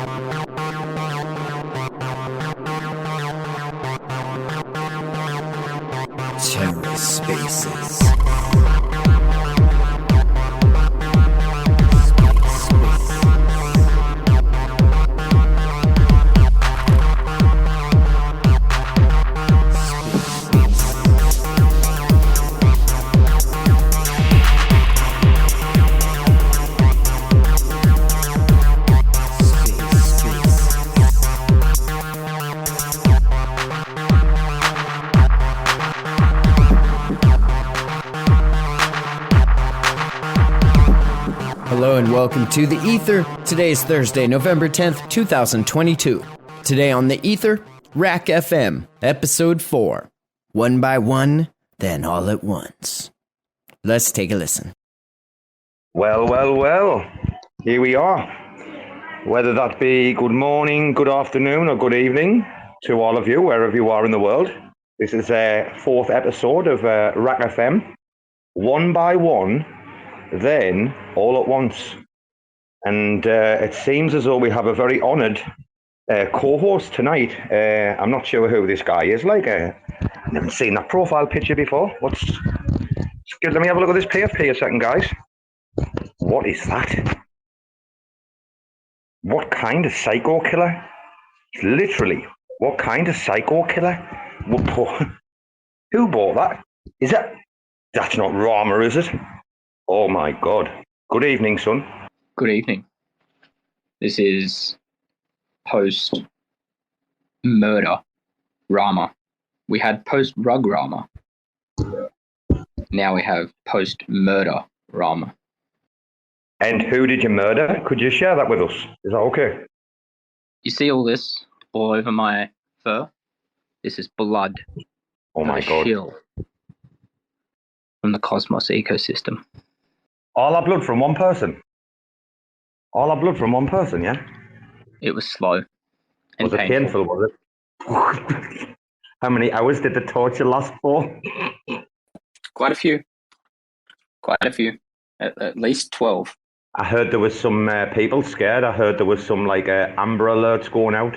Terror Spaces. Hello and welcome to The Ether. Today is Thursday, November 10th, 2022. Today on The Ether, RAC FM, Episode 4. One by one, then all at once. Let's take a listen. Well, here we are. Whether that be good morning, good afternoon, or good evening to all of you, wherever you are in the world. This is a fourth episode of RAC FM. One by one, then all at once. And it seems as though we have a very honoured co-host tonight. I'm not sure who this guy is. I've never seen that profile picture before. Let me have a look at this PFP a second, guys. What is that? What kind of psycho killer? Literally, what kind of psycho killer? Who bought that? That's not Rarma, is it? Oh my God. Good evening, son. Good evening. This is post-murder Rarma. We had post-rug Rarma. Now we have post-murder Rarma. And who did you murder? Could you share that with us? Is that okay? You see all this all over my fur? This is blood. Oh my God. Shill from the Cosmos ecosystem. All that blood from one person? All that blood from one person, yeah? It was slow and was it painful, was it? How many hours did the torture last for? Quite a few. At least 12. I heard there was some people scared. I heard there was some Amber Alerts going out.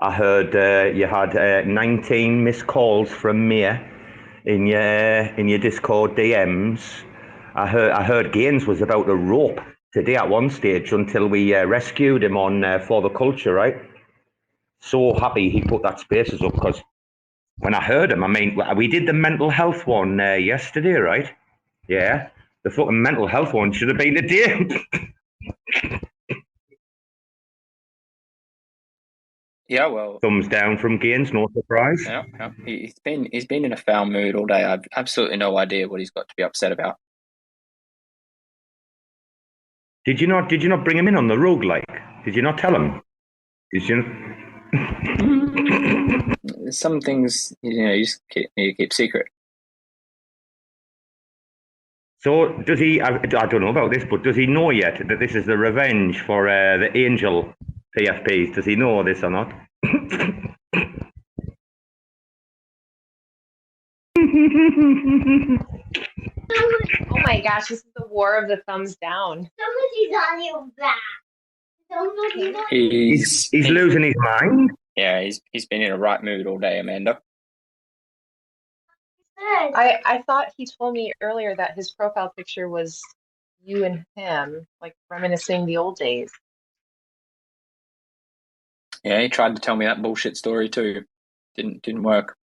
I heard you had 19 missed calls from Mia in your Discord DMs. I heard Gaines was about to rope today at one stage until we rescued him on For the Culture, right? So happy he put that spaces up, because when I heard him, we did the mental health one yesterday, right? Yeah, the fucking mental health one should have been today. Yeah, well, thumbs down from Gaines, no surprise. Yeah. He's been in a foul mood all day. I've absolutely no idea what he's got to be upset about. Did you not bring him in on the roguelike? Did you not tell him? Did you? Some things, you just need to keep secret. So does he? I don't know about this, but does he know yet that this is the revenge for the Angel PFPs? Does he know this or not? Oh my gosh, this is the war of the thumbs down. Somebody's on your back. He's losing his mind. Yeah, he's been in a right mood all day, Amanda. I thought he told me earlier that his profile picture was you and him, reminiscing the old days. Yeah, he tried to tell me that bullshit story too. Didn't work.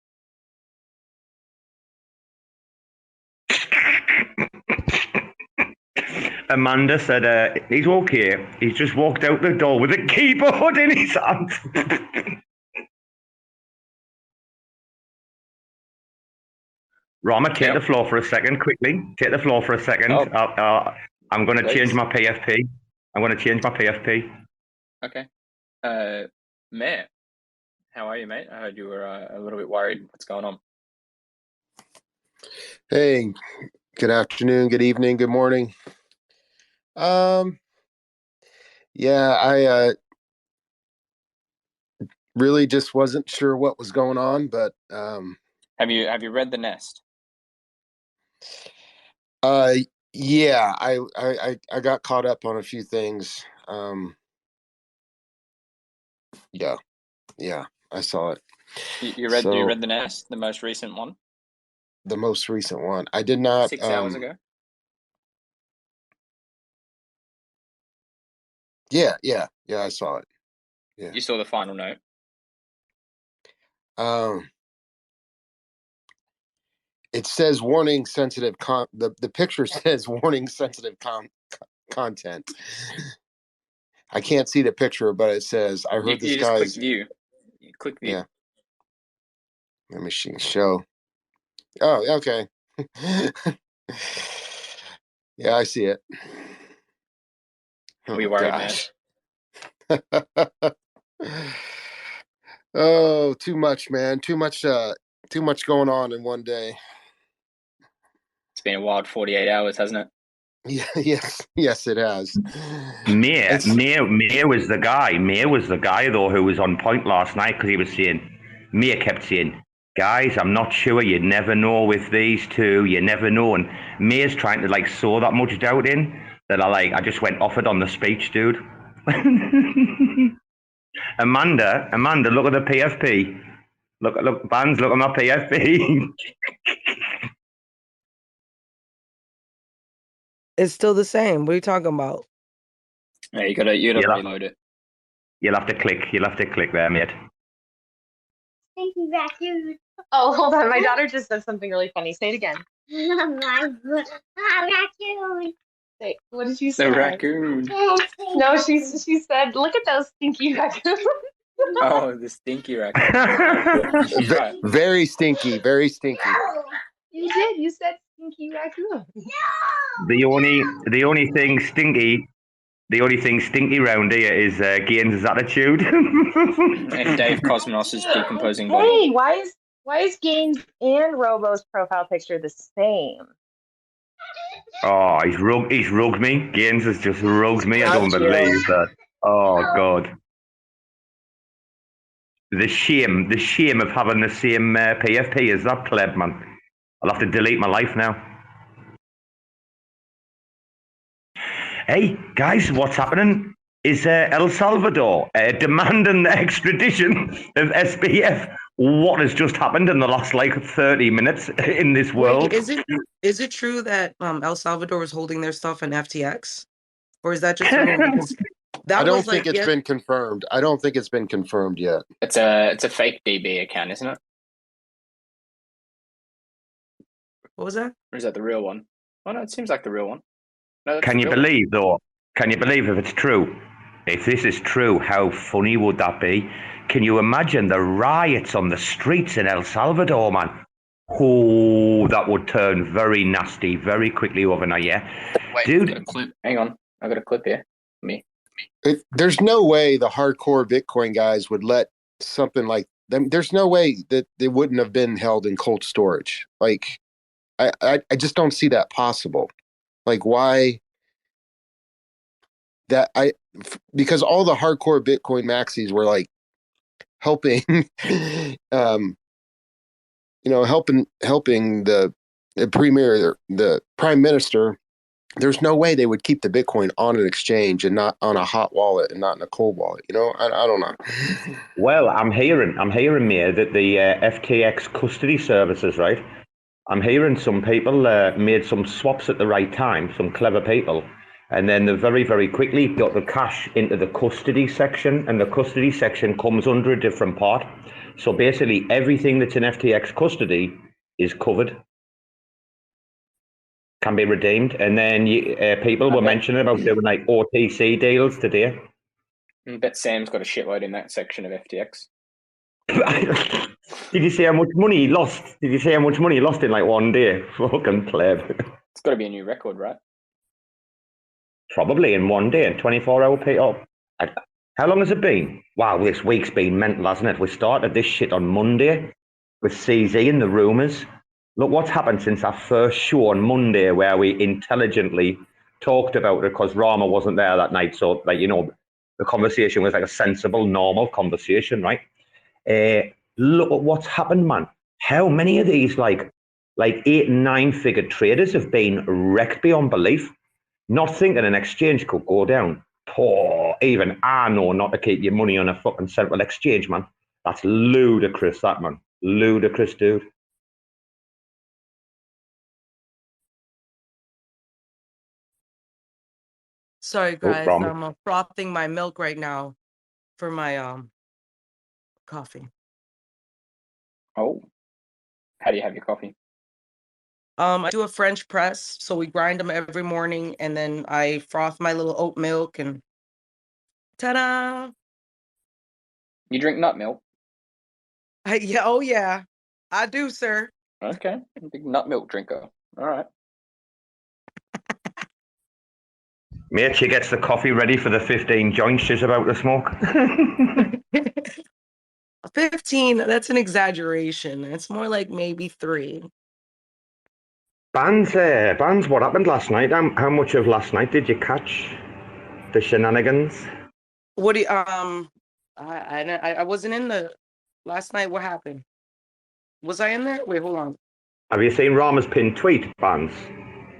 Amanda said he's okay. He's just walked out the door with a keyboard in his hand. Rama, take the floor for a second, quickly. Take the floor for a second. Oh. I'm going to change my PFP. Okay. Matt, how are you, mate? I heard you were a little bit worried. What's going on? Hey, good afternoon, good evening, good morning. Yeah, I really just wasn't sure what was going on, but have you read The Nest? Yeah, I got caught up on a few things. Yeah, I saw it. You read the Nest, the most recent one? The most recent one. I did not. 6 hours ago. Yeah, I saw it. Yeah. You saw the final note. It says warning sensitive the picture says warning sensitive content. I can't see the picture, but it says I heard this guy's click view. You click view. Yeah. Let me show. Oh, okay. Yeah, I see it. Are you worried, man? Oh, too much, man. Too much going on in one day. It's been a wild 48 hours, hasn't it? Yeah, yes, it has. Mir was the guy. Mir was the guy, though, who was on point last night because he was saying, Mir kept saying, guys, I'm not sure. You never know with these two. You never know. And Mir's trying to sow that much doubt in that I just went off it on the speech, dude. Amanda, look at the PFP. Look, Bbandz, look at my PFP. It's still the same. What are you talking about? Yeah, you gotta reload it. You'll have to click there, mate. Thank you, raccoon. Oh, hold on. My daughter just said something really funny. Say it again. Raccoon. Say, what did you say? The raccoon. No, she said, look at those stinky raccoons. Oh, the stinky raccoon. Very stinky, very stinky. You did. You said stinky raccoon. The only thing stinky round here is Ghazn's attitude. And Dave Cosmonaut is decomposing body. Hey, why is Bbandz and Robo's profile picture the same? Oh, he's rugged me. Bbandz has just rugged me. I don't believe that. Oh God. The shame of having the same PFP as that pleb, man. I'll have to delete my life now. Hey, guys, what's happening? Is El Salvador demanding the extradition of SBF? What has just happened in the last 30 minutes in this world? Wait, is it true that El Salvador was holding their stuff in FTX? Or is that just I don't think it's been confirmed. I don't think it's been confirmed yet. It's a fake DB account, isn't it? What was that? Or is that the real one? Oh no, it seems like the real one. No, Can you believe if it's true? If this is true, how funny would that be? Can you imagine the riots on the streets in El Salvador, man? Oh, that would turn very nasty very quickly overnight, yeah? Wait, dude. Hang on, I got a clip here. There's no way the hardcore Bitcoin guys would let something like them. There's no way that they wouldn't have been held in cold storage. I just don't see that possible. Why? Because all the hardcore Bitcoin maxis were helping, helping the premier, the prime minister. There's no way they would keep the Bitcoin on an exchange and not on a hot wallet and not in a cold wallet. I don't know. Well, I'm hearing, Mia, that the FTX custody services, right? I'm hearing some people made some swaps at the right time, some clever people, and then they very, very quickly got the cash into the custody section, and the custody section comes under a different part. So basically, everything that's in FTX custody is covered, can be redeemed, and then people were mentioning about doing OTC deals today. I bet Sam's got a shitload in that section of FTX. Did you see how much money he lost? Did you see how much money he lost in one day? Fucking pleb. It's got to be a new record, right? Probably in one day, 24-hour pay up. How long has it been? Wow, this week's been mental, hasn't it? We started this shit on Monday with CZ and the rumours. Look what's happened since our first show on Monday, where we intelligently talked about it because Rarma wasn't there that night. So, the conversation was a sensible, normal conversation, right? Look at what's happened, man. How many of these 8 and 9 figure traders have been wrecked beyond belief, not thinking an exchange could go down. Oh, even I know not to keep your money on a fucking central exchange, man. That's ludicrous, that, man. Ludicrous, dude. Sorry, Oh, guys. wrong. I'm frothing my milk right now for my coffee. Oh, how do you have your coffee? I do a French press, so we grind them every morning, and then I froth my little oat milk, and ta-da! You drink nut milk? Yeah, oh yeah, I do, sir. Okay, I'm a big nut milk drinker. All right. Mate, she gets the coffee ready for the 15 joints she's about to smoke. 15, that's an exaggeration. It's more like maybe 3. Bbandz, what happened last night? How much of last night did you catch? The shenanigans? What do you, I wasn't in the last night. What happened? Was I in there? Wait, hold on. Have you seen Rarma's pinned tweet, Bbandz?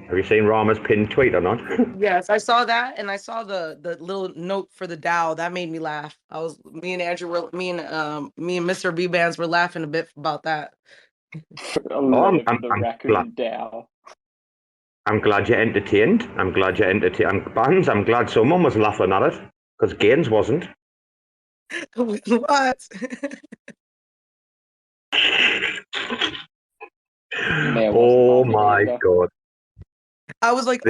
Have you seen Rarma's pinned tweet or not? Yes, I saw that, and I saw the little note for the Dow. That made me laugh. Me and Mr. Bbandz were laughing a bit about that. I'm glad you're entertained. Bbandz, I'm glad someone was laughing at it, because Gaines wasn't. What? Oh my God. I was like,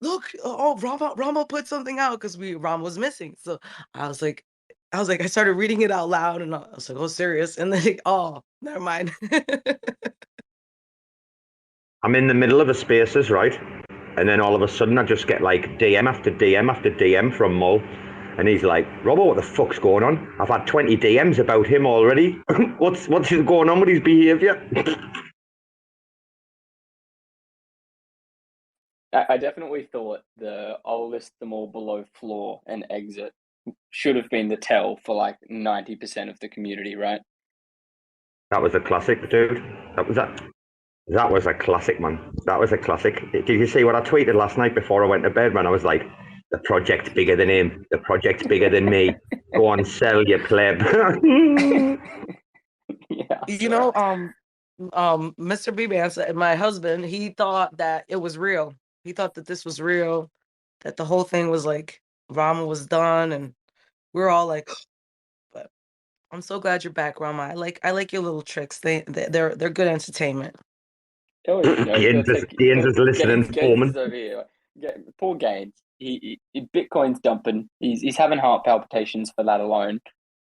look, Rama put something out because Rama was missing. So I started reading it out loud, and I was like, oh, serious? And then, oh, never mind. I'm in the middle of a spaces, right? And then all of a sudden I just get like DM after DM after DM from Mull. And he's like, Robo, what the fuck's going on? I've had 20 DMs about him already. What's going on with his behaviour? I definitely thought I'll list them all below floor and exit should have been the tell for like 90% of the community, right? That was a classic, dude. That was a classic, man. That was a classic. Did you see what I tweeted last night before I went to bed, man? I was like, the project's bigger than him. The project's bigger than me. Go on, sell your pleb. Yeah. You know, Mr. Bbandz, my husband, he thought that it was real. He thought that this was real, that the whole thing was like Rama was done, and we were all like, but I'm so glad you're back, Rama. I like your little tricks. They're good entertainment. Oh, yeah. Gaines is listening for me. Over here. Poor Ghazni. He Bitcoin's dumping. He's having heart palpitations for that alone.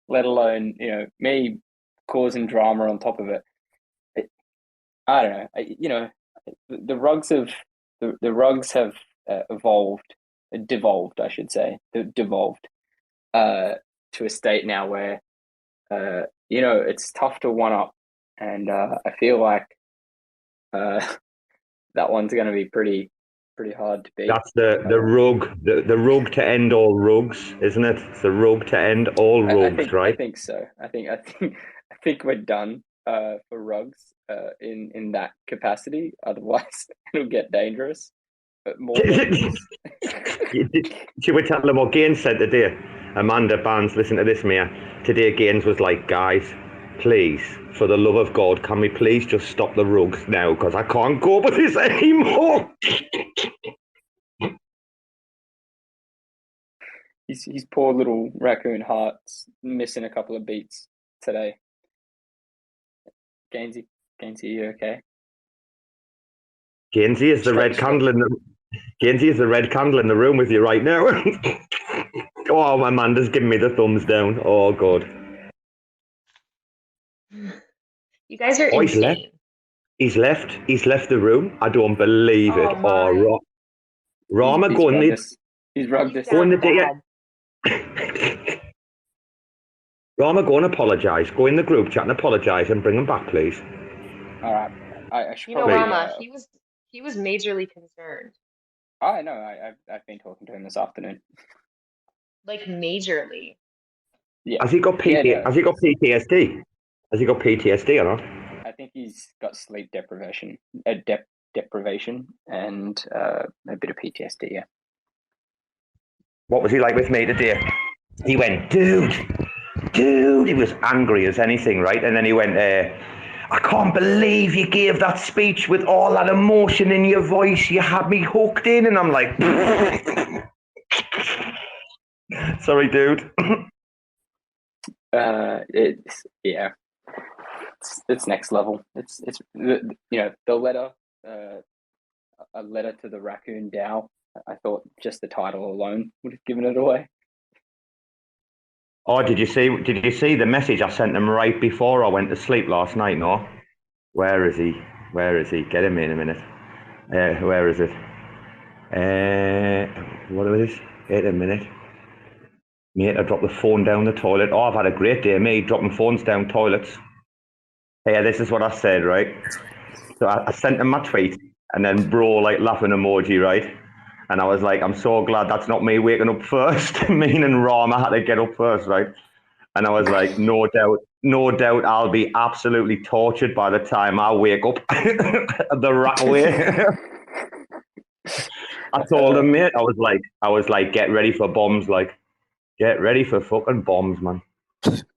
Let alone, me causing drama on top of it. I don't know. The rugs have devolved, I should say, devolved to a state now where it's tough to one up, and I feel like that one's going to be pretty hard to beat. That's the rug, the rug to end all rugs, isn't it? It's the rug to end all rugs, right? I think so. I think we're done for rugs in that capacity. Otherwise, it'll get dangerous. But more Should we tell them what Gaines said today? Amanda Bbandz, listen to this, Mia. Today Gaines was like, guys, please, for the love of God, can we please just stop the rugs now? Because I can't go with this anymore. His poor little raccoon heart's missing a couple of beats today. Gainsy, you okay? Gainsy is the red candle in the room with you right now. Oh, Amanda's giving me the thumbs down. Oh, God. You guys are insane. He's left the room. I don't believe it. Oh, Rarma, go in there. He's rugged this. Go in the DM. Rarma, go and apologise. Go in the group chat and apologise and bring him back, please. All right. I should Rarma, he was majorly concerned. I know. I've been talking to him this afternoon. Like majorly. Yeah. Has he got PTSD? Has he got PTSD? Has he got PTSD or not? I think he's got sleep deprivation, deprivation, and a bit of PTSD. Yeah. What was he like with me today? He went, dude, he was angry as anything, right? And then he went, I can't believe you gave that speech with all that emotion in your voice. You had me hooked in. And I'm like, sorry, dude. It's next level. It's the letter, a letter to the Raccoon DAO. I thought just the title alone would have given it away. Oh, did you see the message I sent him right before I went to sleep last night? No, where is he? Get him in a minute. Where is it? What is it? Wait a minute. Mate, I dropped the phone down the toilet. Oh, I've had a great day, mate, dropping phones down toilets. Hey, this is what I said, right? So I sent him my tweet, and then bro, like, laughing emoji, right? And I was like, I'm so glad that's not me waking up first. Me and Rarma had to get up first, right? And I was like, no doubt I'll be absolutely tortured by the time I wake up the right way. I told him, mate, I was like, get ready for bombs, like, get ready for fucking bombs, man.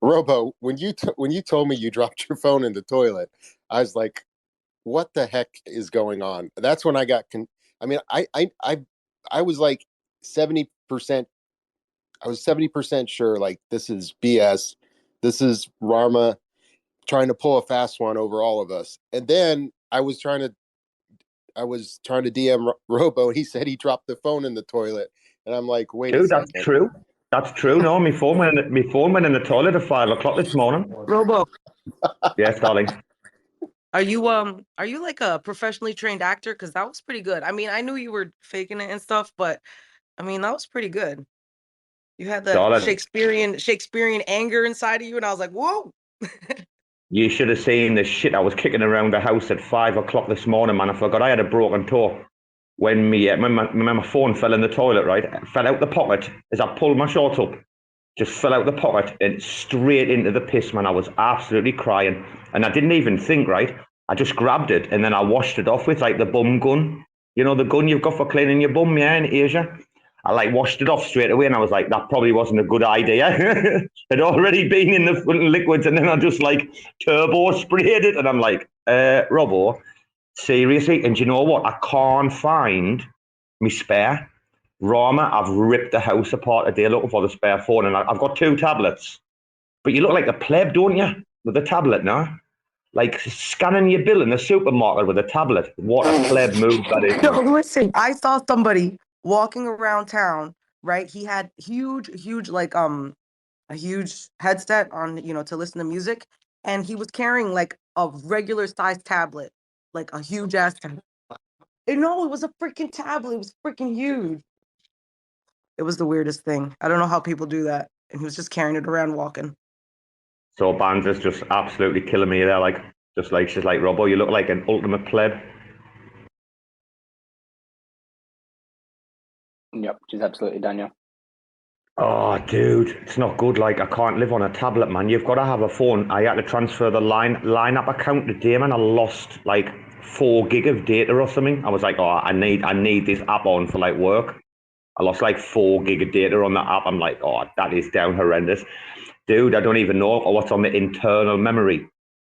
Robo, when you told me you dropped your phone in the toilet, I was like, what the heck is going on? That's when I got I was like 70%. I was 70% sure, like, this is BS. This is Rarma trying to pull a fast one over all of us. And then I was trying to DM Robo, and he said he dropped the phone in the toilet. And I'm like, wait a second. That's true. That's true. No, my phone went in the toilet at 5 o'clock this morning. Robo. Yes, darling. Are you like a professionally trained actor? Because that was pretty good. I mean, I knew you were faking it and stuff, but I mean, that was pretty good. You had the Shakespearean anger inside of you, and I was like, whoa. You should have seen the shit I was kicking around the house at 5 o'clock this morning, man. I forgot I had a broken toe when my phone fell in the toilet, right? It fell out the pocket as I pulled my shorts up. Just fell out the pocket and straight into the piss, man. I was absolutely crying. And I didn't even think, right? I just grabbed it and then I washed it off with like the bum gun. You know, the gun you've got for cleaning your bum, yeah, in Asia? I like washed it off straight away and I was like, that probably wasn't a good idea. It'd already been in the liquids and then I just like turbo sprayed it. And I'm like, Robo, seriously? And do you know what? I can't find my spare. Rarma, I've ripped the house apart today looking for the spare phone, and I've got 2 tablets. But you look like a pleb, don't you? With a tablet now. Like scanning your bill in the supermarket with a tablet. What a pleb move that is. No, listen, I saw somebody walking around town, right? He had huge, like a huge headset on, to listen to music. And he was carrying like a regular sized tablet, like a huge ass tablet. And no, it was a freaking tablet. It was freaking huge. It was the weirdest thing. I don't know how people do that. And he was just carrying it around walking. So Bbandz is just absolutely killing me there. Like, she's like, Robo, you look like an ultimate pleb. Yep, she's absolutely done, yeah. Oh, dude, it's not good. Like, I can't live on a tablet, man. You've got to have a phone. I had to transfer the line-up account today, man. I lost like 4 gig of data or something. I was like, oh, I need this app on for like work. I lost like 4 gig of data on that app. I'm like, oh, that is down horrendous. Dude, I don't even know what's on the internal memory.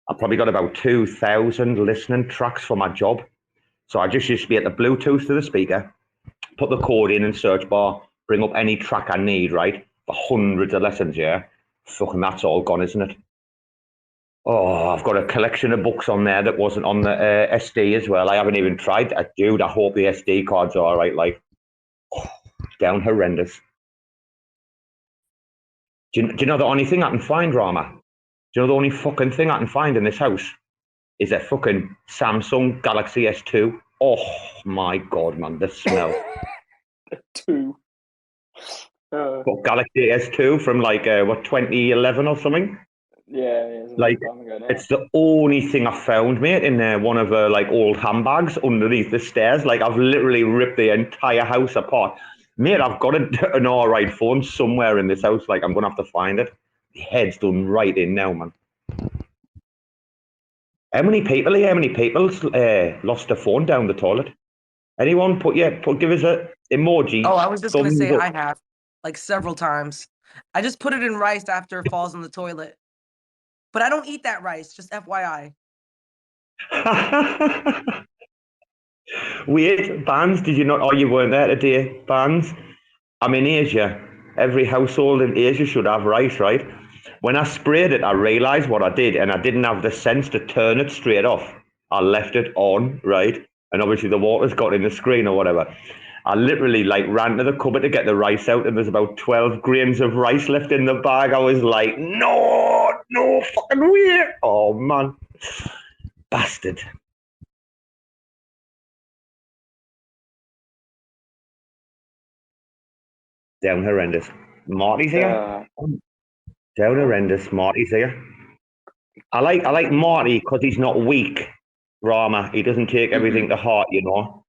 I probably got about 2,000 listening tracks for my job. So I just used to be at the Bluetooth to the speaker, put the code in search bar, bring up any track I need, right? For hundreds of lessons, yeah? Fucking that's all gone, isn't it? Oh, I've got a collection of books on there that wasn't on the SD as well. I haven't even tried that. Dude, I hope the SD cards are all right. Like, down horrendous. Do you know the only thing I can find, Rarma? Do you know the only fucking thing I can find in this house is a fucking Samsung Galaxy S2. Oh my God, man, the smell. The 2. Galaxy S2 from like, 2011 or something? Yeah, like, it's the only thing I found, mate, in one of her like old handbags underneath the stairs. Like, I've literally ripped the entire house apart. Mate, I've got an all right phone somewhere in this house. Like, I'm going to have to find it. The head's done right in now, man. How many people lost a phone down the toilet? Anyone? Give us an emoji. Oh, I was just going to say I have. like several times. I just put it in rice after it falls in the toilet. But I don't eat that rice, just FYI. Wait, Bbandz, did you not? Oh, you weren't there today, Bbandz. I'm in Asia. Every household in Asia should have rice, right? When I sprayed it, I realised what I did, and I didn't have the sense to turn it straight off. I left it on, right? And obviously the water's got in the screen or whatever. I literally like ran to the cupboard to get the rice out, and there's about 12 grains of rice left in the bag. I was like, no fucking way. Oh, man. Bastard. Down horrendous. Marty's here. Down horrendous. Marty's here. I like Marty because he's not weak. Rarma. He doesn't take everything to heart, you know.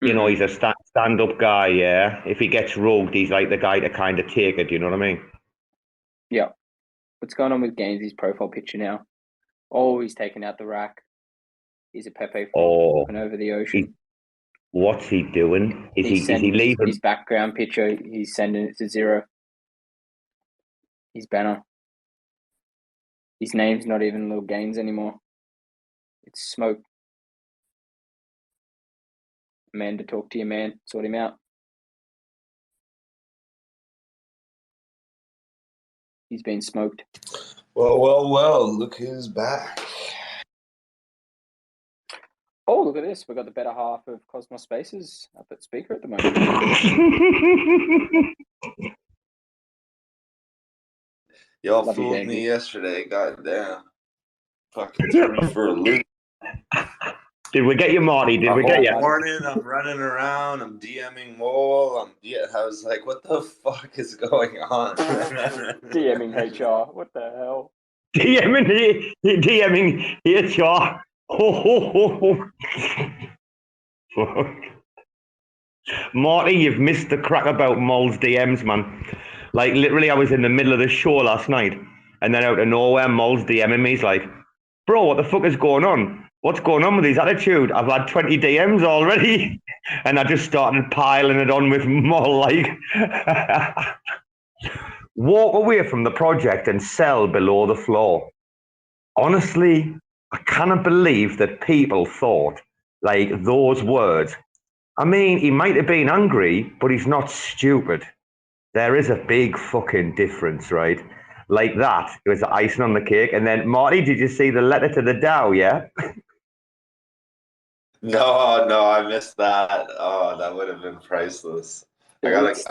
You know, he's a stand-up guy, yeah. If he gets rugged, he's like the guy to kind of take it, you know what I mean? Yeah. What's going on with Gains's profile picture now? Oh, he's taken out the rack. He's a Pepe flying over the ocean. What's he doing? Is he leaving? His background picture, he's sending it to 0. His banner. His name's not even LiLGainzz anymore. It's Smoke. Man to talk to your man, sort him out. He's been smoked. Well, look who's back. Oh, look at this. We've got the better half of Cosmos Spaces up at speaker at the moment. Y'all fooled me yesterday, goddamn. Fucking threw me for a loop. Did we get you, Marty? Did we get you? Morning, I'm running around, I'm DMing Mole. I was like, what the fuck is going on? DMing HR. What the hell? DMing HR. Marty, you've missed the crack about Mole's DMs, man. Like, literally, I was in the middle of the show last night, and then out of nowhere, Mole's DMing me. He's like, bro, what the fuck is going on? What's going on with his attitude? I've had 20 DMs already. And I just started piling it on with Mole, like, walk away from the project and sell below the floor. Honestly, I cannot believe that people thought, like, those words. I mean, he might have been angry, but he's not stupid. There is a big fucking difference, right? Like that, it was the icing on the cake. And then, Marty, did you see the letter to the DAO, yeah? No, I missed that. Oh, that would have been priceless. It's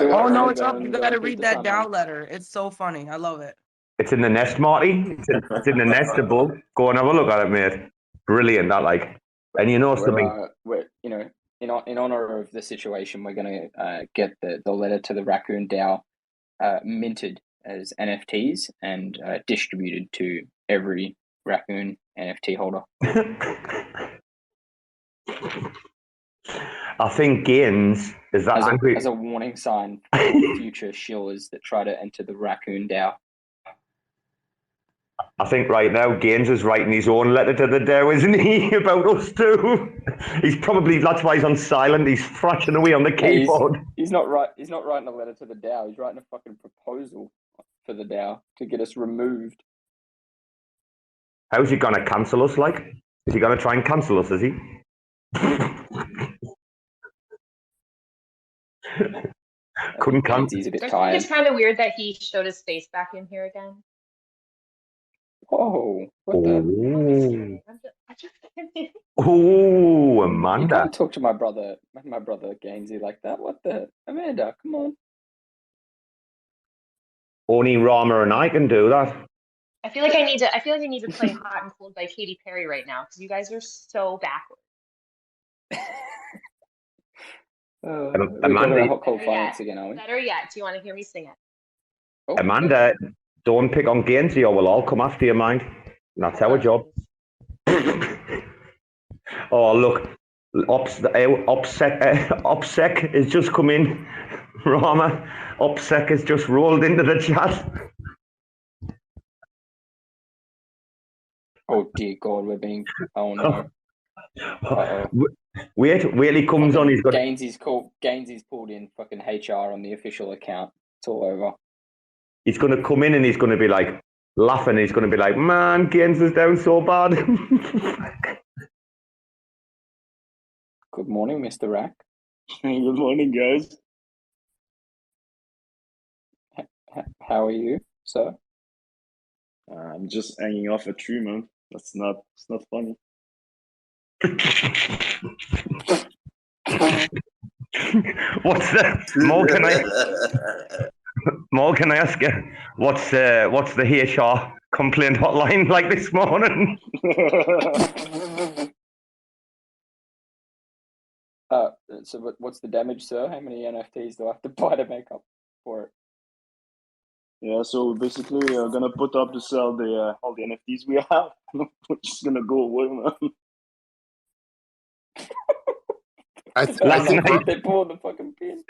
up. You gotta read that DAO letter. It's so funny. I love it. It's in the nest, Marty. It's in the nest above. Go and have a look at it, mate. Brilliant, that, like. And you know something. In honor of the situation, we're going to get the letter to the Raccoon DAO minted as NFTs and distributed to every Raccoon NFT holder. I think Gaines is that angry as a warning sign for future shillers that try to enter the Raccoon DAO. I think right now Gaines is writing his own letter to the DAO, isn't he? About us too. He's probably, that's why he's on silent. He's thrashing away on the keyboard. He's not writing a letter to the DAO. He's writing a fucking proposal for the DAO to get us removed. How's he gonna cancel us? Like, is he gonna try and cancel us? Is he? Couldn't cancel. He's a bit Don't you tired. think it's kind of weird that he showed his face back in here again? Oh, what the? Oh, You Amanda. can't talk to my brother Gainsy like that. What the? Amanda, come on. Only Rarma and I can do that. I feel like I need to play Hot and Cold by Katy Perry right now because you guys are so backwards. Amanda, Hot Cold Finance again, are we? Better yet, do you want to hear me sing it? Oh, Amanda, don't pick on Gainsy or we'll all come after your mind. That's our job. Oh, look. OPSEC is just come in. Rarma, OPSEC has just rolled into the chat. Oh dear God, we're being. Oh no. Wait, he comes on. He's got. Gainsy's pulled in fucking HR on the official account It's all over. He's going to come in and he's going to be like laughing. He's going to be like, man, Gaines is down so bad. Good morning, Mr. Rack. Good morning, guys. How are you, sir? I'm just hanging off a tree, man. It's not funny. What's the Mal, can I ask you what's the HR complaint hotline like this morning? So what's the damage, sir? How many NFTs do I have to buy to make up for it? Yeah, so basically, we're gonna put up to sell the all the NFTs we have. We're just gonna go away, man. I think they pulled the fucking pin.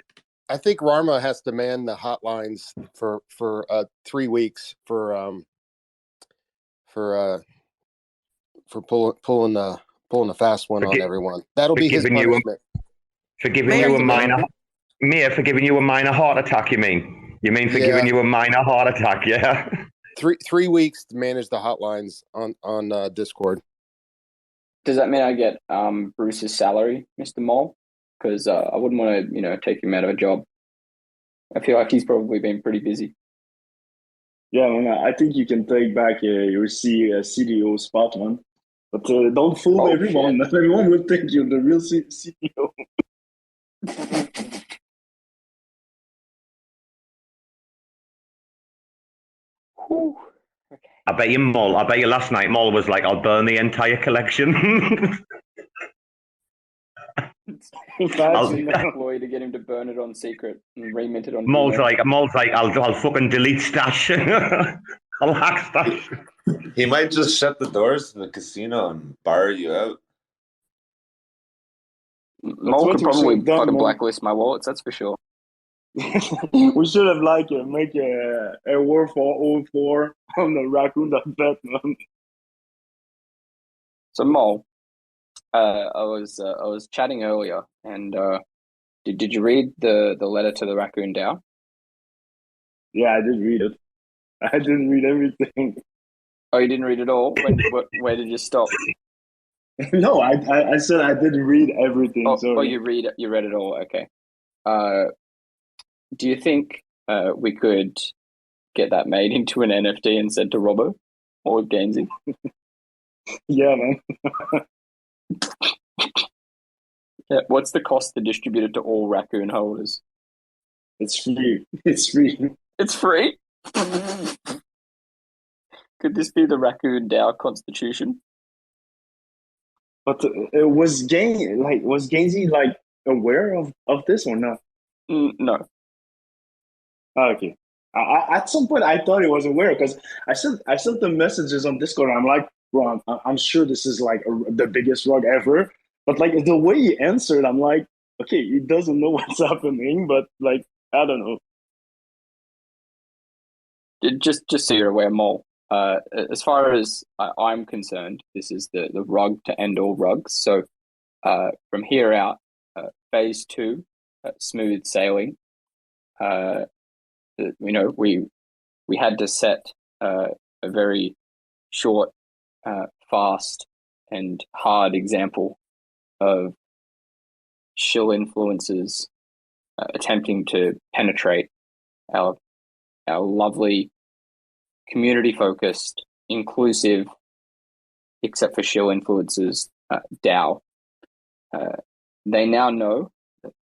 I think Rarma has to man the hotlines for 3 weeks for pulling the fast one on everyone. That'll be his punishment. For giving you a minor heart attack, you mean? You mean for giving you a minor heart attack, yeah? 3 weeks to manage the hotlines on Discord. Does that mean I get Bruce's salary, Mr. Mole? Because I wouldn't want to, take him out of a job. I feel like he's probably been pretty busy. Yeah, man, I think you can take back your CDO spot, man. But don't fool everyone. Not everyone will think you're the real CEO. Okay. I bet you last night Mol was like, I'll burn the entire collection. I'll employee to get him to burn it on secret and remint it on. Mol's like, I'll fucking delete stash. I'll hack stash. He might just shut the doors to the casino and bar you out. Mol could probably fucking blacklist my wallets, that's for sure. We should have make a war for 04 on the Racøøn.bet, man. So Mol, I was chatting earlier, and did you read the letter to the Racøøn DAO? Yeah, I did read it. I didn't read everything. Oh, you didn't read it all? Where did you stop? No, I said I didn't read everything. You read it all. Okay. Do you think we could get that made into an NFT and sent to Robo or Ghazni? Yeah, man. Yeah. What's the cost to distribute it to all Racøøn holders? It's free. It's free. It's free? Could this be the Racøøn DAO constitution? But was Ghazni aware of this or not? No. Oh, okay. At some point, I thought he was aware because I sent the messages on Discord. And I'm like, bro, I'm sure this is the biggest rug ever. But the way he answered, I'm like, okay, he doesn't know what's happening. But I don't know. Just so you're aware, Mol. As far as I'm concerned, this is the rug to end all rugs. So from here out, phase 2, smooth sailing. We had to set a very short, fast, and hard example of shill influencers attempting to penetrate our lovely, community-focused, inclusive, except for shill influencers, DAO. They now know that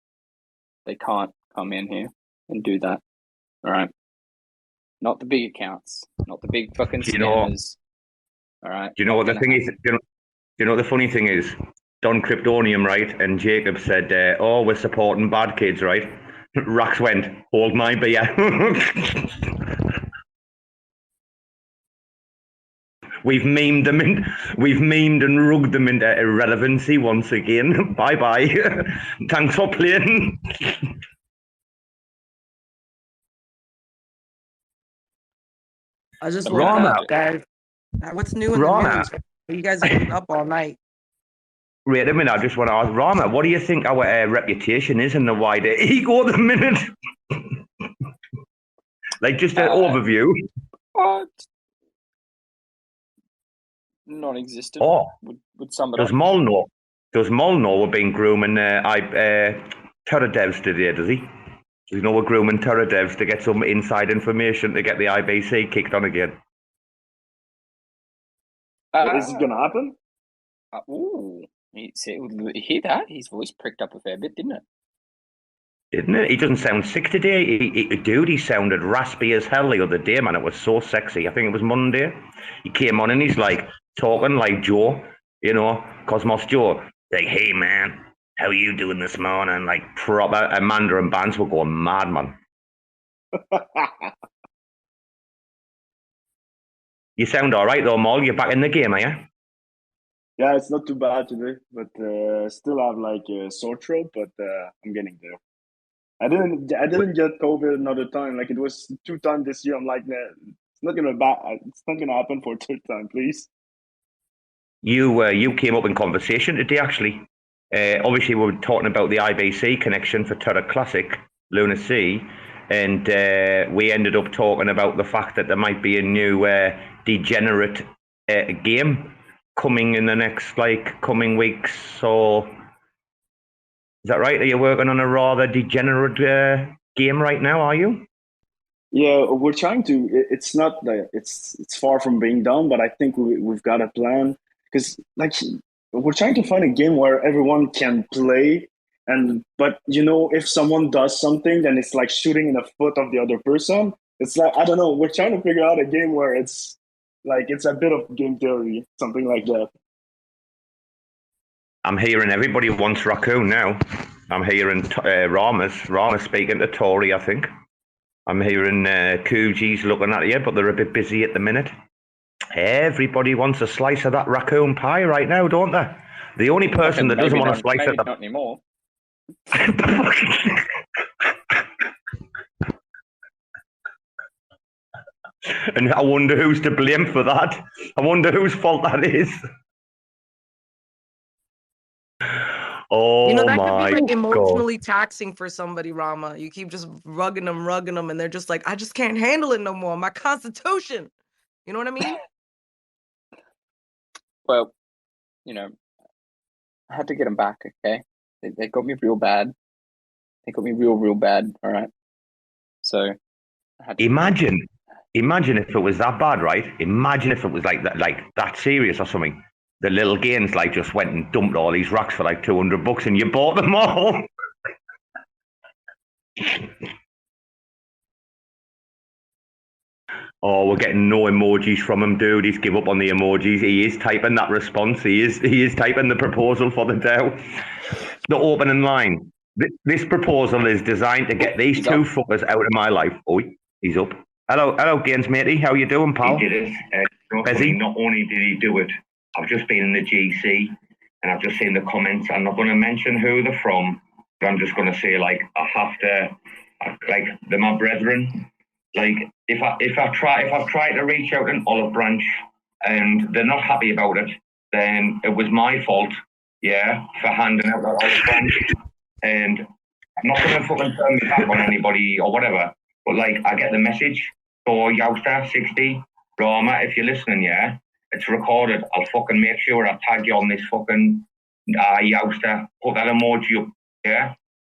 they can't come in here and do that. All right. Not the big accounts, not the big fucking scammers. All right. Do you know what the thing is? Do you know what the funny thing is? Don Kryptonium, right? And Jacob said, we're supporting bad kids, right? Rax went, hold my beer. We've memed and rugged them into irrelevancy once again. Bye. Thanks for playing. I just woke up, guys. What's new in the news? You guys have been up all night. Wait a minute, I just want to ask Rarma, what do you think our reputation is in the wider ego at the minute? Like just an overview. What? Non-existent. Oh, would sum it does up. Mol know? Does Mol know we're being grooming Terra devs today? Does he? Does he know we're grooming Terra devs to get some inside information to get the IBC kicked on again? Is it gonna happen? Ooh, you hear that? His voice pricked up a fair bit, didn't it? Didn't it? He doesn't sound sick today. Dude, he sounded raspy as hell the other day, man. It was so sexy. I think it was Monday. He came on and he's like talking like Joe, you know, Cosmos Joe. Like, hey, man, how are you doing this morning? Like, proper Amanda and Bbandz were going mad, man. You sound all right, though, Mol. You're back in the game, are you? Yeah, it's not too bad today, but still have like a sore throat, but I'm getting there. I didn't get COVID another time. Like it was 2 times this year. I'm like, nah, it's not gonna happen for a 3rd time, please. You came up in conversation today, actually. Obviously, we were talking about the IBC connection for Terra Classic, Lunacy, and we ended up talking about the fact that there might be a new degenerate game coming in the next coming weeks. So, is that right? Are you working on a rather degenerate game right now? Are you? Yeah, we're trying to. It's not that it's far from being done, but I think we've got a plan because we're trying to find a game where everyone can play, but you know, if someone does something, then it's like shooting in the foot of the other person. It's like, I don't know. We're trying to figure out a game where it's a bit of game theory, something like that. I'm hearing everybody wants Racøøn now. I'm hearing Rarma speaking to Tori, I think. I'm hearing Coogie's looking at you, but they're a bit busy at the minute. Everybody wants a slice of that Racøøn pie right now, don't they? The only person that doesn't want a slice of that... Not anymore. And I wonder who's to blame for that. I wonder whose fault that is. Oh, you know, that my could be like God. emotionally taxing for somebody, Rama. You keep just rugging them, and they're just like, I just can't handle it no more. My constitution. You know what I mean? Well, you know, I had to get them back, okay? They got me real bad. They got me real bad, all right? So, I had to... Imagine if it was that bad, right? Imagine if it was like that serious or something. The LiLGainzz just went and dumped all these racks for like $200 and you bought them all. Oh, we're getting no emojis from him, dude. He's give up on the emojis. He is typing that response. He is typing the proposal for the DAO. The opening line. This proposal is designed to get these two fuckers out of my life. Oh, he's up. Hello, Gaines, matey. How you doing, pal? He did it. Not only did he do it, I've just been in the GC and I've just seen the comments. I'm not going to mention who they're from, but I'm just going to say, I have to, they're my brethren. If I've tried to reach out an olive branch and they're not happy about it, then it was my fault, for handing out that olive branch. And I'm not going to fucking turn me back on anybody or whatever, but I get the message. So Youster 60, Rarma, if you're listening, it's recorded. I'll fucking make sure I tag you on this fucking Youster. Put that emoji up,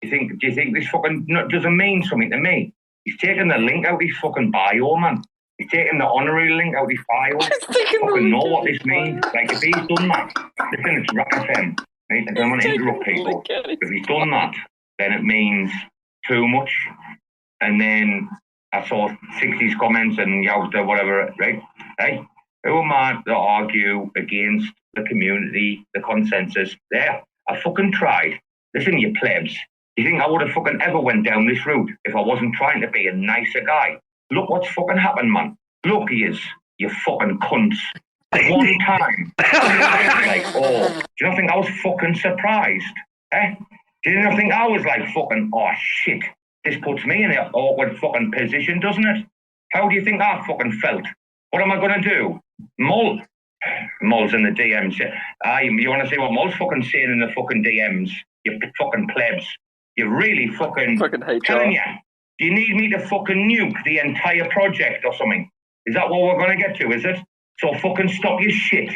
Do you think this fucking doesn't mean something to me? He's taking the link out of his fucking bio, man. He's taking the honorary link out of his bio. Fucking know what this means. If he's done that, listen, it's RAC FM. Right? I don't want to interrupt people. If he's done that, then it means too much. And then I saw 60s comments and Youster, whatever, right? Hey, who am I to argue against the community, the consensus? There, I fucking tried. Listen, you plebs. Do you think I would have fucking ever went down this route if I wasn't trying to be a nicer guy? Look what's fucking happened, man. Look, he is, you fucking cunts. One time. Do you not think I was fucking surprised? Do you not think I was fucking, oh shit, this puts me in an awkward fucking position, doesn't it? How do you think I fucking felt? What am I going to do? Mul's in the DMs. You want to see what Mul's fucking saying in the fucking DMs? You fucking plebs. You really fucking hate telling you. Do you need me to fucking nuke the entire project or something? Is that what we're going to get to, is it? So fucking stop your shit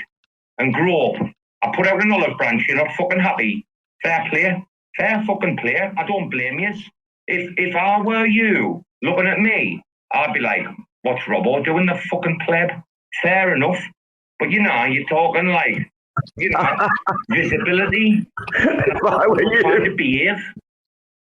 and grow up. I put out an olive branch, you're not fucking happy. Fair play. Fair fucking play. I don't blame you. If I were you looking at me, I'd be like, what's Robo doing, the fucking pleb? Fair enough. But you know, you're talking like, you know, visibility. If I were you. Trying to behave.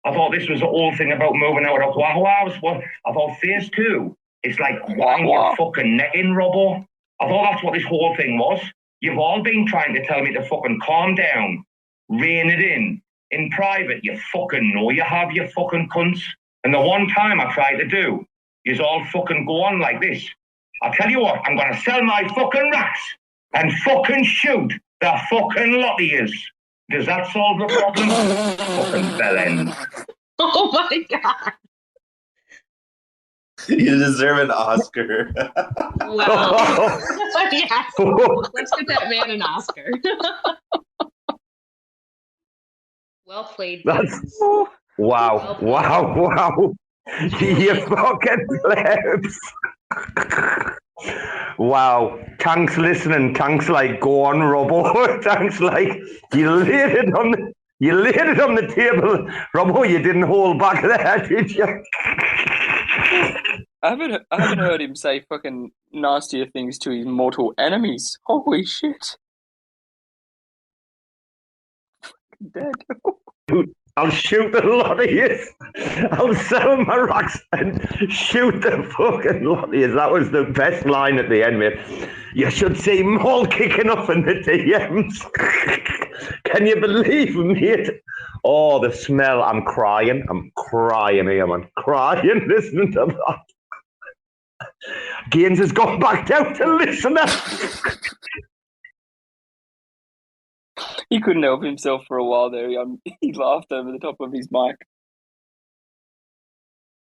I thought this was the whole thing about moving out of Wahoo. I thought phase 2, it's like wind your fucking neck in, Robo. I thought that's what this whole thing was. You've all been trying to tell me to fucking calm down, rein it in private. You fucking know you have, you fucking cunts. And the one time I tried to do, is all fucking go on like this. I'll tell you what, I'm going to sell my fucking racks and fucking shoot the fucking lot of yous. Does that solve the problem? Fucking bellend. Oh my god. You deserve an Oscar. Wow. Yes. Let's get that man an Oscar. Well played. That's wow. You fucking plebs. Wow. Tanks listening. Tanks like, go on, Robo. Tanks like, you laid it on the table. Robo, you didn't hold back there, did you? I haven't heard him say fucking nastier things to his mortal enemies. Holy shit. Dead. Dude, I'll shoot the lot of you. I'll sell my racks and shoot the fucking lot of you. That was the best line at the end, mate. You should see Maul kicking off in the DMs. Can you believe, mate? Oh, the smell. I'm crying here, man. Crying listening to that. Gaines has gone back down to listener. He couldn't help himself for a while there. He laughed over the top of his mic.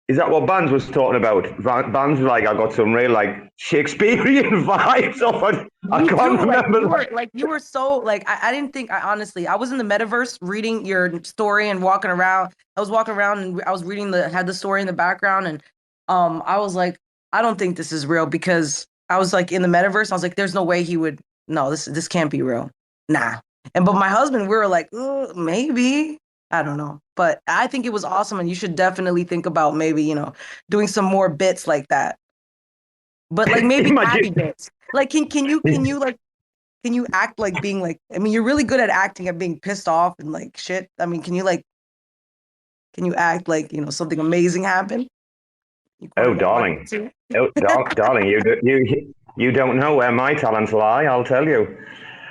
Is that what Bbandz was talking about? Bbandz was like, I got some real like Shakespearean vibes off it. I can't remember. You were so like I didn't think I was in the metaverse reading your story and walking around. I was walking around and I was reading had the story in the background and I was like, I don't think this is real because I was like in the metaverse. I was like, there's no way he would. No, this can't be real. Nah. But my husband, we were like, maybe. I don't know. But I think it was awesome. And you should definitely think about maybe, doing some more bits like that. But like maybe happy bits. Like, can you act like being like, I mean, you're really good at acting and being pissed off and like shit. I mean, can you act like, something amazing happened? Oh, darling. Darling, you don't know where my talents lie, I'll tell you.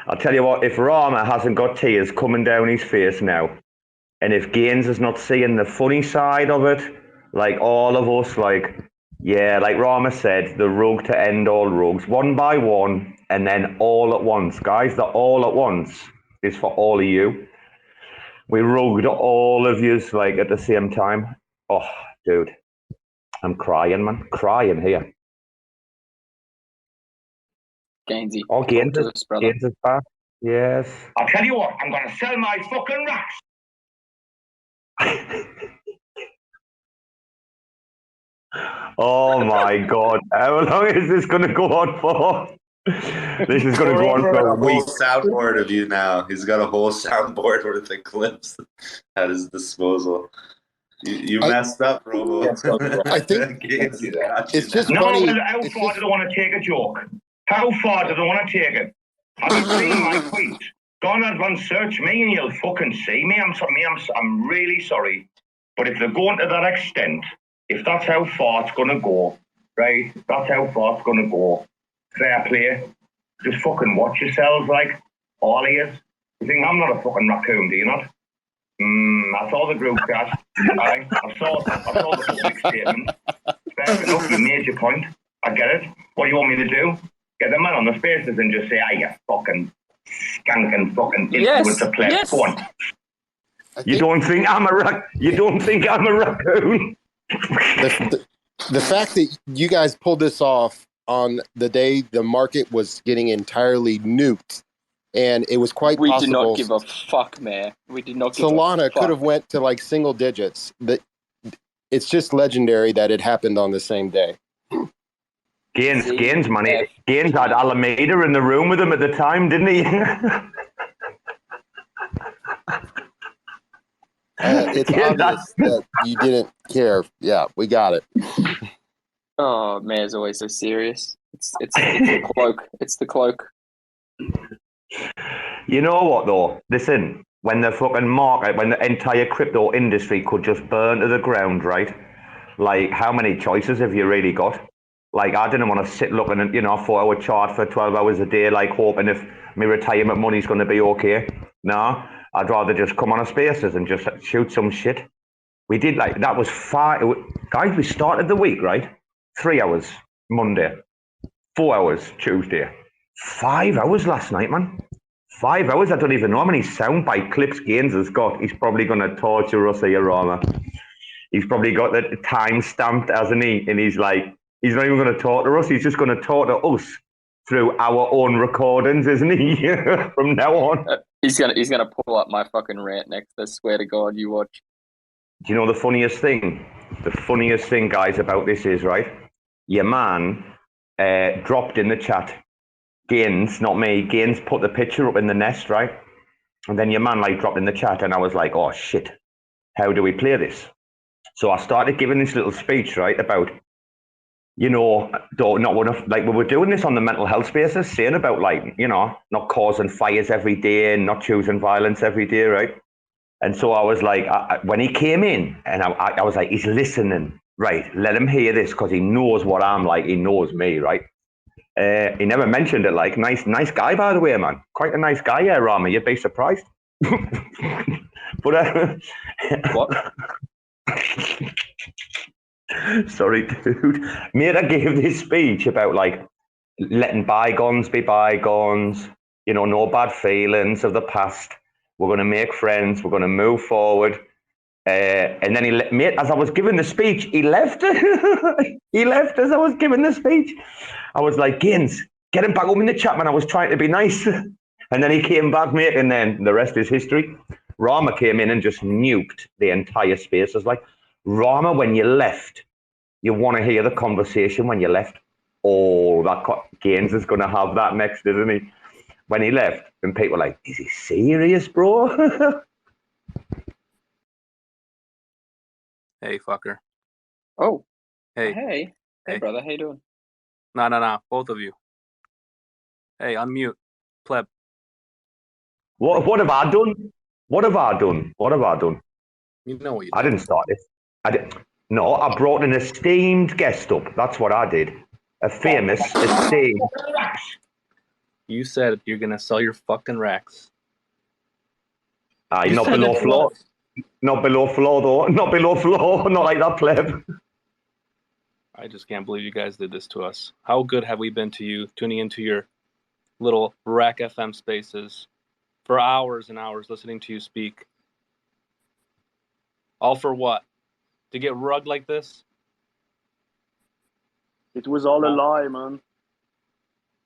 I'll tell you what, if Rarma hasn't got tears coming down his face now, and if Gaines is not seeing the funny side of it, like all of us, like Rarma said, the rug to end all rugs, one by one, and then all at once. Guys, the all at once is for all of you. We rugged all of yous, like, at the same time. Oh, dude. I'm crying, man. Crying here. Gainsy. Oh, Gaines is back. Yes. I'll tell you what, I'm going to sell my fucking racks. Oh my God. How long is this going to go on for? This is going to go on for a week. Whole soundboard of you now. He's got a whole soundboard worth of clips at his disposal. You messed up, Robo. I think it's just funny. How far do they want to take a joke? How far do they want to take it? Have you seen my tweet? Go on advance search me and you'll fucking see me. I'm really sorry. But if they're going to that extent, if that's how far it's going to go, right? That's how far it's going to go. Fair play. Just fucking watch yourselves, like, all of you. You think I'm not a fucking raccoon, do you not? I saw the group chat. I saw the public statement. Fair enough, you made your point. I get it. What do you want me to do? Get the man on the spaces and just say, you fucking skanking fucking influencer player. Yes. Go on. You don't think I'm a raccoon? The fact that you guys pulled this off on the day the market was getting entirely nuked, and it was quite possible. We did not give a fuck, man. We did not give Solana a fuck. could have went to like single digits. That it's just legendary that it happened on the same day. Bbandz, man. Bbandz had Alameda in the room with him at the time, didn't he? It's obvious that you didn't care. Yeah, we got it. Oh, Mayor's always so serious. It's the cloak. It's the cloak. You know what, though? Listen, when the fucking market, when the entire crypto industry could just burn to the ground, right? Like, how many choices have you really got? Like, I didn't want to sit looking at, a 4-hour chart for 12 hours a day, like, hoping if my retirement money's going to be okay. No, I'd rather just come on a Spaces and just shoot some shit. We did, like, that was 5... Guys, we started the week, right? 3 hours Monday. 4 hours Tuesday. 5 hours last night, man. 5 hours? I don't even know how many soundbite clips Bbandz has got. He's probably going to torture us here, Rarma. He's probably got the time stamped, hasn't he? And he's like, he's not even going to talk to us. He's just going to talk to us through our own recordings, isn't he? From now on. He's gonna pull up my fucking rant next. I swear to God, you watch. Do you know the funniest thing? The funniest thing, guys, about this is, right? Your man dropped in the chat. Bbandz, not me. Bbandz put the picture up in the nest, right? And then your man dropped in the chat, and I was like, oh shit, how do we play this? So I started giving this little speech, right, about, not enough, we were doing this on the mental health Spaces, saying about not causing fires every day and not choosing violence every day, right? And so I was like, when he came in, and I was like, he's listening, right? Let him hear this because he knows what I'm like. He knows me, right? He never mentioned it. Nice guy, by the way, man. Quite a nice guy, yeah, Rarma. You'd be surprised. But what? Sorry, dude. Mate, I gave this speech about letting bygones be bygones. No bad feelings of the past. We're going to make friends. We're going to move forward. And then as I was giving the speech, he left. He left as I was giving the speech. I was like, Bbandz, get him back up in the chat, man. I was trying to be nice. And then he came back, mate, and then the rest is history. Rarma came in and just nuked the entire space. I was like, Rarma, when you left, you want to hear the conversation when you left? Oh, Bbandz is going to have that next, isn't he? When he left, and people were like, is he serious, bro? Hey, fucker. Oh. Hey. Hey, brother. How you doing? No. Both of you. Hey, unmute. Pleb. What have I done? What have I done? You know what you did. I didn't start this. No, I brought an esteemed guest up. That's what I did. A famous, esteemed. You said you're going to sell your fucking racks. Not below floor. Not below floor, though. Not below floor. Not like that, pleb. I just can't believe you guys did this to us. How good have we been to you, tuning into your little RAC FM Spaces for hours and hours, listening to you speak? All for what? To get rugged like this? It was all a lie, man.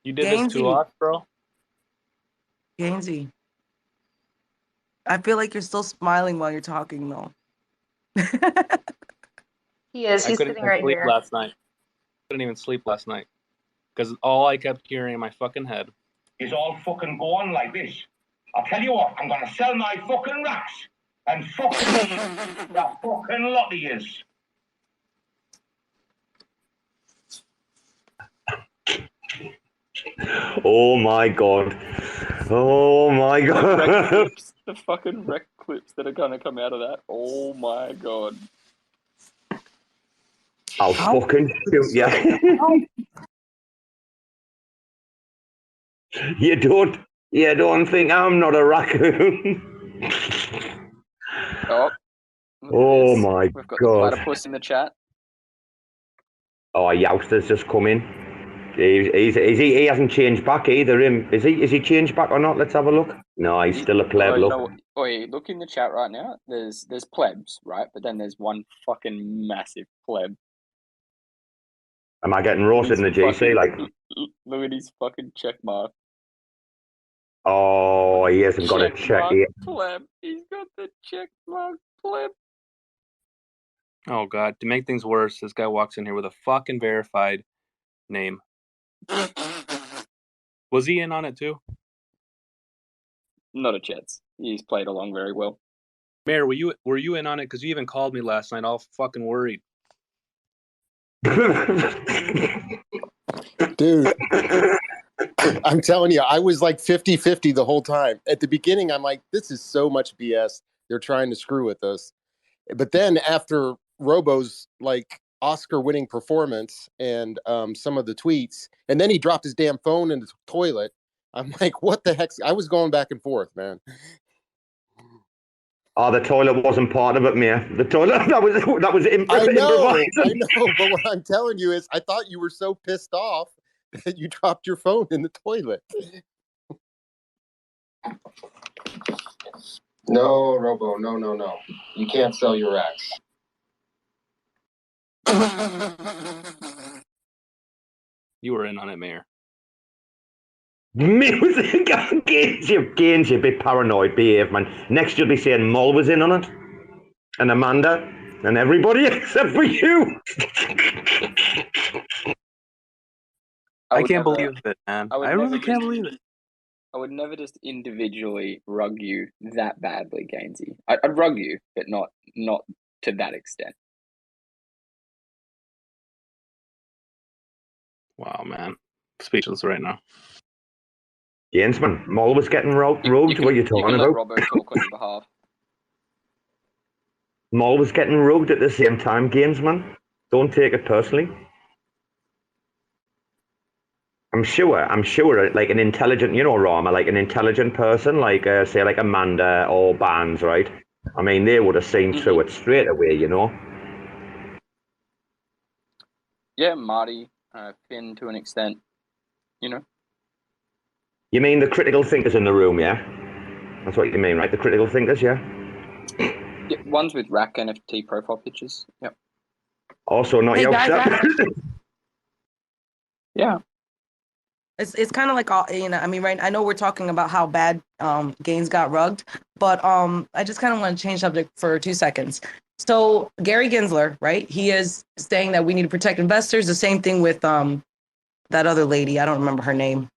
You did this to us, bro? Bbandz. I feel like you're still smiling while you're talking, though. He is. He's sitting right here. Last night. Couldn't even sleep last night. Because all I kept hearing in my fucking head is all fucking go on like this. I'll tell you what, I'm going to sell my fucking racks and fucking that fucking lot of yous. Oh my god. The fucking wreck clips that are going to come out of that. Oh my god. I'll fucking shoot you. You don't think I'm not a raccoon? Oh my We've got god. the platypus in the chat. Oh, Youster's just come in. He hasn't changed back either. Is he changed back or not? Let's have a look. No, he's still a pleb. Look. Look in the chat right now. There's plebs, right? But then there's one fucking massive pleb. Am I getting roasted in the GC? Look at his fucking check mark. Oh, he hasn't got a check yet. Pleb. He's got the check mark pleb. Oh God! To make things worse, this guy walks in here with a fucking verified name. Was he in on it too? Not a chance. He's played along very well. Mayor, were you in on it? Because you even called me last night, all fucking worried. Dude, I'm telling you, I was like 50-50 the whole time. At the beginning, I'm like, this is so much BS. They're trying to screw with us. But then after Robo's like Oscar-winning performance and some of the tweets, and then he dropped his damn phone in the toilet. I'm like, what the heck? I was going back and forth, man. Oh, the toilet wasn't part of it, man. The toilet, that was I know, but what I'm telling you is I thought you were so pissed off that you dropped your phone in the toilet. No, Robo, no. You can't sell your racks. You were in on it, Mayor. Music, Ghazni, a bit paranoid, behave, man. Next you'll be saying Mull was in on it, and Amanda, and everybody except for you. I can't believe it, man. I really can't believe it. I would never just individually rug you that badly, Gainsy. I'd rug you, but not to that extent. Wow, man. Speechless right now. Yes, man. Mull was getting rogued. What are you talking about? Robo talk on your behalf. Mull was getting rogued at the same time, Gaines, man. Don't take it personally. I'm sure, like an intelligent, Rarma, like an intelligent person, like, say, like Amanda or Bbandz, right? I mean, they would have seen through it straight away, Yeah, Marty, Finn to an extent, You mean the critical thinkers in the room, yeah? That's what you mean, right? The critical thinkers, yeah? Yeah, ones with RAC NFT profile pictures, yep. Also not your stuff. Yeah. It's kind of like, I mean, right, I know we're talking about how bad Gainesz got rugged, but I just kind of want to change subject for 2 seconds. So Gary Gensler, right, he is saying that we need to protect investors. The same thing with that other lady. I don't remember her name.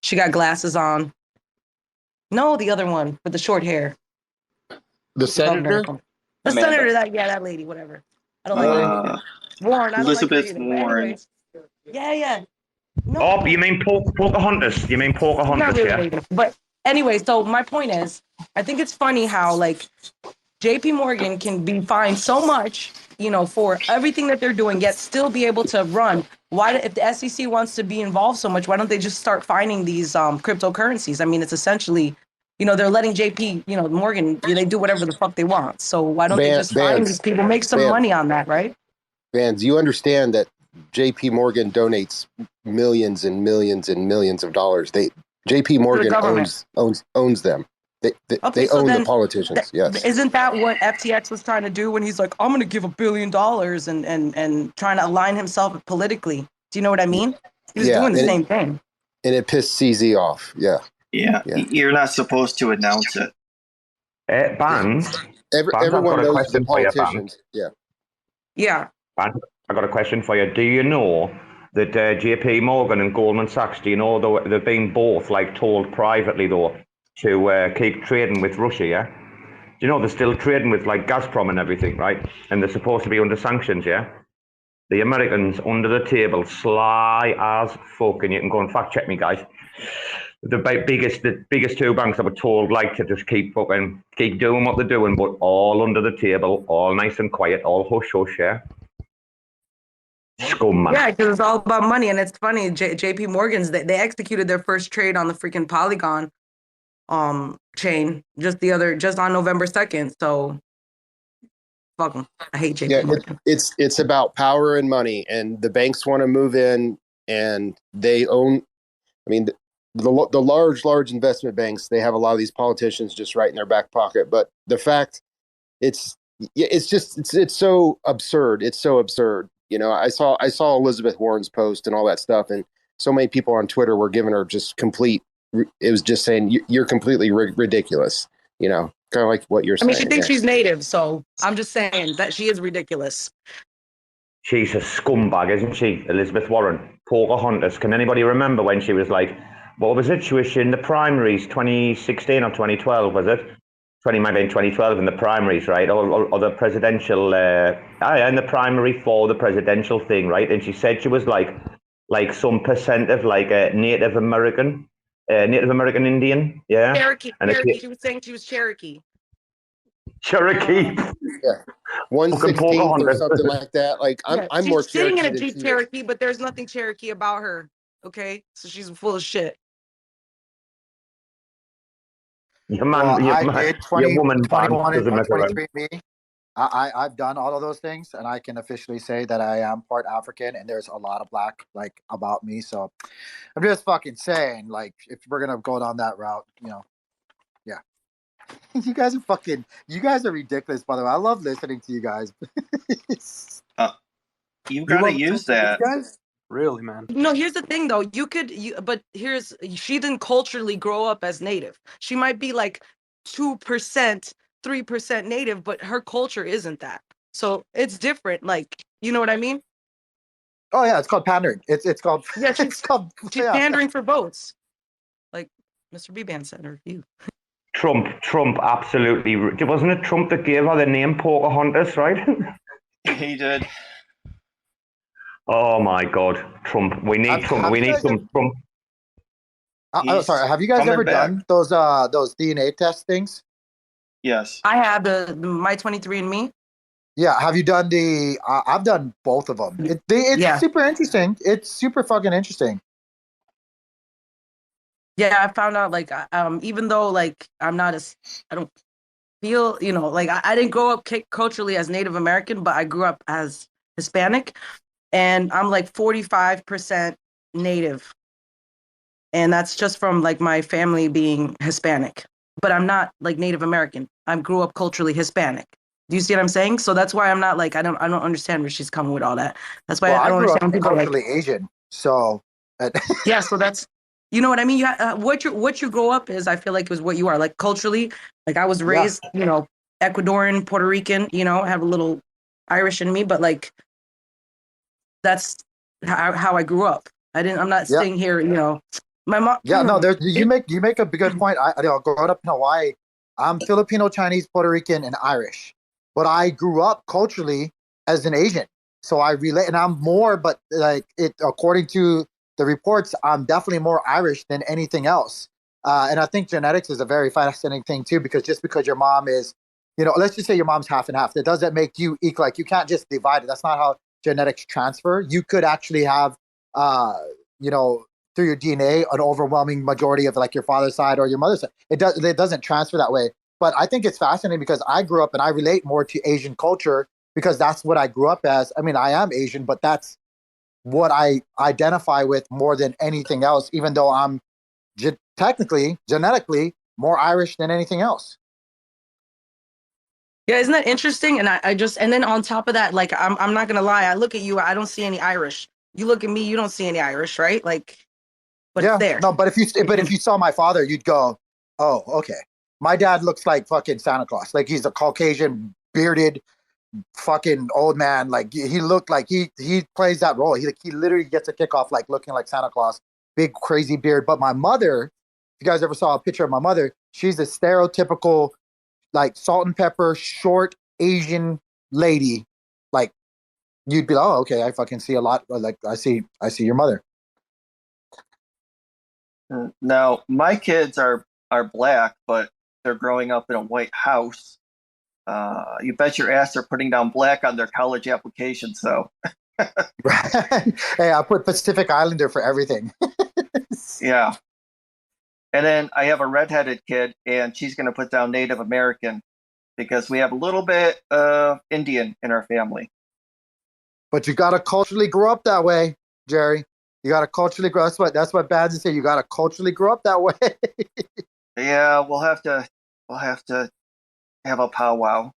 She got glasses on. No, the other one with the short hair. The senator? The senator, that lady, whatever. I don't like her. Warren, I don't Elizabeth like her Warren. Yeah. No. Oh, you mean Pocahontas? You mean Pocahontas, Not really, but anyway, so my point is, I think it's funny how, like, JP Morgan can be fined so much, for everything that they're doing, yet still be able to run. Why, if the SEC wants to be involved so much, why don't they just start finding these cryptocurrencies? I mean, it's essentially, they're letting JP, Morgan, they do whatever the fuck they want. So why don't they just find these people, make some money on that, right? Bbandz, you understand that JP Morgan donates millions and millions and millions of dollars. JP Morgan owns them. They own the politicians. Yes. Isn't that what FTX was trying to do when he's like, I'm going to give $1 billion and trying to align himself politically? Do you know what I mean? He was doing the same thing. And it pissed CZ off. Yeah. You're not supposed to announce it. Bbandz. Everyone knows the politicians. Yeah. Bbandz, I got a question for you. Do you know that JP Morgan and Goldman Sachs, do you know they've been both told privately though to keep trading with Russia, yeah? Do you know they're still trading with Gazprom and everything, right? And they're supposed to be under sanctions, yeah? The Americans under the table, sly as fuck, and you can go and fact check me, guys. The biggest two banks I were told to just keep doing what they're doing, but all under the table, all nice and quiet, all hush hush, yeah? Scum, man. Yeah, because it's all about money, and it's funny. JP Morgan's they executed their first trade on the freaking Polygon chain just on November 2nd. So fuck them. I hate JP Morgan. It's about power and money, and the banks want to move in, and they own. I mean, the large investment banks, they have a lot of these politicians just right in their back pocket. But the fact, it's so absurd. It's so absurd. I saw Elizabeth Warren's post and all that stuff, and so many people on Twitter were giving her just complete. It was just saying you're completely ridiculous. Kind of like what you're I saying. mean, she thinks she's native, so I'm just saying that she is ridiculous. She's a scumbag, isn't she, Elizabeth Warren? Pocahontas. Can anybody remember when she was like, what was it? She was in the primaries, 2016 or 2012, was it? Might have been 2012 in the primaries, right? Or the presidential, in the primary for the presidential thing, right? And she said she was like some percent of like a Native American Indian, yeah? Cherokee. And She was saying she was Cherokee. Cherokee. Yeah. 1/16 or something like that. Like I'm She's more sitting in Cherokee a than Jeep she is. Cherokee, but there's nothing Cherokee about her. Okay, so she's full of shit. Your man, I did 20, your woman 21 and doesn't mess around. 23 me. I've done all of those things, and I can officially say that I am part African, and there's a lot of black like about me. So I'm just fucking saying, like, if we're gonna go down that route, yeah. You guys are ridiculous. By the way, I love listening to you guys. You gotta use that. Guys? Really, man. No, here's the thing though. But she didn't culturally grow up as native. She might be like 2%, 3% native, but her culture isn't that. So it's different. Like, you know what I mean? Oh yeah, it's called pandering. It's called she's pandering for votes, like Mr. Bbandz said in a review. Trump, absolutely. Wasn't it Trump that gave her the name Pocahontas, right? He did. Oh my God, Trump! We need Trump. We need some Trump. I'm sorry. Have you guys ever done those DNA test things? Yes. I have my 23andMe. Yeah. Have you done the? I've done both of them. It's super interesting. It's super fucking interesting. Yeah, I found out like even though like I don't feel like I didn't grow up culturally as Native American, but I grew up as Hispanic, and I'm like 45% Native, and that's just from like my family being Hispanic. But I'm not like Native American. I grew up culturally Hispanic. Do you see what I'm saying? So that's why I'm not like I don't understand where she's coming with all that. That's why I don't understand people culturally Asian. So yeah, so that's. You know what I mean? What you grow up is, I feel like, is what you are. Like culturally, like I was raised, Ecuadorian, Puerto Rican. I have a little Irish in me, but like that's how I grew up. I'm not sitting here, My mom. Yeah, no. You make a good point. Growing up in Hawaii, I'm Filipino, Chinese, Puerto Rican, and Irish, but I grew up culturally as an Asian. So I relate, and I'm more, but like it according to the reports, I'm definitely more Irish than anything else. And I think genetics is a very fascinating thing too, because just because your mom is, let's just say your mom's half and half, that doesn't make you equal. Like you can't just divide it. That's not how genetics transfer. You could actually have, through your DNA, an overwhelming majority of like your father's side or your mother's side. It doesn't transfer that way. But I think it's fascinating because I grew up and I relate more to Asian culture because that's what I grew up as. I mean, I am Asian, but that's what I identify with more than anything else, even though I'm genetically more Irish than anything else. Yeah, isn't that interesting? And and then on top of that, like I'm not gonna lie, I look at you, I don't see any Irish. You look at me, you don't see any Irish, right? Like, but it's there. No, but if you saw my father, you'd go, oh, okay. My dad looks like fucking Santa Claus. Like he's a Caucasian, bearded, fucking old man. Like he looked like he plays that role. He literally gets a kick off like looking like Santa Claus, big crazy beard. But my mother, if you guys ever saw a picture of my mother, she's a stereotypical like salt and pepper short Asian lady. Like you'd be like, oh, okay, I fucking see a lot. Like I see your mother. Now my kids are black, but they're growing up in a white house. You bet your ass they're putting down black on their college application. So, hey, I put Pacific Islander for everything. Yeah, and then I have a redheaded kid, and she's going to put down Native American because we have a little bit of Indian in our family. But you got to culturally grow up that way, Jerry. You got to culturally grow. That's what Bbandz say. You got to culturally grow up that way. Yeah, we'll have to have a powwow.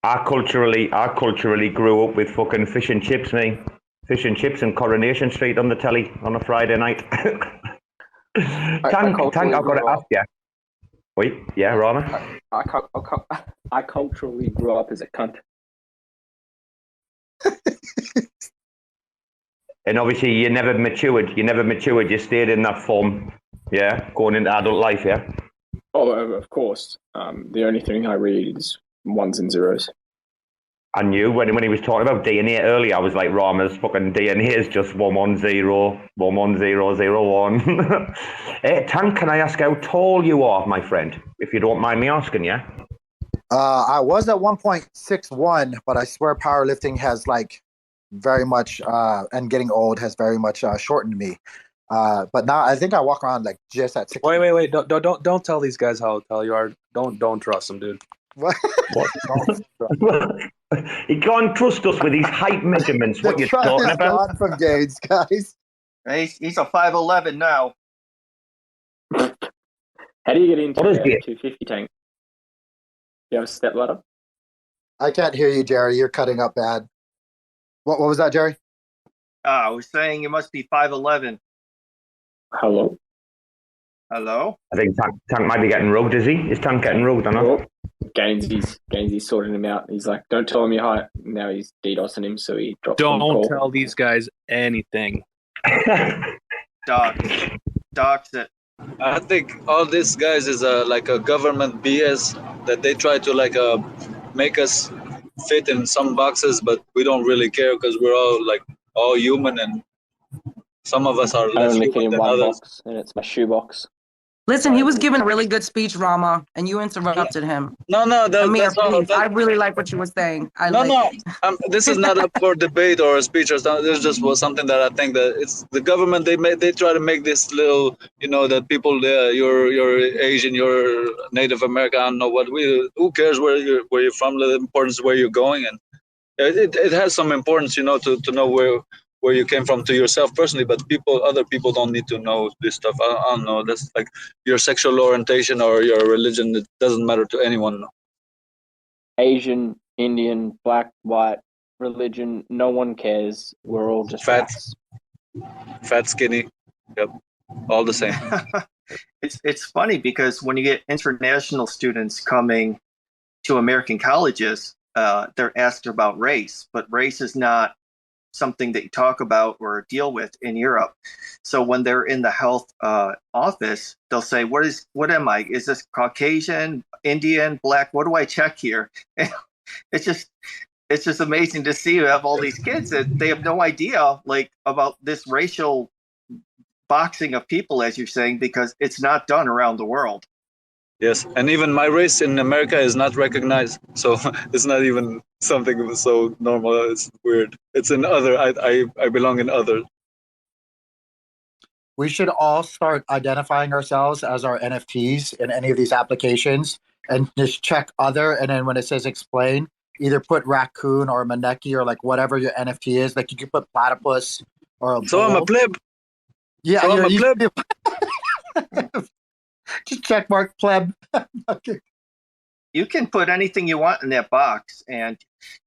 I culturally grew up with fucking fish and chips, me. Fish and chips and Coronation Street on the telly on a Friday night. Tank, I've got to ask you. Wait, yeah, Rarma? I culturally grew up as a cunt. And obviously you never matured. You stayed in that form, yeah, going into adult life, yeah? Oh, of course. The only thing I read is ones and zeros. I knew when he was talking about DNA earlier, I was like, Rarma's fucking DNA is just 110, 11001. Hey, Tank, can I ask how tall you are, my friend? If you don't mind me asking, yeah? I was at 1.61, but I swear powerlifting has like very much, and getting old has very much shortened me. But now I think I walk around like just at 6. Wait! Don't tell these guys how tall you are. Don't trust them, dude. What? You can't trust us with these height measurements. What The you're trust talking is about? gone from Gaines, guys. He's a 5'11" now. How do you get into What is the it? 250 tank? Do you have a step ladder? I can't hear you, Jerry. You're cutting up bad. What was that, Jerry? I was saying you must be 5'11". Hello? Hello? I think Tank might be getting rugged, is he? Is Tank getting rugged or not? Oh, Gainesy's sorting him out. He's like, don't tell him your height. Now he's DDoSing him, so he drops him. Don't tell these guys anything. Docs it. I think all these guys is like a government BS that they try to make us fit in some boxes, but we don't really care because we're all human, and some of us are I less only fit human in than one others. box, and it's my shoebox. Listen, he was giving a really good speech, Rama, and you interrupted him. No, Amir, that's not. please, I really like what you were saying. This is not up for debate or a speech or something. This just was something that I think that it's the government. They try to make this little, that people, you're Asian, you're Native American. I don't know what who cares where you're from. The importance is where you're going, and it has some importance, to know where you came from to yourself personally, but other people don't need to know this stuff. I don't know. That's like your sexual orientation or your religion. It doesn't matter to anyone. Asian, Indian, black, white, religion, no one cares. We're all just fat, rats. Fat, skinny, yep, all the same. It's funny because when you get international students coming to American colleges, they're asked about race, but race is not something that you talk about or deal with in Europe. So when they're in the health office, they'll say, what am I? Is this Caucasian, Indian, black? What do I check here? And it's just amazing to see you have all these kids that they have no idea about this racial boxing of people, as you're saying, because it's not done around the world. Yes, and even my race in America is not recognized, so it's not even something so normal. It's weird. It's in other. I belong in other. We should all start identifying ourselves as our NFTs in any of these applications, and just check other. And then when it says explain, either put raccoon or maneki or whatever your NFT is. Like you can put platypus or a. So bull. I'm a pleb. Yeah, so I'm a pleb. Just check mark pleb. Okay. You can put anything you want in that box, and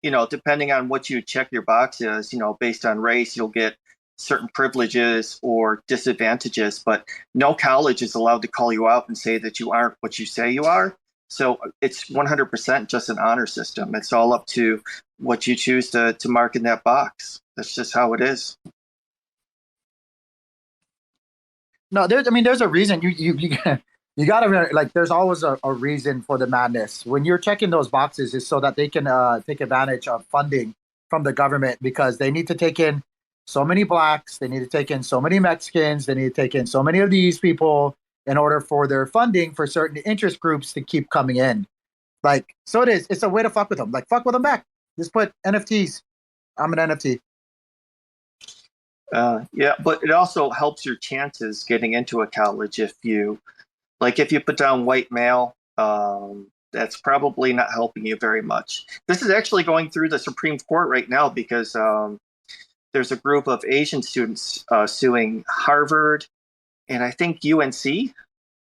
depending on what you check your box is, based on race, you'll get certain privileges or disadvantages. But no college is allowed to call you out and say that you aren't what you say you are. So it's 100% just an honor system. It's all up to what you choose to mark in that box. That's just how it is. No, there's a reason you gotta there's always a reason for the madness. When you're checking those boxes, is so that they can take advantage of funding from the government, because they need to take in so many blacks, they need to take in so many Mexicans, they need to take in so many of these people in order for their funding for certain interest groups to keep coming in. So it's a way to fuck with them. Fuck with them back. Just put NFTs. I'm an NFT. Yeah, but it also helps your chances getting into a college if you put down white male. That's probably not helping you very much. This is actually going through the Supreme Court right now because there's a group of Asian students suing Harvard and I think UNC,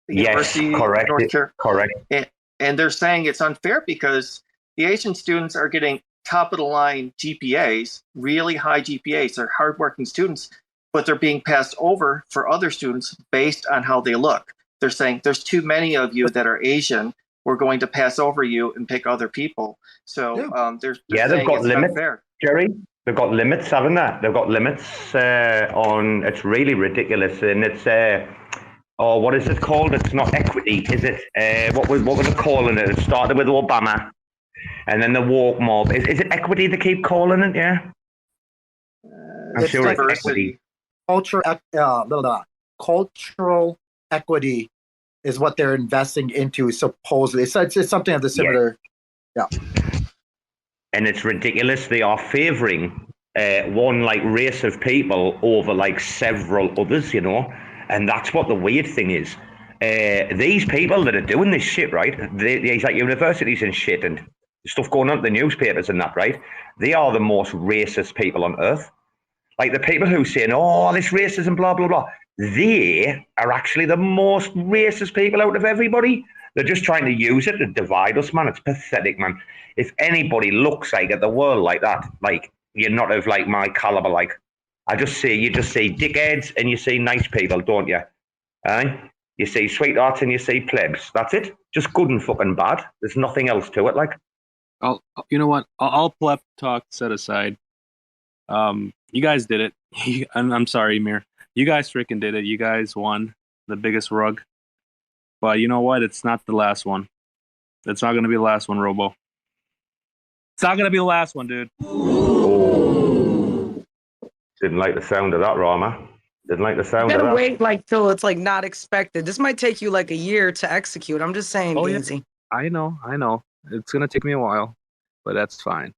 University of North Carolina. Correct. And they're saying it's unfair because the Asian students are getting top of the line GPAs, really high GPAs. They're hardworking students, but they're being passed over for other students based on how they look. They're saying there's too many of you that are Asian. We're going to pass over you and pick other people. So they're they've saying got it's limits, not fair. Jerry. They've got limits, haven't they? They've got limits on. It's really ridiculous, and it's what is it called? It's not equity, is it? What was they calling it? It started with Obama, and then the woke mob. Is it equity they keep calling it? Yeah, I'm It's sure it's diversity. equity. Cultural equity is what they're investing into, supposedly. It's something of the similar. Yeah. And it's ridiculous. They are favouring one like race of people over like several others, you know. And that's what the weird thing is. These people that are doing this shit, right? These like universities and shit and stuff going on in the newspapers and that, right? They are the most racist people on earth. Like the people who say, "Oh, this racism, blah blah blah," they are actually the most racist people out of everybody. They're just trying to use it to divide us, man. It's pathetic, man. If anybody looks like at the world like that, like you're not of like my caliber, like you just see dickheads and you see nice people, don't you? You see sweethearts and you see plebs. That's it. Just good and fucking bad. There's nothing else to it. Like, you know what? All pleb talk set aside. You guys did it. I'm sorry, Emir. You guys freaking did it. You guys won the biggest rug. But you know what? It's not the last one. It's not going to be the last one, Robo. It's not going to be the last one, dude. Oh. Didn't like the sound of that, Rarma. Didn't like the sound of that. Wait like till it's like not expected. This might take you like a year to execute. I'm just saying, Ghazni. Yeah. I know. It's going to take me a while, but that's fine.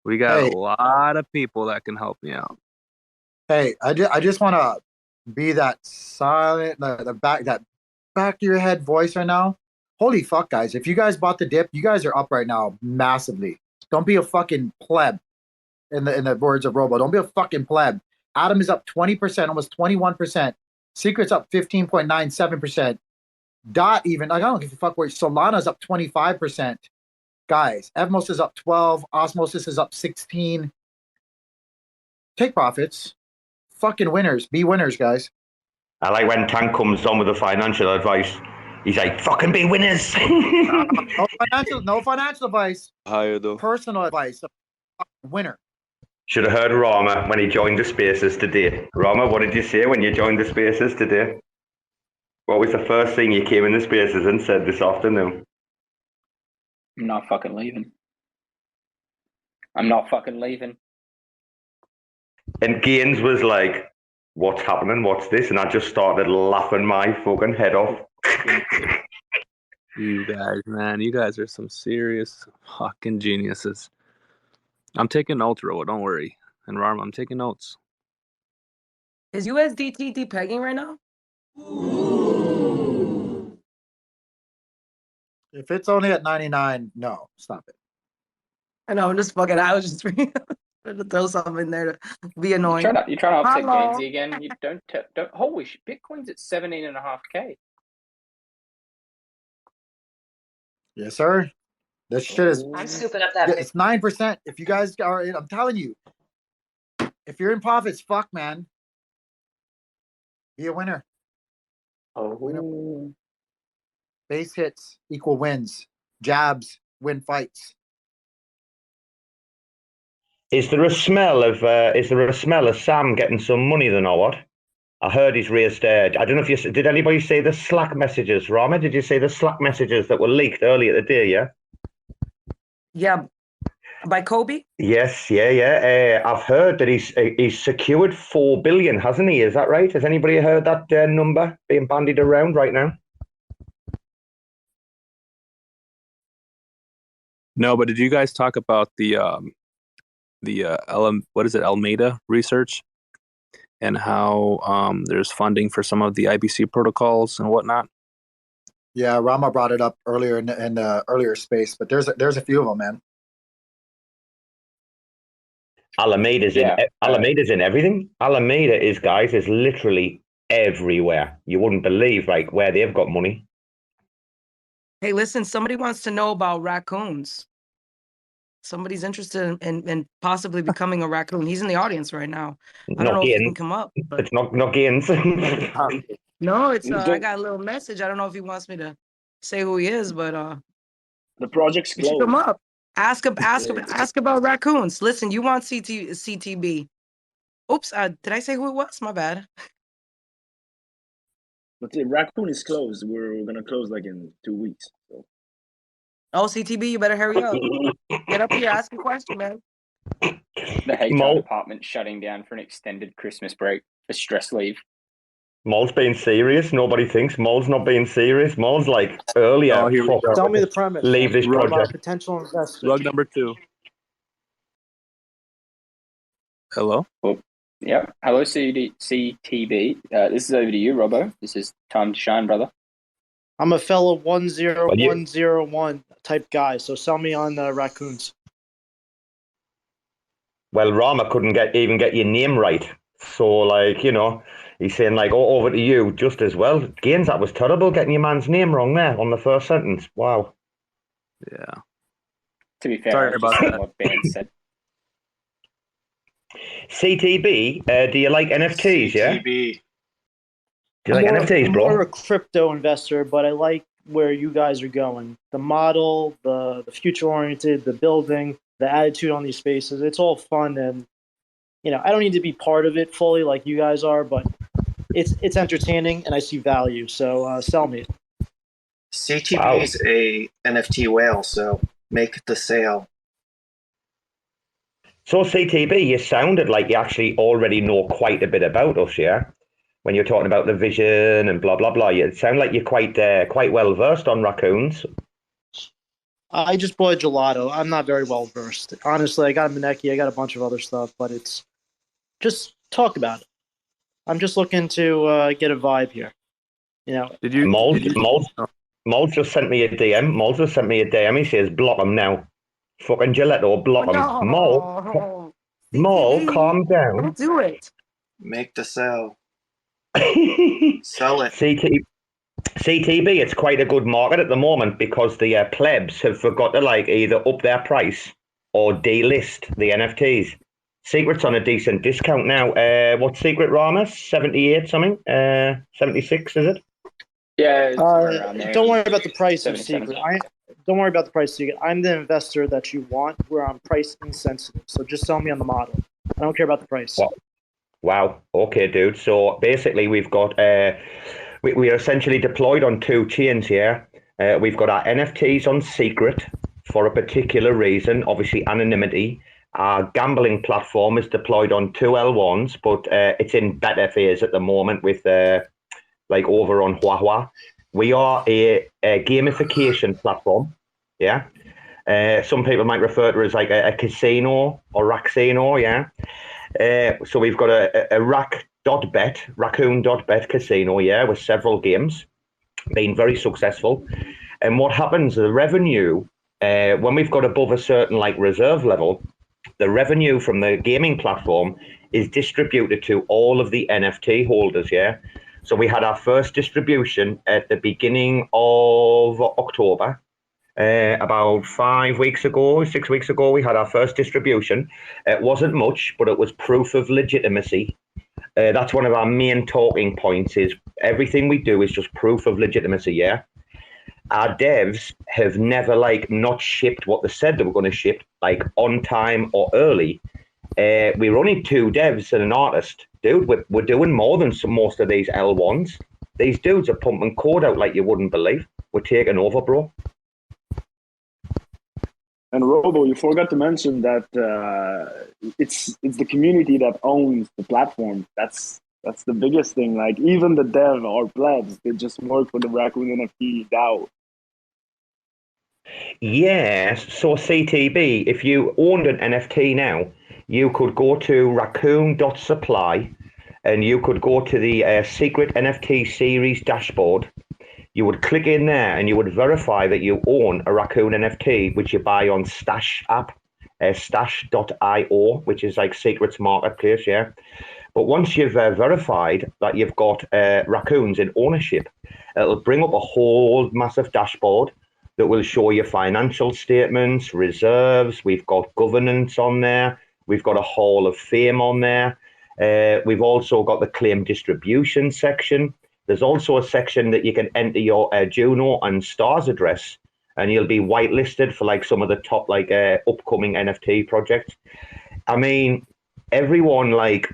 We got a lot of people that can help me out. Hey, I just want to be that silent, the back of your head voice right now. Holy fuck, guys! If you guys bought the dip, you guys are up right now massively. Don't be a fucking pleb. In the words of Robo, don't be a fucking pleb. Adam is up 20%, almost 21%. Secret's up 15.97%. Dot even, like, I don't give a fuck where Solana's up 25%. Guys, Evmos is up 12. Osmosis is up 16. Take profits. Fucking winners. Be winners, guys. I like when Tank comes on with the financial advice. He's like, fucking be winners. No financial advice. How you do? Personal advice. Winner. Should have heard Rarma when he joined the spaces today. Rarma, what did you say when you joined the spaces today? What was the first thing you came in the spaces and said this afternoon? I'm not fucking leaving. I'm not fucking leaving. And Gaines was like, what's happening? What's this? And I just started laughing my fucking head off. You guys, man, you guys are some serious fucking geniuses. I'm taking notes, Robo, don't worry. And Rarma, I'm taking notes. Is USDT depegging right now? If it's only at 99, no, stop it. I know, I'm just fucking, I was just trying to throw something in there to be annoying. You're trying to upset Ghazni again. You don't holy shit, Bitcoin's at 17.5K. Yes, sir. This shit is. I'm scooping up that. It's 9%. If you guys are, I'm telling you, if you're in profits, fuck, man. Be a winner. Winner. Base hits equal wins. Jabs win fights. Is there a smell of Sam getting some money then, or what? I heard he's raised. I don't know if you did. Anybody see the Slack messages, Rarma? Did you see the Slack messages that were leaked earlier today? Yeah. Yeah, by Kobe. Yes, yeah. I've heard that he's secured 4 billion, hasn't he? Is that right? Has anybody heard that number being bandied around right now? No, but did you guys talk about the Alameda research and how there's funding for some of the IBC protocols and whatnot? Yeah, Rama brought it up earlier in the earlier space, but there's a few of them, man. Alameda's in everything. Alameda is literally everywhere. You wouldn't believe like where they've got money. Hey, listen, somebody wants to know about raccoons. Somebody's interested in possibly becoming a raccoon. He's in the audience right now. I don't know if he can come up. But... It's not Gaines. No, it's I got a little message. I don't know if he wants me to say who he is, but the project's you should come closed. up. Ask about raccoons. Listen, you want CTB. Oops, did I say who it was? My bad. But the Raccoon is closed. We're gonna close like in 2 weeks. So. Oh, CTB, you better hurry up. Get up here, ask a question, man. The HR department shutting down for an extended Christmas break for stress leave. Mole's being serious. Nobody thinks Mole's not being serious. Mole's like earlier. Oh, here we go. Tell me the premise. Leave this project. Potential investor. Rug number 2. Hello? Oh, yeah. Hello, CTB. This is over to you, Robo. This is time to shine, brother. I'm a fellow 10101 type guy, so sell me on raccoons. Well, Rarma couldn't even get your name right. So, like, you know, he's saying, like, oh, over to you just as well. Gaines, that was terrible getting your man's name wrong there on the first sentence. Wow. Yeah. To be fair, sorry about that. What Bbandz said. CTB, do you like NFTs, yeah? CTB. Do you like NFTs, I'm bro? more of a crypto investor, but I like where you guys are going. The model, the future-oriented, the building, the attitude on these spaces. It's all fun, and you know, I don't need to be part of it fully like you guys are, but it's entertaining, and I see value. So sell me. CTB is a NFT whale, so make the sale. So CTB, you sounded like you actually already know quite a bit about us, yeah? When you're talking about the vision and blah, blah, blah. You sound like you're quite well versed on raccoons. I just bought a gelato. I'm not very well versed. Honestly, I got a Maneki, I got a bunch of other stuff, but it's just talk about it. I'm just looking to get a vibe here. You know, Mold just sent me a DM. Mold just sent me a DM. He says, block him now. Fucking gelato, block him. No. Mo, calm down. Don't do it. Make the sale. Sell it. CTB, it's quite a good market at the moment because the plebs have forgot to like either up their price or delist the NFTs. Secret's on a decent discount now. What's Secret, Rarma? 78 something? 76, is it? Yeah. Don't worry about the price of Secret. Don't worry about the price of Secret. I'm the investor that you want where I'm price insensitive. So just sell me on the model. I don't care about the price. Wow. Okay, dude. So basically we've got... we are essentially deployed on 2 chains here. We've got our NFTs on Secret for a particular reason, obviously anonymity. Our gambling platform is deployed on 2 L1s, but it's in beta phase at the moment with like over on Huahua. We are a gamification platform, yeah. Some people might refer to it as like a casino or Racino, yeah. So we've got a raccoon.bet casino, yeah, with several games, been very successful. And what happens, the revenue, when we've got above a certain like reserve level, the revenue from the gaming platform is distributed to all of the NFT holders, yeah. So we had our first distribution at the beginning of October. About 6 weeks ago, we had our first distribution. It wasn't much, but it was proof of legitimacy. That's one of our main talking points is everything we do is just proof of legitimacy, yeah? Our devs have never, like, not shipped what they said they were going to ship, like, on time or early. We were only 2 devs and an artist. Dude, we're doing more than most of these L1s. These dudes are pumping code out like you wouldn't believe. We're taking over, bro. And Robo, you forgot to mention that it's the community that owns the platform. That's the biggest thing. Like even the dev or plebs, they just work for the Raccoon NFT DAO. Yes. So CTB, if you owned an NFT now, you could go to raccoon.supply and you could go to the Secret NFT series dashboard. You would click in there and you would verify that you own a Raccoon NFT, which you buy on Stash app, stash.io, which is like Secret's marketplace, yeah. But once you've verified that you've got raccoons in ownership, it'll bring up a whole massive dashboard that will show you financial statements, reserves. We've got governance on there. We've got a Hall of Fame on there. We've also got the claim distribution section. There's also a section that you can enter your Juno and Stars address, and you'll be whitelisted for like some of the top like upcoming NFT projects. I mean, everyone like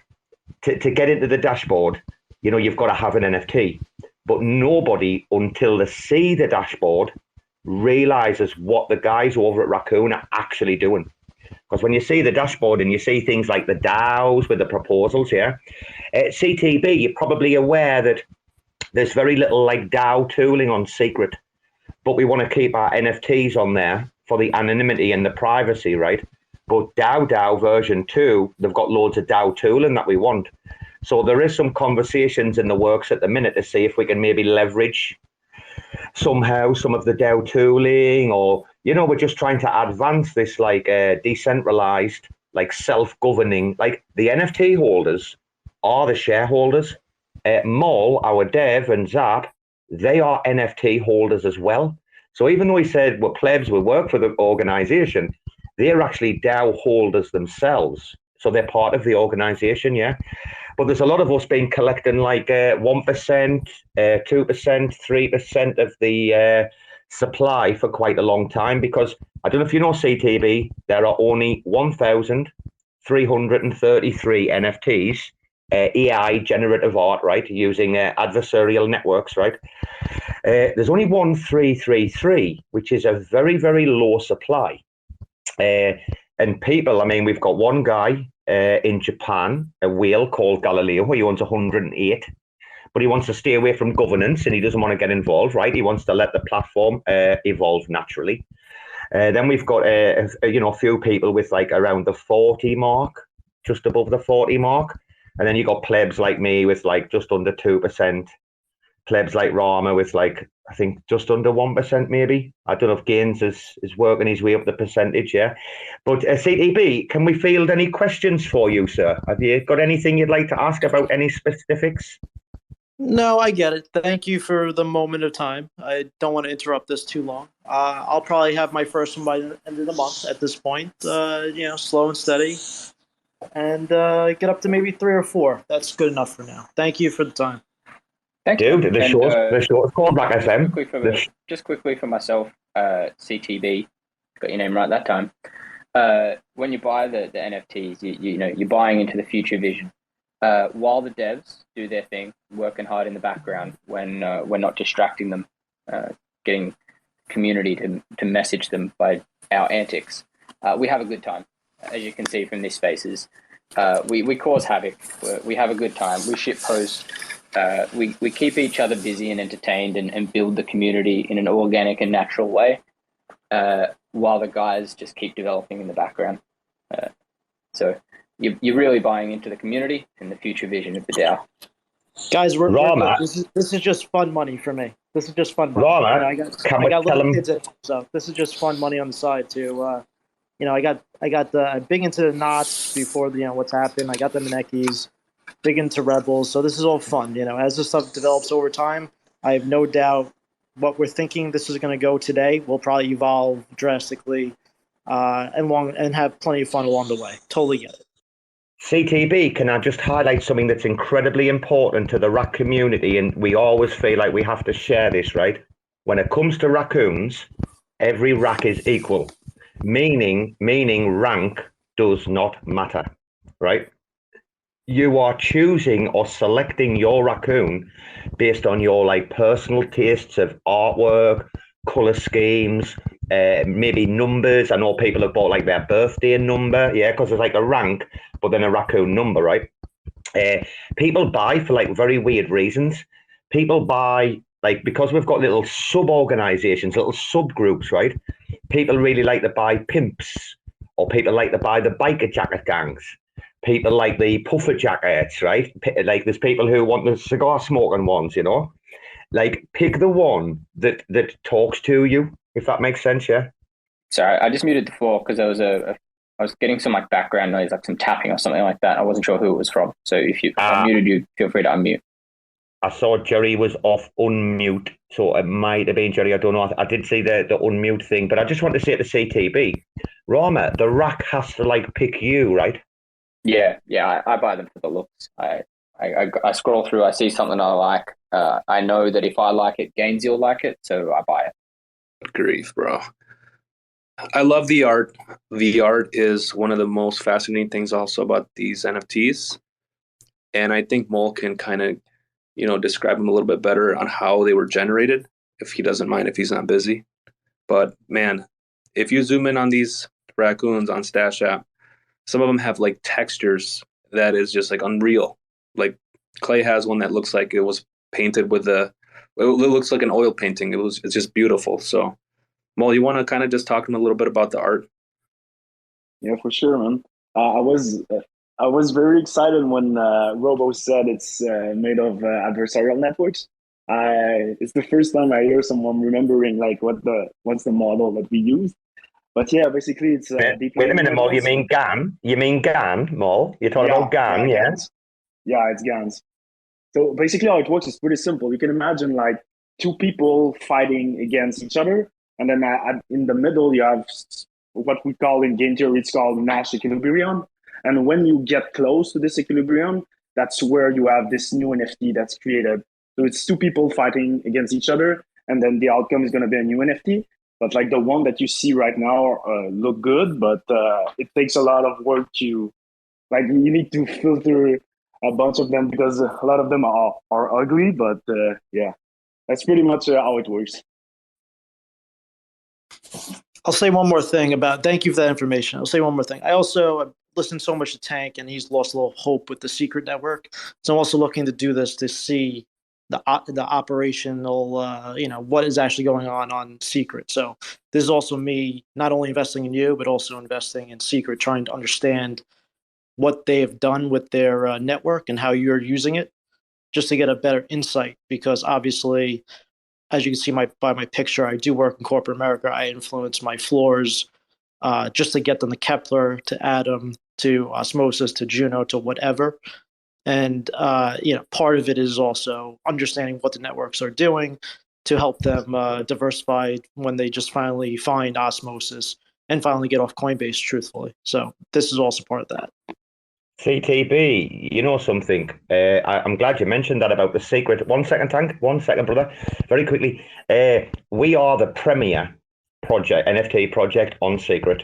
to get into the dashboard, you know, you've got to have an NFT, but nobody until they see the dashboard realizes what the guys over at Racøøn are actually doing. Because when you see the dashboard and you see things like the DAOs with the proposals here, CTB, you're probably aware that there's very little like DAO tooling on Secret, but we want to keep our NFTs on there for the anonymity and the privacy, right? But DAO version 2, they've got loads of DAO tooling that we want. So there is some conversations in the works at the minute to see if we can maybe leverage somehow some of the DAO tooling, or, you know, we're just trying to advance this like decentralized, like self-governing, like the NFT holders are the shareholders. Mol, our dev, and Zap, they are NFT holders as well. So even though he said we're plebs, we work for the organization, they're actually DAO holders themselves. So they're part of the organization, yeah. But there's a lot of us been collecting like 1%, 2%, 3% of the supply for quite a long time, because I don't know if you know CTB, there are only 1,333 NFTs, AI generative art, right, using adversarial networks, right? There's only 1,333, which is a very, very low supply. And people, I mean, we've got one guy in Japan, a whale called Galileo. He owns 108, but he wants to stay away from governance and he doesn't want to get involved, right? He wants to let the platform evolve naturally. Then we've got, a few people with like around the 40 mark, just above the 40 mark. And then you got plebs like me with like just under 2%, plebs like Rarma with like, I think just under 1% maybe. I don't know if Gaines is working his way up the percentage, yeah. But CTB, can we field any questions for you, sir? Have you got anything you'd like to ask about any specifics? No, I get it. Thank you for the moment of time. I don't want to interrupt this too long. I'll probably have my first one by the end of the month at this point. Slow and steady. And get up to maybe 3 or 4. That's good enough for now. Thank you for the time. Thank you. The short called RAC FM. Just quickly for myself, CTB, got your name right that time. When you buy the NFTs, you're buying into the future vision. While the devs do their thing, working hard in the background, when we're not distracting them, getting community to message them by our antics, we have a good time. As you can see from these spaces, we cause havoc. We have a good time. We shitpost. We keep each other busy and entertained and build the community in an organic and natural way, while the guys just keep developing in the background. So you're really buying into the community and the future vision of the DAO. Guys, this is just fun money for me. This is just fun money. Rarma, I got little kids at home, so this is just fun money on the side too. I got big into the knots before what's happened. I got the Manekis, big into Rebels. So this is all fun. As this stuff develops over time, I have no doubt what we're thinking this is going to go today will probably evolve drastically, and have plenty of fun along the way. Totally get it. CTB, can I just highlight something that's incredibly important to the RAC community, and we always feel like we have to share this, right? When it comes to raccoons, every RAC is equal, meaning rank does not matter, right? You are choosing or selecting your raccoon based on your like personal tastes of artwork, color schemes, maybe numbers. I know people have bought like their birthday number, yeah, because it's like a rank, but then a raccoon number, right? People buy for like very weird reasons. People buy like because we've got little sub-organizations, little subgroups, right? People really like to buy pimps, or people like to buy the biker jacket gangs. People like the puffer jackets, right? Like there's people who want the cigar smoking ones, Like pick the one that talks to you, if that makes sense, yeah? Sorry, I just muted the floor because there was I was getting some like background noise, like some tapping or something like that. I wasn't sure who it was from. So if I muted you, feel free to unmute. I saw Jerry was off unmute, so it might have been Jerry. I don't know. I did see the unmute thing, but I just want to say to CTB, Rarma, the RAC has to like pick you, right? Yeah, I buy them for the looks. I scroll through, I see something I like, I know that if I like it, Ghazni will like it, so I buy it. Grief, bro. I love the art. The art is one of the most fascinating things also about these NFTs. And I think Mol can kind of, describe them a little bit better on how they were generated, if he doesn't mind, if he's not busy. But man, if you zoom in on these raccoons on Stash App, some of them have like textures that is just like unreal. Like Clay has one that looks like it was painted with it looks like an oil painting. It's just beautiful. So Mol, you want to kind of just talk to him a little bit about the art? Yeah, for sure, man. I was very excited when Robo said it's made of adversarial networks. It's the first time I hear someone remembering like what's the model that we used. But yeah, basically it's wait a minute, Mol. You mean GAN? You mean GAN, Mol? You're talking about GAN, yeah? Yeah, it's Bbandz. So basically how it works is pretty simple. You can imagine like two people fighting against each other, and then in the middle you have what we call in game theory, it's called Nash equilibrium. And when you get close to this equilibrium, that's where you have this new NFT that's created. So it's two people fighting against each other, and then the outcome is going to be a new NFT. But like the one that you see right now look good, but it takes a lot of work to, like, you need to filter a bunch of them because a lot of them are ugly. But yeah, that's pretty much how it works. I'll say one more thing thank you for that information. I'll say one more thing. I also listened so much to Tank, and he's lost a little hope with the secret network. So I'm also looking to do this to see the operational, what is actually going on secret. So this is also me not only investing in you, but also investing in secret, trying to understand what they have done with their network and how you're using it, just to get a better insight. Because obviously, as you can see by my picture, I do work in corporate America. I influence my floors just to get them to Kepler, to Atom, to Osmosis, to Juno, to whatever. And part of it is also understanding what the networks are doing to help them diversify when they just finally find Osmosis and finally get off Coinbase, truthfully. So this is also part of that. CTB, you know something? I'm glad you mentioned that about the secret. 1 second, Tank. 1 second, brother. Very quickly. We are the premier NFT project on Secret.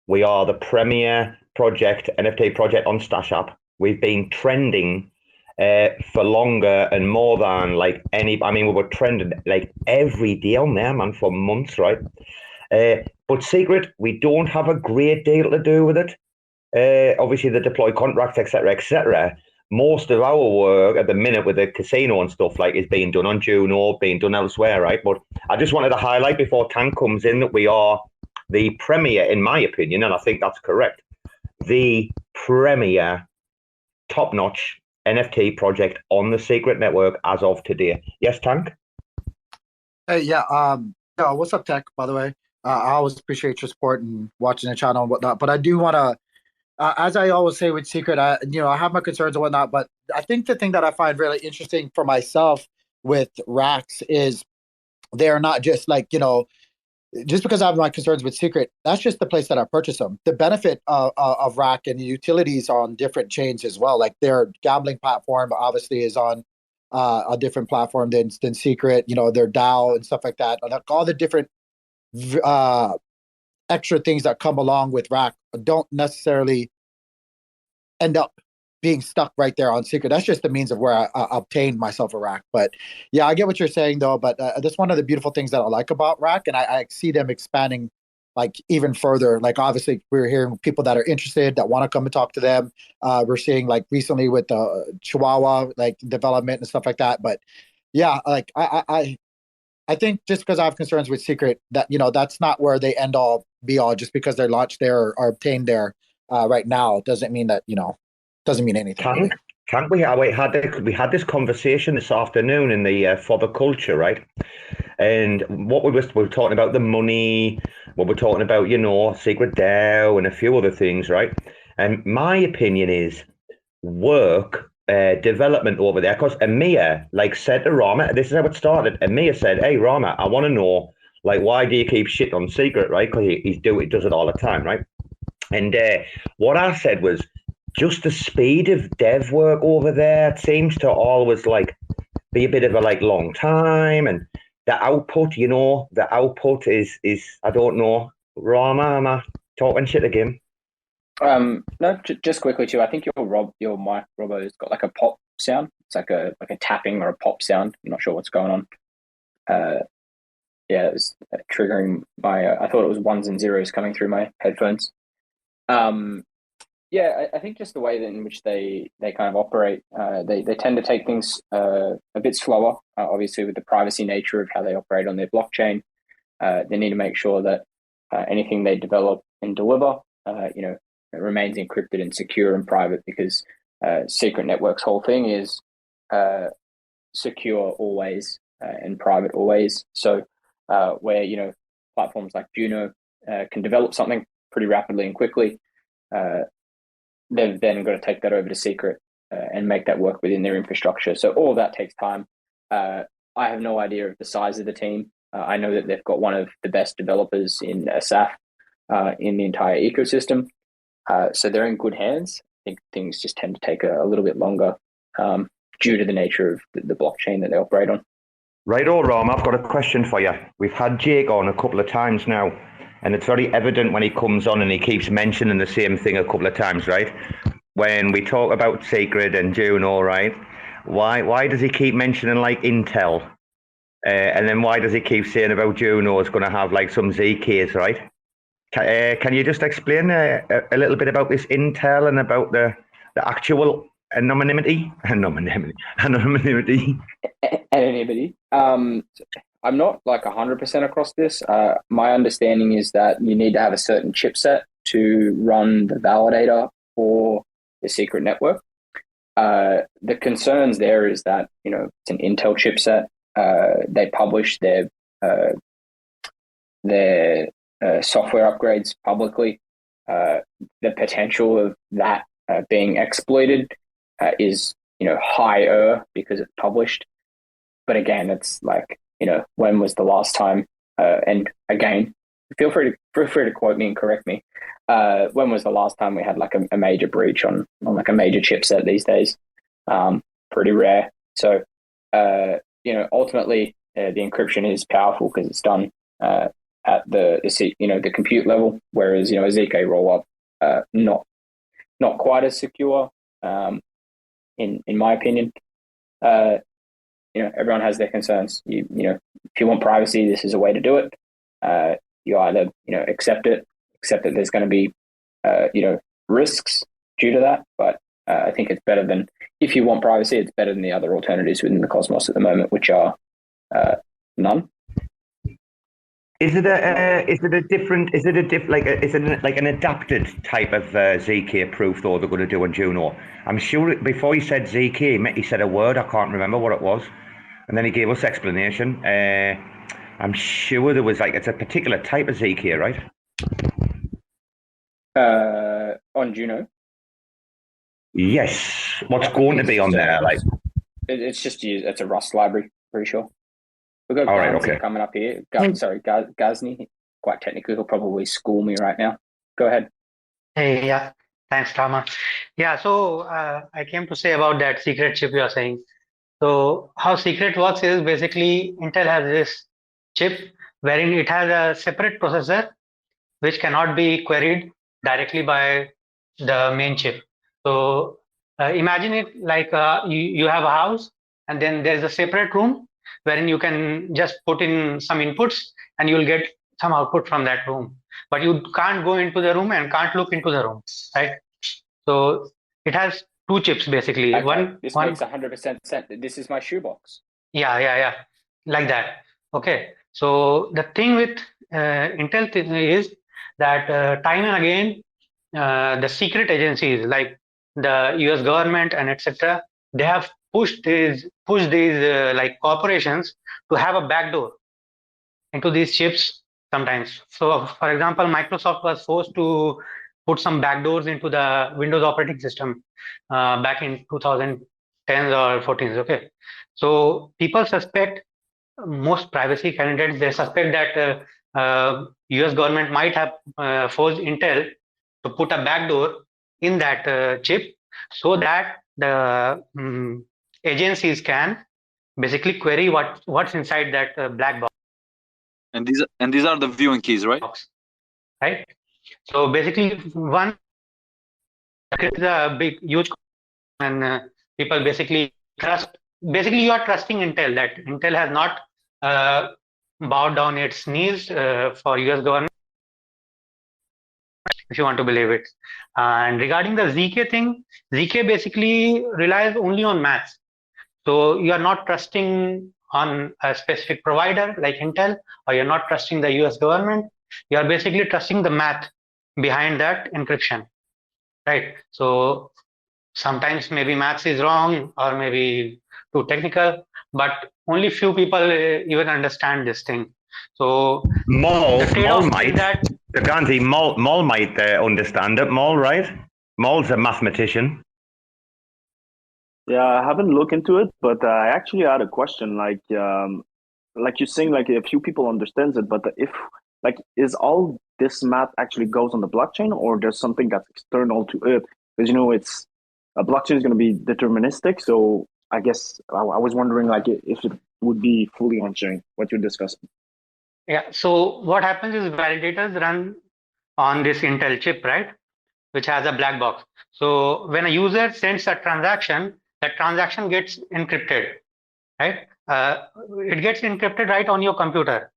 We are the premier NFT project on Stash App. We've been trending for longer and more than like we were trending like every day on there, man, for months, right? But Secret, we don't have a great deal to do with it. Obviously, the deploy contracts, etc., etc. Most of our work at the minute with the casino and stuff like is being done on Juno, being done elsewhere, right? But I just wanted to highlight before Tank comes in that we are the premier, in my opinion, and I think that's correct, the premier top-notch NFT project on the Secret network as of today. Yes, Tank? Hey, yeah. What's up, Tech, by the way? I always appreciate your support and watching the channel and whatnot. But I do want to, as I always say with Secret, I have my concerns and whatnot. But I think the thing that I find really interesting for myself with RACs is they're not just like, just because I have my concerns with Secret, that's just the place that I purchase them. The benefit of RAC and the utilities on different chains as well, like their gambling platform obviously is on a different platform than Secret, their DAO and stuff like that. And all the different extra things that come along with RAC don't necessarily end up being stuck right there on Secret. That's just the means of where I obtained myself a RAC. But yeah, I get what you're saying though. But that's one of the beautiful things that I like about RAC, and I see them expanding like even further. Like obviously we're hearing people that are interested that want to come and talk to them. We're seeing like recently with the Chihuahua like development and stuff like that. But yeah, like I think just because I have concerns with Secret that that's not where they end all be all. Just because they're launched there or obtained there right now doesn't mean that doesn't mean anything. Can't we had this conversation this afternoon in the For the Culture, right? And what we were talking about the money, what we're talking about, Secret DAO and a few other things, right? And my opinion is work development over there, because Emir said to Rarma, this is how it started. Emir said, "Hey Rarma, I want to know why do you keep shit on Secret, right? Because he does it all the time, right?" And what I said was, just the speed of dev work over there seems to always be a bit of a like long time, and the output, the output is I don't know. Rarma, am I talking shit again? No, just quickly too. I think your mic, Robo, has got like a pop sound. It's like a tapping or a pop sound. I'm not sure what's going on. Yeah, it was triggering my. I thought it was ones and zeros coming through my headphones. Yeah, I think just the way in which they kind of operate, they tend to take things a bit slower. Obviously, with the privacy nature of how they operate on their blockchain, they need to make sure that anything they develop and deliver, it remains encrypted and secure and private, because Secret Network's whole thing is secure always and private always. So where platforms like Juno can develop something pretty rapidly and quickly, they've then got to take that over to Secret and make that work within their infrastructure. So all of that takes time. I have no idea of the size of the team. I know that they've got one of the best developers in SAF in the entire ecosystem. So they're in good hands. I think things just tend to take a little bit longer due to the nature of the blockchain that they operate on. Right, Ram, I've got a question for you. We've had Jake on a couple of times now, and it's very evident when he comes on and he keeps mentioning the same thing a couple of times, right? When we talk about Secret and Juno, right? Why does he keep mentioning like Intel? And then why does he keep saying about Juno is going to have like some ZKs, right? Can you just explain a little bit about this Intel and about the actual anonymity? Anonymity. I'm not like 100% across this. My understanding is that you need to have a certain chipset to run the validator for the Secret Network. The concerns there is that, it's an Intel chipset. They publish their software upgrades publicly. The potential of that being exploited is, higher because it's published. But again, it's like, when was the last time? And again, feel free to quote me and correct me. When was the last time we had like a major breach on like a major chipset these days? Pretty rare. So, ultimately, the encryption is powerful because it's done at the compute level, whereas a ZK rollup not quite as secure. In my opinion, everyone has their concerns. If you want privacy, this is a way to do it. You either accept that there's going to be risks due to that, but I think it's better than, if you want privacy, it's better than the other alternatives within the Cosmos at the moment, which are none. Is it like an adapted type of ZK proof though they're going to do on Juno? I'm sure before he said ZK, he said a word, I can't remember what it was, and then he gave us explanation. I'm sure there was it's a particular type of ZK, right? On Juno? Yes. What's going to be on there? It's a Rust library, pretty sure. We've got Ghazni coming up here. Ghazni. Quite technically, he'll probably school me right now. Go ahead. Hey, yeah. Thanks, Rarma. Yeah, so I came to say about that secret chip you are saying. So how secret works is basically Intel has this chip wherein it has a separate processor which cannot be queried directly by the main chip. So imagine it like you have a house and then there's a separate room wherein you can just put in some inputs and you'll get some output from that room. But you can't go into the room and can't look into the room, right? So it has two chips basically. Okay. This makes 100% sense. This is my shoebox. Yeah. Like that. Okay. So the thing with Intel is that time and again, the secret agencies like the US government and etc., they have pushed these like corporations to have a backdoor into these chips sometimes. So for example, Microsoft was forced to put some backdoors into the Windows operating system back in 2010 or 14. Okay. So people suspect, most privacy candidates, they suspect that US government might have forced Intel to put a backdoor in that chip so that the agencies can basically query what's inside that black box. And these are the viewing keys, right? Right. So basically, one is a big huge, and people basically trust. Basically, you are trusting Intel, that Intel has not bowed down its knees for US government, if you want to believe it. And regarding the ZK thing, ZK basically relies only on maths. So you are not trusting on a specific provider like Intel, or you're not trusting the US government. You are basically trusting the math behind that encryption, right? So sometimes maybe maths is wrong or maybe too technical, but only few people even understand this thing. So Mol might. That The Ghazni, Mol might understand it. Mol, right? Mol's a mathematician. Yeah, I haven't looked into it, but I actually had a question. Like you're saying, like a few people understands it, but if is all this math actually goes on the blockchain, or there's something that's external to it? Because it's a blockchain is going to be deterministic. So I guess I was wondering, like, if it would be fully on chain. What you're discussing. Yeah. So what happens is validators run on this Intel chip, right, which has a black box. So when a user sends a transaction, that transaction gets encrypted, right? It gets encrypted right on your computer.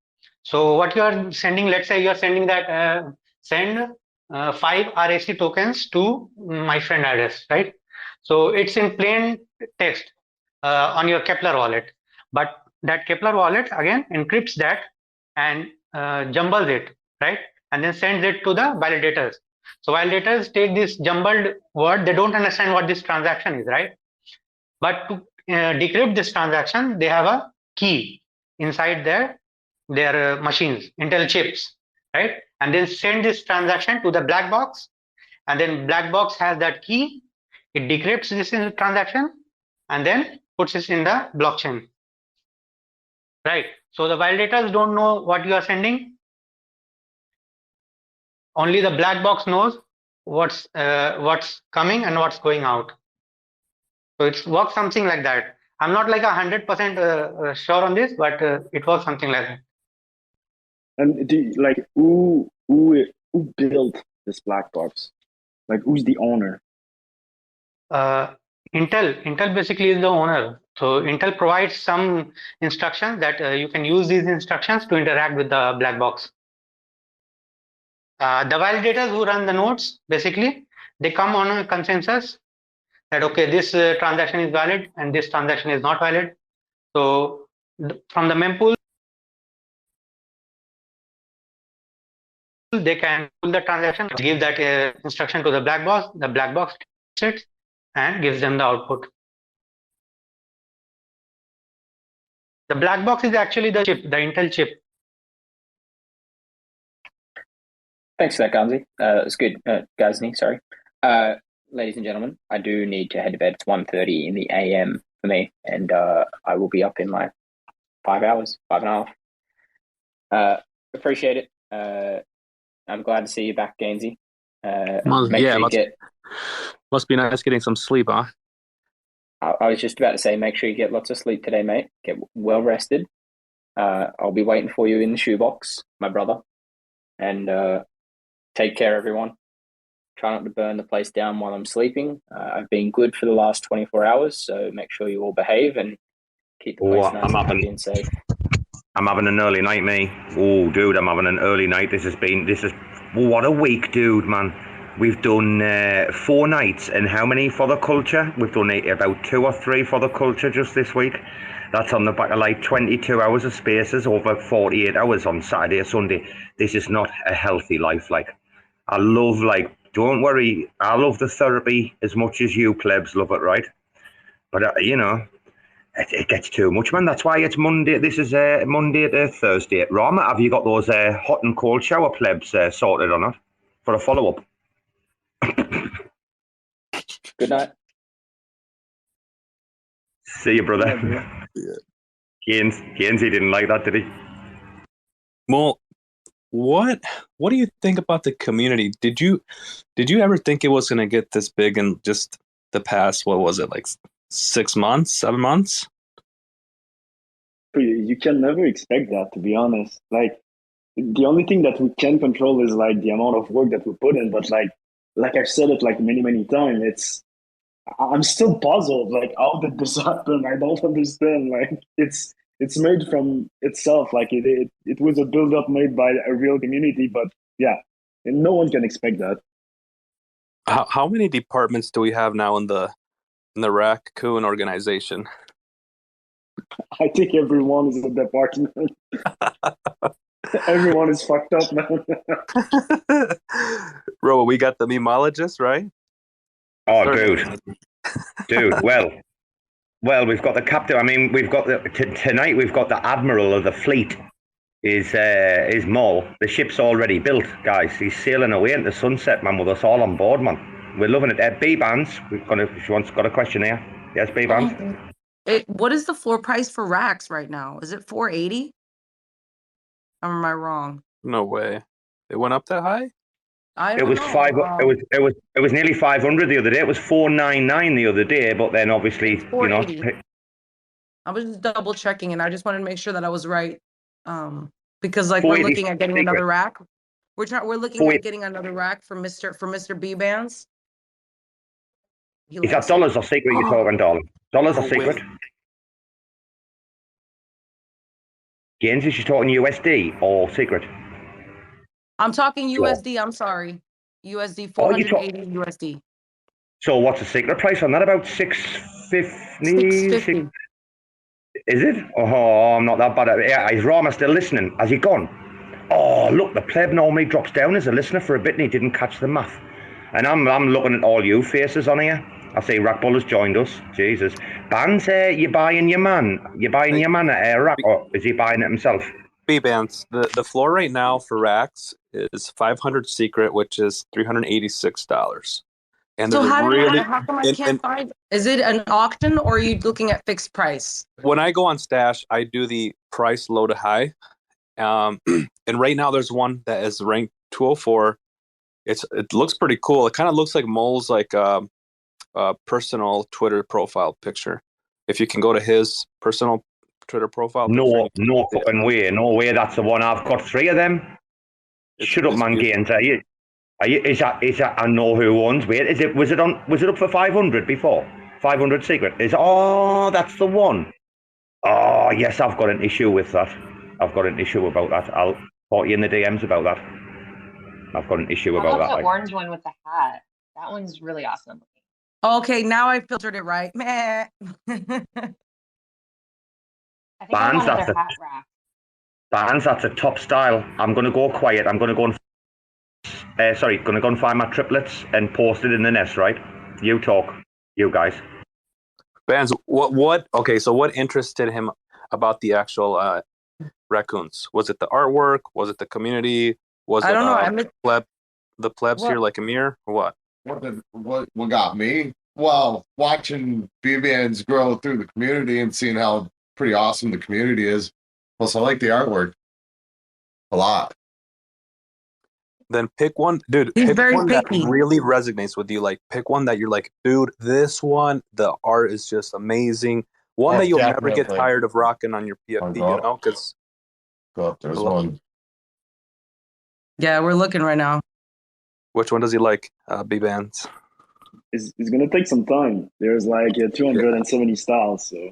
So what you are sending, let's say you're sending that, send 5 RAC tokens to my friend address, right? So it's in plain text on your Kepler wallet. But that Kepler wallet, again, encrypts that and jumbles it, right? And then sends it to the validators. So validators take this jumbled word, they don't understand what this transaction is, right? But to decrypt this transaction, they have a key inside their machines, Intel chips, right? And then send this transaction to the black box, and then black box has that key. It decrypts this in the transaction and then puts it in the blockchain, right? So the validators don't know what you are sending. Only the black box knows what's coming and what's going out. So it works something like that. I'm not like 100% sure on this, but it works something like that. And who built this black box? Like, who's the owner? Intel basically is the owner. So Intel provides some instructions that you can use these instructions to interact with the black box. The validators who run the nodes, basically, they come on a consensus that, okay, this transaction is valid and this transaction is not valid. So from the mempool, they can pull the transaction, give that instruction to the black box sits and gives them the output. The black box is actually the chip, the Intel chip. Thanks for that, Ghazni. It's good, Ghazni, sorry. Ladies and gentlemen, I do need to head to bed. It's 1:30 in the AM for me, and I will be up in like 5 hours, 5.5. Appreciate it. I'm glad to see you back, Gainsy. Must be nice getting some sleep, huh? I was just about to say, make sure you get lots of sleep today, mate. Get well rested. I'll be waiting for you in the shoebox, my brother. And take care, everyone. Try not to burn the place down while I'm sleeping. I've been good for the last 24 hours, so make sure you all behave and keep the place nice and happy and safe. I'm having an early night, me. Oh, dude, I'm having an early night. This is what a week, dude, man. We've done 4 nights, and how many for the culture? We've done about 2 or 3 for the culture just this week. That's on the back of like 22 hours of spaces over 48 hours on Saturday or Sunday. This is not a healthy life. Like, I love, like, don't worry, I love the therapy as much as you plebs love it, right? But, it gets too much, man. That's why it's Monday. This is Monday to Thursday. Rarma, have you got those hot and cold shower plebs sorted or not for a follow-up? Good night. See you, brother. Ghazni didn't like that, did he? Well, what do you think about the community? Did you ever think it was going to get this big in just the past, what was it, like 6 months, 7 months? You can never expect that, to be honest. Like, the only thing that we can control is like the amount of work that we put in. But like I've said it like many times, I'm still puzzled. Like, how did this happen? I don't understand. Like, it's made from itself. Like it was a build up made by a real community. But yeah, and no one can expect that. How many departments do we have now in the Racøøn organization? I think everyone is a department. Everyone is fucked up, man. Robo, we got the memologist, right? Oh, dude. Well, we've got the captain. I mean, we've got tonight. We've got the admiral of the fleet. Is Mol. The ship's already built, guys. He's sailing away into the sunset, man, with us all on board, man. We're loving it. Bbandz, if you want, got a question here. Yes, Bbandz. What is the floor price for racks right now? Is it 480? Or am I wrong? No way. It went up that high? It was it was nearly 500 the other day. It was 499 the other day, but then obviously, you know. I was just double checking, and I just wanted to make sure that I was right. Because like we're looking at getting another rack. We're looking at getting another rack for Mr. Bbandz. Is that dollars or secret you're talking, darling? Dollars or secret? Gaines, is she talking USD or secret? I'm talking USD. I'm sorry, USD 480 USD. So what's the secret price on that? About 650. 650. Is it? Oh, I'm not that bad. Yeah, is Rarma still listening? Has he gone? Oh, look, the pleb normally drops down as a listener for a bit and he didn't catch the math. And I'm looking at all you faces on here. I see Rack Bull has joined us. Jesus. Bbandz, you buying your man? You buying your man at Rack, or is he buying it himself? Bbandz, the floor right now for racks is 500 secret, which is $386. And so how come I can't find? Is it an auction or are you looking at fixed price? When I go on Stash, I do the price low to high. And right now there's one that is ranked 204. It looks pretty cool. It kind of looks like Mole's like personal Twitter profile picture. If you can go to his personal Twitter profile. No fucking way. No way. That's the one. I've got 3 of them. Shut up, man, Gaines. Is that? I know who owns. Wait, was it up for 500 before? 500 secret. That's the one. Oh yes, I've got an issue with that. I've got an issue about that. I'll talk you in the DMs about that. I've got an issue about that. The orange one with the hat. That one's really awesome. Okay, now I filtered it right. Meh. Bbandz, that's a top style. I'm going to go quiet. I'm going to go and find my triplets and post it in the nest, right? You talk, you guys. Bbandz, what? Okay, so what interested him about the actual raccoons? Was it the artwork? Was it the community? Was I don't know. The plebs here like Emir or what? What got me? Well, watching Bbandz grow through the community and seeing how pretty awesome the community is. Plus, I like the artwork a lot. Then pick one, dude. He's pick very one picky. that really resonates with you. Like, pick one that you're like, dude, this one, the art is just amazing. One that you'll never get tired of rocking on your PFP, you know? Because there's one. Yeah, we're looking right now. Which one does he like, Bbandz? It's gonna take some time. There's like 270 styles, so.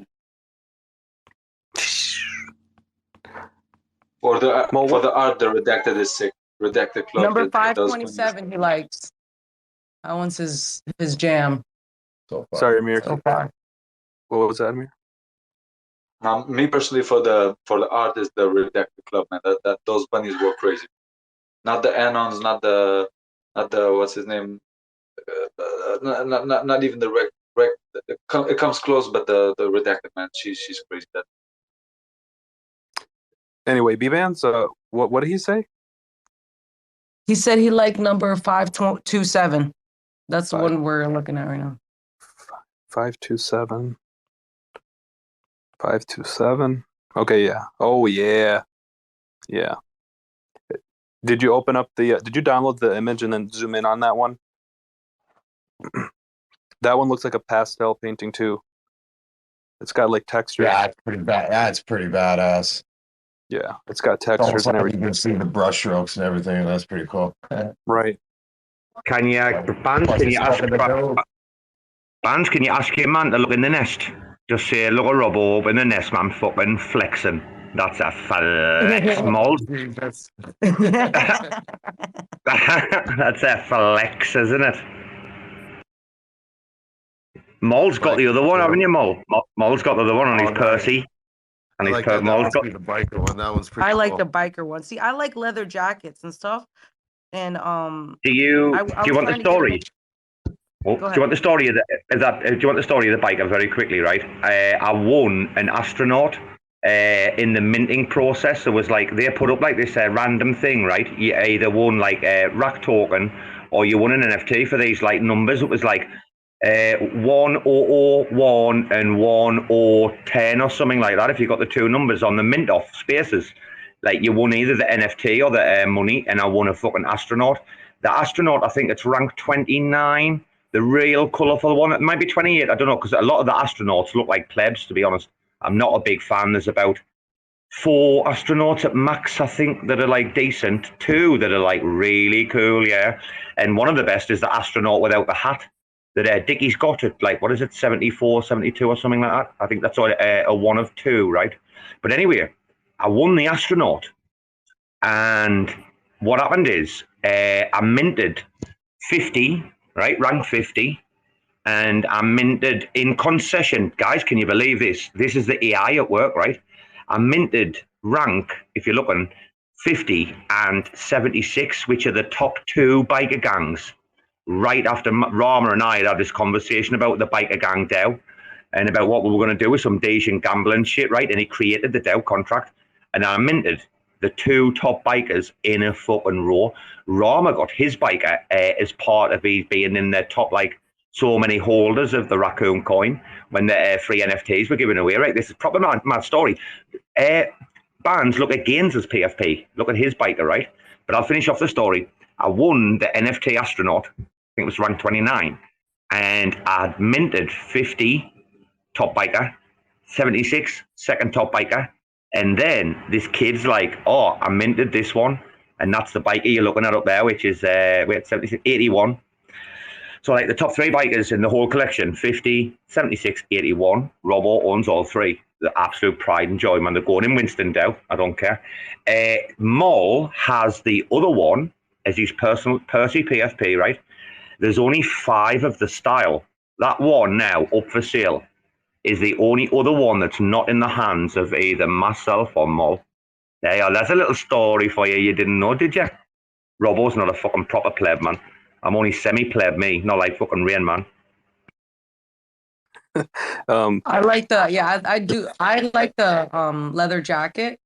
For the art, the redacted is sick. Redacted club. Number 527 he likes. That one's his jam. Sorry, Emir. So far. What was that, Emir? Me personally, for the art is the redacted club, man. That those bunnies were crazy. Not the Anons, not the what's his name? Not even the rec. It comes close, but the redacted, man. She's crazy. That. Anyway, Bbandz, what did he say? He said he liked number 527. That's the one we're looking at right now. 527. 527. Okay, yeah. Oh, yeah. Yeah. Did you open up did you download the image and then zoom in on that one? That one looks like a pastel painting too. It's got like textures. Yeah, it's pretty bad. That's pretty badass. Yeah, it's got It's textures almost and like everything. you can see the brush strokes and everything. That's pretty cool. Right. Can you, Bbandz, Plus can it's you ask fucking the dope. Bbandz, can you ask your man to look in the nest? Just say, look at Robo up in the nest, man, fucking flexing. That's a flex, mold. That's a flex, isn't it? Mole's got the other one, haven't you, Mole? Mole's got the other one on his Percy. And I his like that. That Mole's must got... be the biker one. That one's pretty I like cool. the biker one. See, I like leather jackets and stuff. And Do you want the story? Do Go you want the story of the, do you want the story of the biker very quickly, right? I won an astronaut in the minting process. It was like they put up like this random thing, right? You either won like a RAC token or you won an NFT for these like numbers. It was like 1001 and 1010 or something like that. If you got the two numbers on the mint off spaces, like you won either the NFT or the money, and I won a fucking astronaut. The astronaut, I think it's ranked 29. The real colourful one, it might be 28. I don't know, because a lot of the astronauts look like plebs, to be honest. I'm not a big fan. There's about 4 astronauts at max, I think, that are like decent. 2 that are like really cool, yeah. And one of the best is the astronaut without the hat that Dickie's got at, like, what is it, 74, 72 or something like that. I think that's a 1 of 2, right? But anyway, I won the astronaut. And what happened is I minted 50, right, rank 50, and I minted in concession. Guys, can you believe this? This is the AI at work, right? I minted rank, if you're looking, 50 and 76, which are the top 2 biker gangs. Right after Rarma and I had this conversation about the biker gang DAO and about what we were going to do with some Dacian gambling shit, right? And he created the DAO contract, and I minted the 2 top bikers in a fucking row. Rarma got his biker as part of his being in the top, like, so many holders of the Racøøn coin when the free NFTs were given away, right? This is proper mad story. Bbandz, look at Gainz's PFP. Look at his biker, right? But I'll finish off the story. I won the NFT astronaut. I think it was rank 29. And I'd minted 50 top biker, 76 second top biker. And then this kid's like, oh, I minted this one. And that's the biker you're looking at up there, which is 76, 81. So like the top 3 bikers in the whole collection, 50, 76, 81. Robo owns all 3. The absolute pride and joy, man. They're going in Winston DAO. I don't care. Mole has the other one as his personal Percy PFP, right? There's only 5 of the style. That one now up for sale is the only other one that's not in the hands of either myself or Mole. There you are. That's a little story for you. You didn't know, did you? Robo's not a fucking proper pleb, man. I'm only semi-pleb, me, not like fucking Rain Man. I like the I do. I like the leather jacket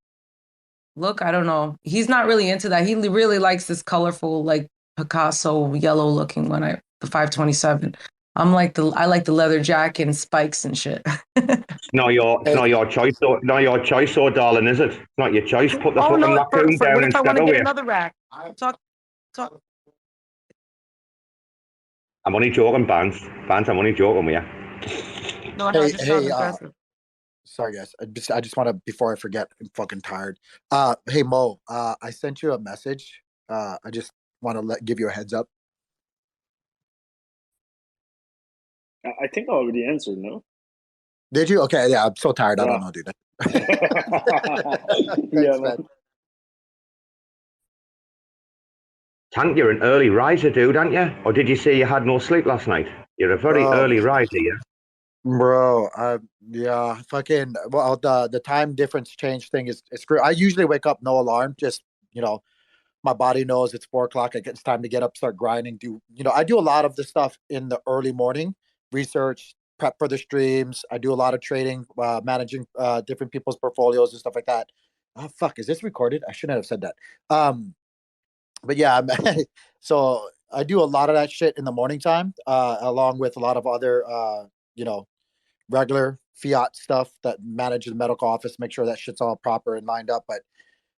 look. I don't know. He's not really into that. He really likes this colorful, like Picasso yellow looking one. The 527. I like the leather jacket and spikes and shit. It's not your choice, though. Not your choice, though, darling, is it? It's not your choice. Put the fucking raccoon down what and if I want step to away. get another rack? Talk. I'm only joking, Bbandz. Bbandz, I'm only joking with you. No, I just sounds impressive. Sorry guys, I just want to, before I forget, I'm fucking tired. Hey Mo, I sent you a message. I just want to give you a heads up. I think I already answered, no? Did you? Okay, yeah, I'm so tired. I don't know, dude. Yeah, man. Tank, you're an early riser, dude, aren't you? Or did you say you had no sleep last night? You're a very early riser, yeah? Bro, yeah, fucking, well, the time difference change thing is screw. I usually wake up no alarm, just, my body knows it's 4 o'clock. It's time to get up, start grinding. I do a lot of the stuff in the early morning, research, prep for the streams. I do a lot of trading, managing different people's portfolios and stuff like that. Oh, fuck, is this recorded? I shouldn't have said that. But yeah, so I do a lot of that shit in the morning time, along with a lot of other, regular fiat stuff that manages the medical office, make sure that shit's all proper and lined up. But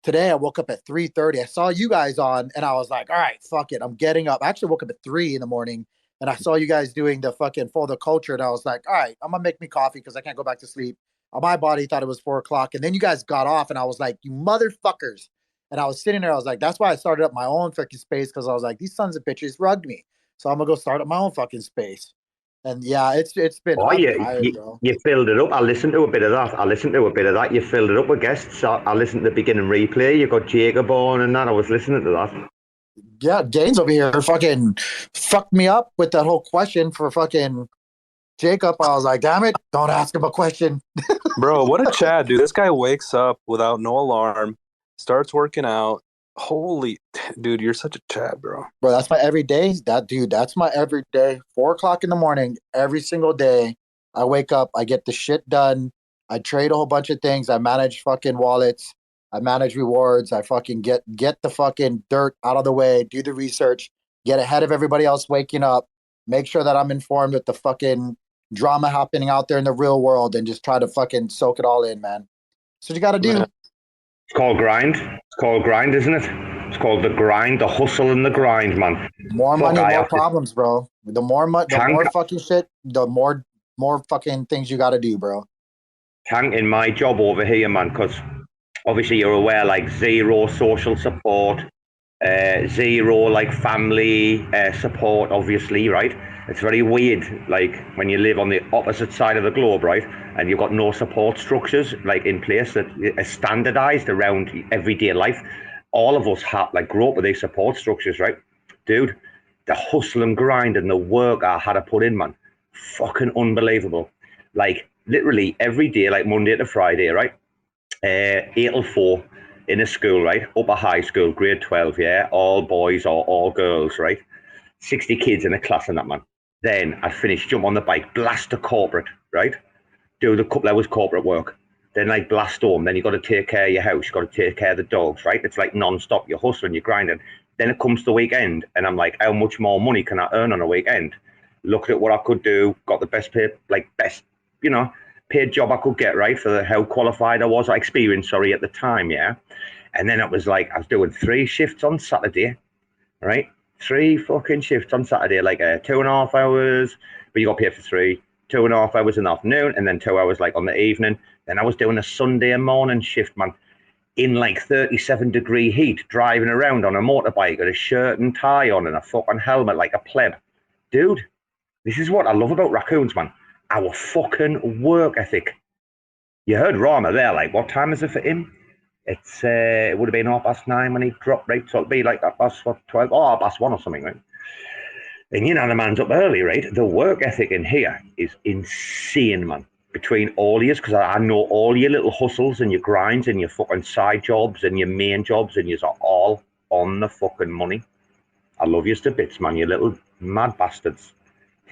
today I woke up at 3:30. I saw you guys on and I was like, all right, fuck it. I'm getting up. I actually woke up at 3 in the morning and I saw you guys doing the fucking for the culture, and I was like, all right, I'm gonna make me coffee because I can't go back to sleep. My body thought it was 4 o'clock, and then you guys got off, and I was like, you motherfuckers. And I was sitting there, I was like, that's why I started up my own fucking space, because I was like, these sons of bitches rugged me. So I'm gonna go start up my own fucking space. And yeah, it's been tired, bro. You filled it up. I listened to a bit of that. You filled it up with guests. I listened to the beginning replay. You got Jacob on and that. I was listening to that. Yeah, Gaines over here fucking fucked me up with that whole question for fucking Jacob. I was like, damn it, don't ask him a question. Bro, what a Chad, dude. This guy wakes up without no alarm, starts working out. Holy, dude, you're such a Chad, bro. Bro, that's my everyday. That's my everyday. 4 o'clock in the morning, every single day. I wake up, I get the shit done. I trade a whole bunch of things. I manage fucking wallets. I manage rewards. I fucking get the fucking dirt out of the way, do the research, get ahead of everybody else waking up, make sure that I'm informed with the fucking drama happening out there in the real world, and just try to fucking soak it all in, man. That's what you got to do. It's called grind. It's called grind, isn't it? It's called the grind, the hustle and the grind, man. More money, more problems, bro. The more fucking shit, the more fucking things you got to do, bro. Tanking my job over here, man, because obviously you're aware, like, zero social support, zero, like, family support, obviously, right? It's very weird, like, when you live on the opposite side of the globe, right? And you've got no support structures, like, in place that are standardized around everyday life. All of us have, like, grew up with these support structures, right? Dude, the hustle and grind and the work I had to put in, man, fucking unbelievable. Like, literally every day, like Monday to Friday, right? 8 till 4 in a school, right? Upper high school, grade 12, yeah? All boys or all girls, right? 60 kids in a class and that, man. Then I'd finish, jump on the bike, blast to corporate, right? Do the couple hours corporate work. Then, like, blast home. Then you got to take care of your house. You got to take care of the dogs, right? It's like non-stop. You're hustling, you're grinding. Then it comes the weekend, and I'm like, how much more money can I earn on a weekend? Looked at what I could do, got the best paid job I could get, right, for how qualified I was, experienced, at the time, yeah? And then it was like, I was doing 3 shifts on Saturday, right? 3 fucking shifts on Saturday, like 2.5 hours, but you got paid for 3, 2.5 hours in the afternoon, and then 2 hours, like, on the evening. Then I was doing a Sunday morning shift, man, in, like, 37-degree heat, driving around on a motorbike with a shirt and tie on and a fucking helmet like a pleb. Dude, this is what I love about Raccoons, man. Our fucking work ethic. You heard Rarma there, like, what time is it for him? It's it would have been 9:30 when he dropped, right? So it'll be like that past 12, 1 or something, right? And you know the man's up early, right? The work ethic in here is insane, man. Between all of you, because I know all your little hustles and your grinds and your fucking side jobs and your main jobs, and you're all on the fucking money. I love you to bits, man, you little mad bastards.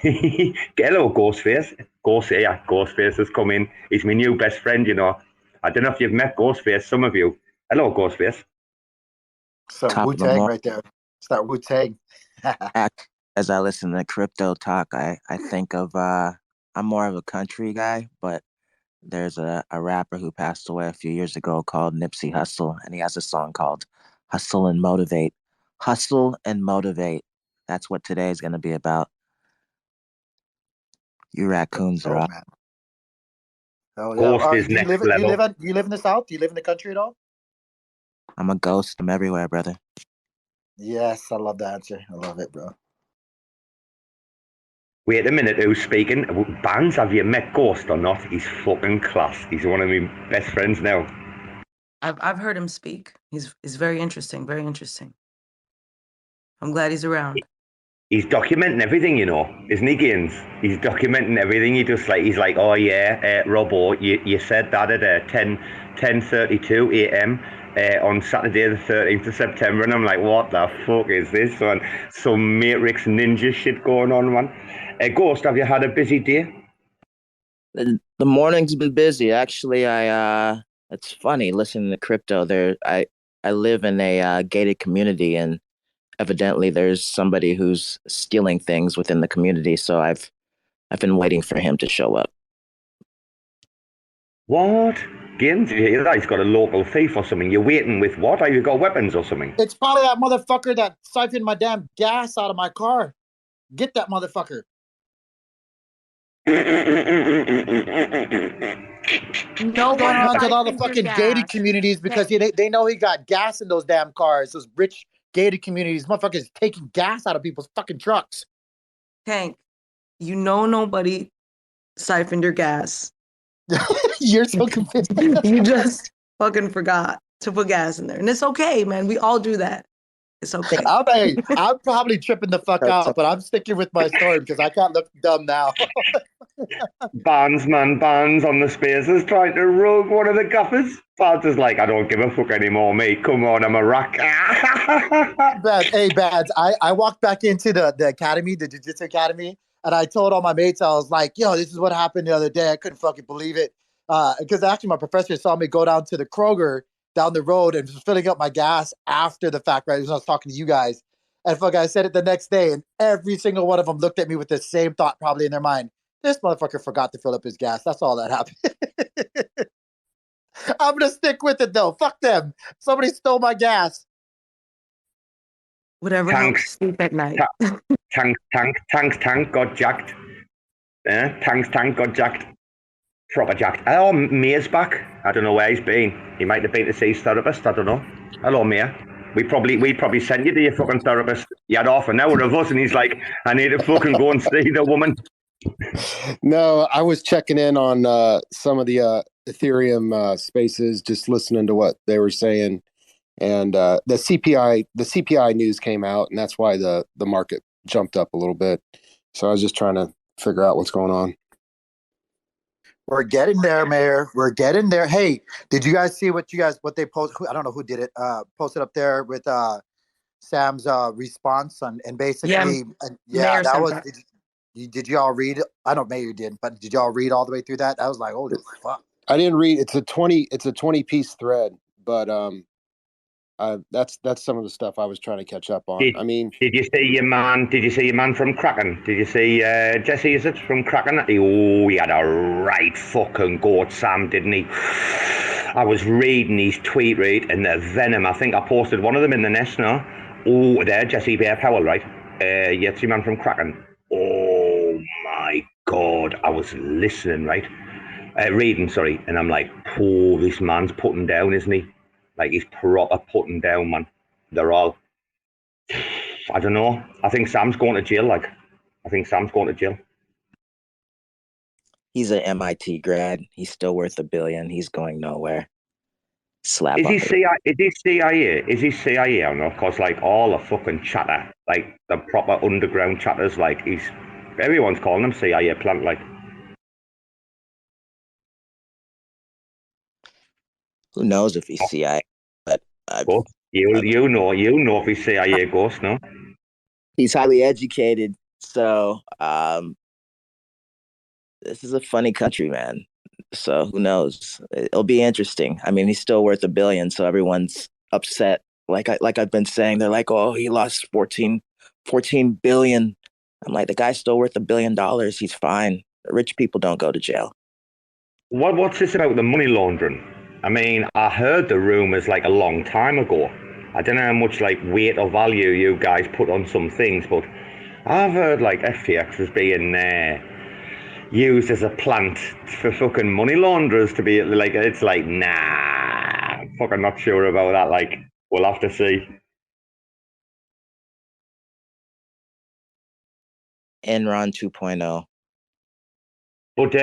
Get a little Ghostface. Ghostface has come in. He's my new best friend, you know. I don't know if you've met Ghostface, some of you. Hello, Ghostface. So Wu-Tang right there. It's that Wu-Tang. As I listen to crypto talk, I think of, I'm more of a country guy, but there's a rapper who passed away a few years ago called Nipsey Hussle, and he has a song called Hustle and Motivate. Hustle and motivate. That's what today is going to be about. You raccoons are up. Oh, yeah. Do you live in the South? Do you live in the country at all? I'm a ghost. I'm everywhere, brother. Yes, I love the answer. I love it, bro. Wait a minute, who's speaking? Bbandz, have you met Ghost or not? He's fucking class. He's one of my best friends now. I've heard him speak. He's very interesting, very interesting. I'm glad he's around. He's documenting everything, you know, isn't he, Gaines? He's documenting everything. He's like, oh yeah, Robo, you said that at 10:32 a.m. On Saturday the 13th of September, and I'm like, what the fuck is this? Some Matrix ninja shit going on, man. Ghost, have you had a busy day? The morning's been busy. Actually, it's funny listening to crypto. I live in a gated community, and evidently there's somebody who's stealing things within the community. So I've been waiting for him to show up. What? Gaines, you hear that? He's got a local thief or something. You're waiting with what? Have you got weapons or something? It's probably that motherfucker that siphoned my damn gas out of my car. Get that motherfucker. No Going one around to all the siphons your fucking gas. gated communities because they know he got gas in those damn cars. Those rich gated communities, motherfuckers taking gas out of people's fucking trucks. Tank, you know nobody siphoned your gas. You're so convinced. You just fucking forgot to put gas in there. And it's okay, man. We all do that. It's okay. I'm probably tripping the fuck out, but I'm sticking with my story because I can't look dumb now. Bbandz on the spaces trying to rogue one of the gaffers. Bbandz is like, I don't give a fuck anymore, mate. Come on, I'm a rack. Bbandz, I walked back into the academy, the jiu-jitsu academy, and I told all my mates, I was like, yo, this is what happened the other day. I couldn't fucking believe it. Because actually my professor saw me go down to the Kroger down the road and was filling up my gas after the fact, right? When I was talking to you guys. And fuck, I said it the next day, and every single one of them looked at me with the same thought probably in their mind. This motherfucker forgot to fill up his gas. That's all that happened. I'm going to stick with it, though. Fuck them. Somebody stole my gas. Whatever helps sleep at night. Tank got jacked. Tank got jacked. Proper jacked. Oh, Mir's back. I don't know where he's been. He might have been to see his therapist. I don't know. Hello, Mir. We probably sent you to your fucking therapist. You had half an hour of us, and he's like, I need to fucking go and see the woman. No, I was checking in on some of the Ethereum spaces, just listening to what they were saying, and the CPI news came out, and that's why the market jumped up a little bit. So I was just trying to figure out what's going on. We're getting there, Mayor. We're getting there. Hey, did you guys see what they posted? I don't know who did it. Posted up there with Sam's response and basically, Mayor that was. that. Did you all read? I don't know, maybe you didn't, but did y'all read all the way through that? I was like, holy fuck. I didn't read. It's a 20-piece thread, but that's some of the stuff I was trying to catch up on. Did you see your man? Did you see your man from Kraken? Did you see Jesse? Is it from Kraken? He had a right fucking goat, Sam, didn't he? I was reading his tweet read and the venom. I think I posted one of them in the nest now. Oh, there, Jesse Bear Powell, right? Yes, your man from Kraken. Oh my God, I was listening, right? Reading, sorry, and I'm like, oh, this man's putting down, isn't he? Like, he's proper putting down, man. They're all, I don't know. I think Sam's going to jail, He's an MIT grad. He's still worth $1 billion. He's going nowhere. Is he CIA? Is he CIA or not? Because, like, all the fucking chatter, like, the proper underground chatters, like, everyone's calling him CIA plant, like. Who knows if he's CIA? But you know if he's CIA ghost, no? He's highly educated, so this is a funny country, man. So who knows? It'll be interesting. I mean, he's still worth $1 billion, so everyone's upset. Like I've been saying, they're like, oh, he lost 14 billion. I'm like, the guy's still worth $1 billion. He's fine. Rich people don't go to jail. What's this about the money laundering? I mean, I heard the rumors like a long time ago. I don't know how much like weight or value you guys put on some things, but I've heard like FTX is being used as a plant for fucking money launderers to be like, it's like, nah, fucking not sure about that. Like, we'll have to see. Enron 2.0. But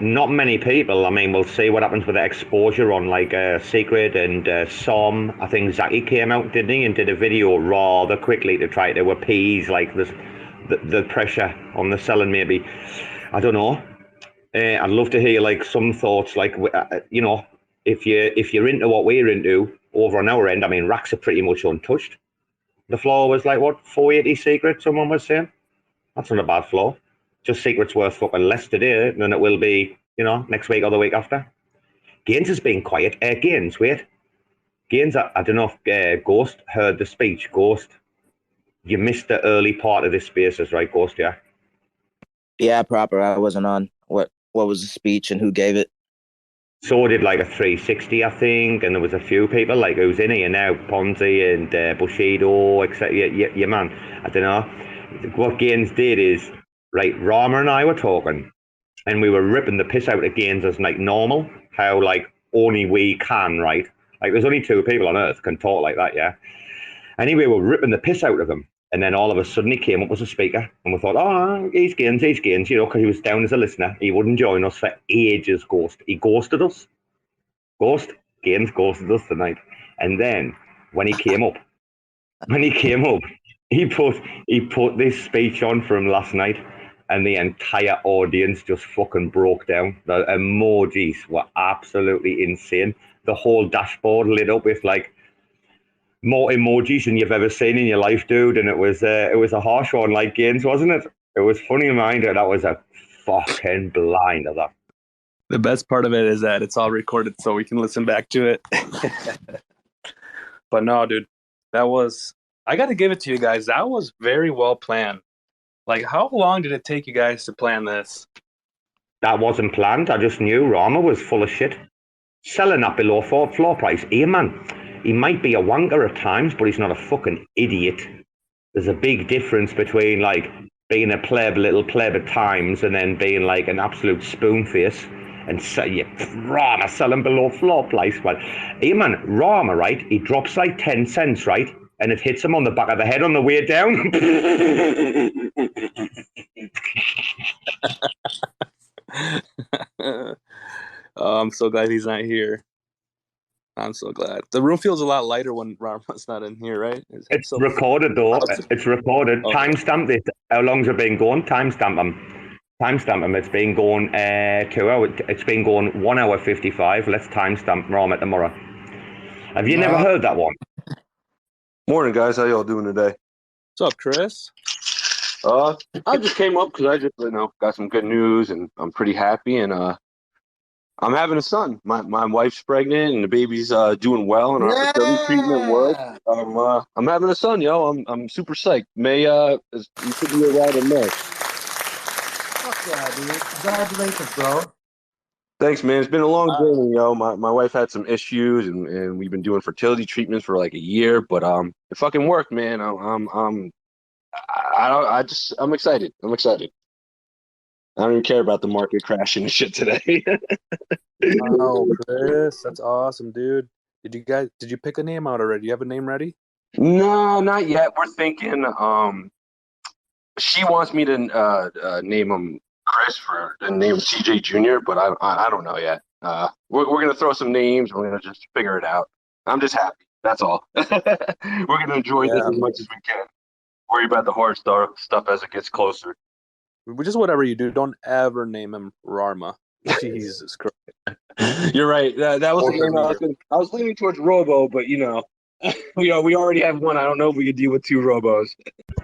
not many people. I mean, we'll see what happens with the exposure on like Secret and Som. I think Zaki came out, didn't he, and did a video rather quickly to try to appease like the pressure on the selling. Maybe, I don't know. I'd love to hear like some thoughts, like you know, if you're into what we're into over on our end. I mean, racks are pretty much untouched. The floor was like what, 480 Secret? Someone was saying that's not a bad floor. Just Secret's worth fucking less today than it will be, you know, next week or the week after. Gaines has been quiet. Gaines, wait. Gaines, I don't know if Ghost heard the speech. Ghost, you missed the early part of this spaces, right, Ghost, yeah? Yeah, proper. I wasn't on. What was the speech and who gave it? So did like a 360, I think, and there was a few people like who's in here now, Ponzi and Bushido, etc. Yeah, man, I don't know. what Bbandz did is, right, Rarma and I were talking, and we were ripping the piss out of Bbandz as like normal, how like only we can, right? Like there's only 2 people on earth can talk like that, yeah? Anyway, we were ripping the piss out of him. And then all of a sudden he came up as a speaker, and we thought, oh, he's Bbandz, you know, because he was down as a listener. He wouldn't join us for ages, He ghosted us. Bbandz ghosted us tonight. And then when he came up, he put this speech on from last night, and the entire audience just fucking broke down. The emojis were absolutely insane. The whole dashboard lit up with like more emojis than you've ever seen in your life, dude. And it was a harsh one, like Bbandz, wasn't it? It was funny reminder. That was a fucking blind of that. The best part of it is that it's all recorded, so we can listen back to it. But no, dude, I got to give it to you guys. That was very well planned. Like, how long did it take you guys to plan this? That wasn't planned. I just knew Rarma was full of shit. Selling that below floor price. Here, man, he might be a wanker at times, but he's not a fucking idiot. There's a big difference between, like, being a little pleb at times and then being, like, an absolute spoonface and Rarma selling below floor price. Well, here, man, Rarma, right, he drops, like, 10 cents, right, and it hits him on the back of the head on the way down. Oh, I'm so glad he's not here. I'm so glad. The room feels a lot lighter when Rarma's not in here, right? It's recorded, though. It's recorded. Oh. Timestamp it. How long's it been going? Timestamp them. It's been going 2 hours. It's been going 1 hour 55. Let's timestamp Rarma tomorrow. Have you never heard that one? Morning, guys. How y'all doing today? What's up, Chris? I just came up because I just got some good news, and I'm pretty happy. And I'm having a son. My wife's pregnant, and the baby's doing well, and our fertility treatment works. I'm having a son, yo. I'm super psyched. May you could be around in May. Fuck yeah, dude! Congratulations, bro. Thanks, man. It's been a long journey, yo. My wife had some issues, and we've been doing fertility treatments for like a year, but it fucking worked, man. I'm excited. I'm excited. I don't even care about the market crashing and shit today. Oh, Chris, that's awesome, dude. Did you pick a name out already? You have a name ready? No, not yet. We're thinking. She wants me to name him Chris for the name CJ Jr., but I don't know yet. We're gonna throw some names. We're gonna just figure it out. I'm just happy. That's all. We're gonna enjoy this as much as we can. Worry about the hard stuff as it gets closer. Just whatever you do, don't ever name him Rarma. Jesus Christ. You're right. That was the name I was leaning towards Robo, but we already have one. I don't know if we could deal with 2 Robos.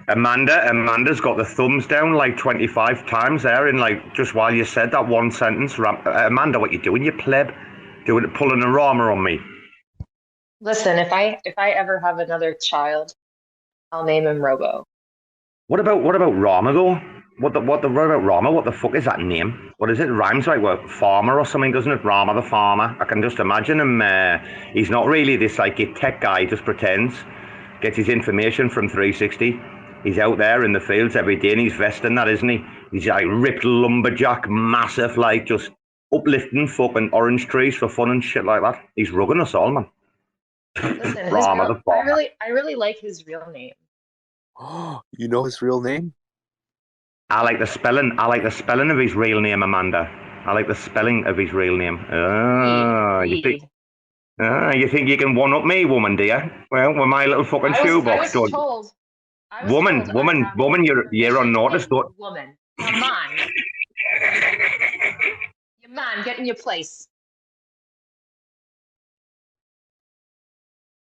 Amanda's got the thumbs down like 25 times there in like just while you said that one sentence. Amanda, what you doing, you pleb? Pulling a Rarma on me. Listen, if I ever have another child, I'll name him Robo. What about Rarma though? What about Rarma? What the fuck is that name? What is it? It rhymes like what, farmer or something, doesn't it? Rarma the farmer. I can just imagine him. He's not really this like tech guy. He just pretends. Gets his information from 360. He's out there in the fields every day, and he's vesting that, isn't he? He's like ripped lumberjack, massive, like just uplifting fucking orange trees for fun and shit like that. He's rugging us all, man. Listen, Rarma the farmer. I really like his real name. You know his real name? I like the spelling of his real name, Amanda. I like the spelling of his real name. You think you can one-up me, woman, do you? Well, with my little fucking shoebox. Woman, you're on notice, though. Woman, come on. Come on, get in your place.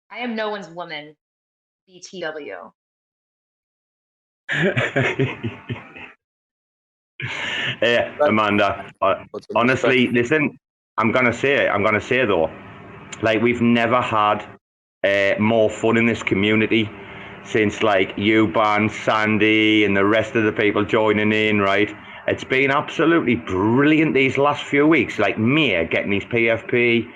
I am no one's woman. BTW. Yeah, Amanda. Honestly, listen. I'm gonna say though, like we've never had more fun in this community since like you, Bbandz, Sandy, and the rest of the people joining in. Right, it's been absolutely brilliant these last few weeks. Like me getting his PFP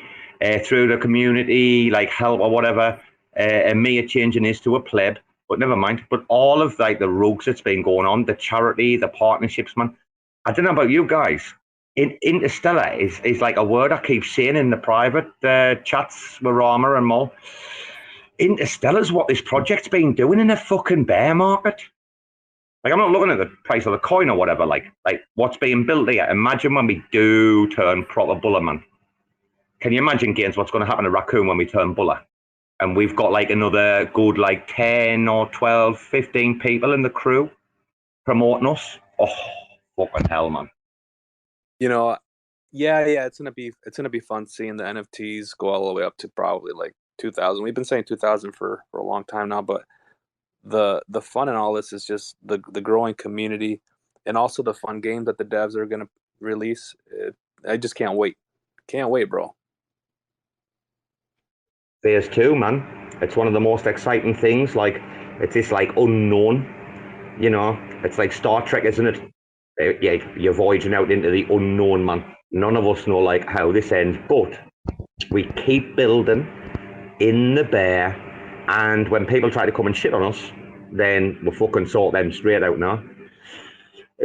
through the community, like help or whatever, and me changing his to a pleb. But never mind. But all of like the rugs that's been going on, the charity, the partnerships, man. I don't know about you guys. Interstellar is like a word I keep saying in the private chats with Rarma and Mo. Interstellar's what this project's been doing in a fucking bear market. Like, I'm not looking at the price of the coin or whatever. Like what's being built here. Imagine when we do turn proper buller, man. Can you imagine, Gaines, what's going to happen to Racøøn when we turn buller? And we've got like another good like 10 or 12, 15 people in the crew promoting us. Oh, fucking hell, man. You know, yeah, it's gonna be fun seeing the NFTs go all the way up to probably like 2,000. We've been saying 2,000 for a long time now, but the fun in all this is just the growing community and also the fun games that the devs are gonna release. I just can't wait. Can't wait, bro. Phase 2, man. It's one of the most exciting things. Like, it's this like unknown, you know. It's like Star Trek, isn't it? Yeah, you're voyaging out into the unknown, man. None of us know like how this ends, but we keep building in the bear, and when people try to come and shit on us, then we'll fucking sort them straight out now.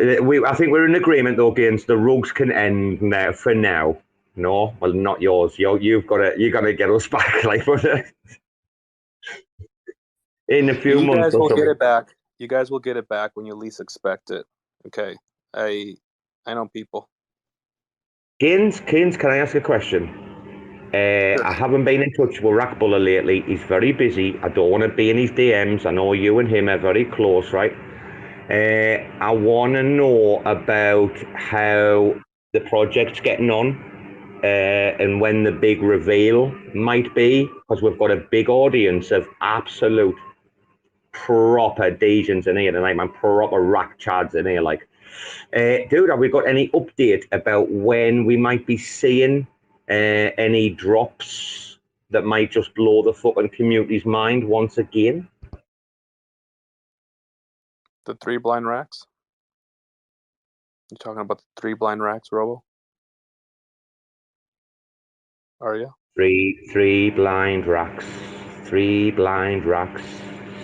I think we're in agreement though, Gaines. The rugs can end now for now. No, well, not yours. You gotta get us back, like, in a few months. You guys will get it back. You guys will get it back when you least expect it. Okay, I know people. Gaines, can I ask a question? Sure. I haven't been in touch with Rack Buller lately. He's very busy. I don't want to be in his DMs. I know you and him are very close, right? I want to know about how the project's getting on. And when the big reveal might be, because we've got a big audience of absolute proper Dejans in here tonight, man, proper rack chads in here. Like, dude, have we got any update about when we might be seeing any drops that might just blow the fucking community's mind once again? The 3 blind racks? You talking about the 3 blind racks, Robo? Are you? Three blind racks. 3 blind racks.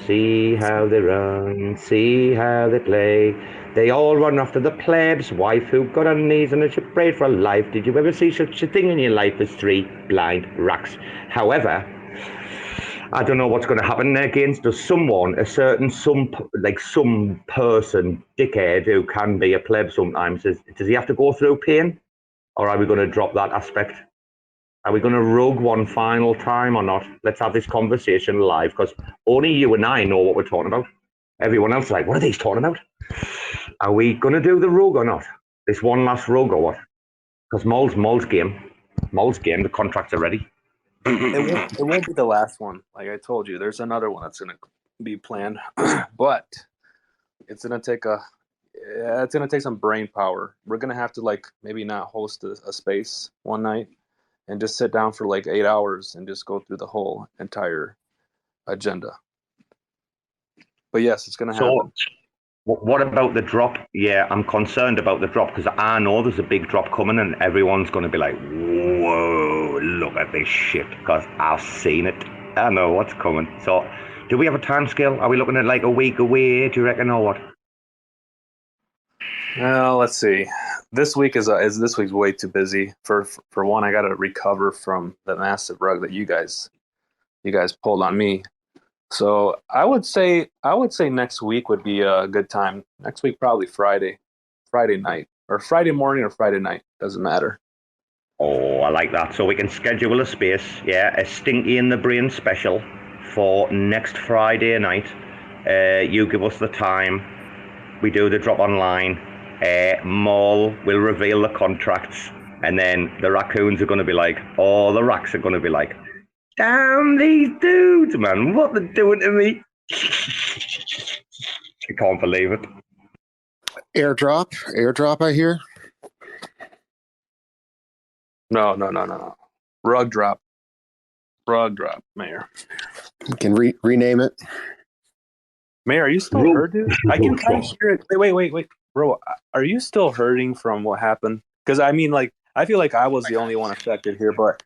See how they run, see how they play. They all run after the plebs wife who got on knees and she prayed for life. Did you ever see such a thing in your life as 3 blind racks? However, I don't know what's going to happen there, Gaines. Does someone, some person, dickhead, who can be a pleb sometimes, does he have to go through pain? Or are we going to drop that aspect? Are we going to rug one final time or not? Let's have this conversation live, because only you and I know what we're talking about. Everyone else is like, what are these talking about? Are we going to do the rug or not? This one last rug or what? Because Moll's game, the contracts are ready. It won't be the last one. Like I told you, there's another one that's going to be planned. But it's going to take some brain power. We're going to have to like maybe not host a space one night and just sit down for like 8 hours and just go through the whole entire agenda. But yes, it's going to happen. What about the drop? Yeah, I'm concerned about the drop because I know there's a big drop coming and everyone's going to be like, whoa, look at this shit, because I've seen it. I know what's coming. So do we have a time scale? Are we looking at like a week away, do you reckon, or what? Well, let's see. This week's way too busy. For one, I got to recover from the massive rug that you guys pulled on me. So I would say next week would be a good time. Next week, probably Friday night, or Friday morning or Friday night. Doesn't matter. Oh, I like that. So we can schedule a space, yeah, a Stinky in the Brain special for next Friday night. You give us the time. We do the drop online. Moll will reveal the contracts, and then the raccoons are going to be like, the racks are going to be like, damn these dudes, man, what they're doing to me. I can't believe it. Airdrop, I hear. No. Rug drop, Mayor. You can rename it. Mayor, are you still hurt, dude? I can kind of hear it. Wait. Bro, are you still hurting from what happened? Because I mean, like, I feel like I was the only one affected here, but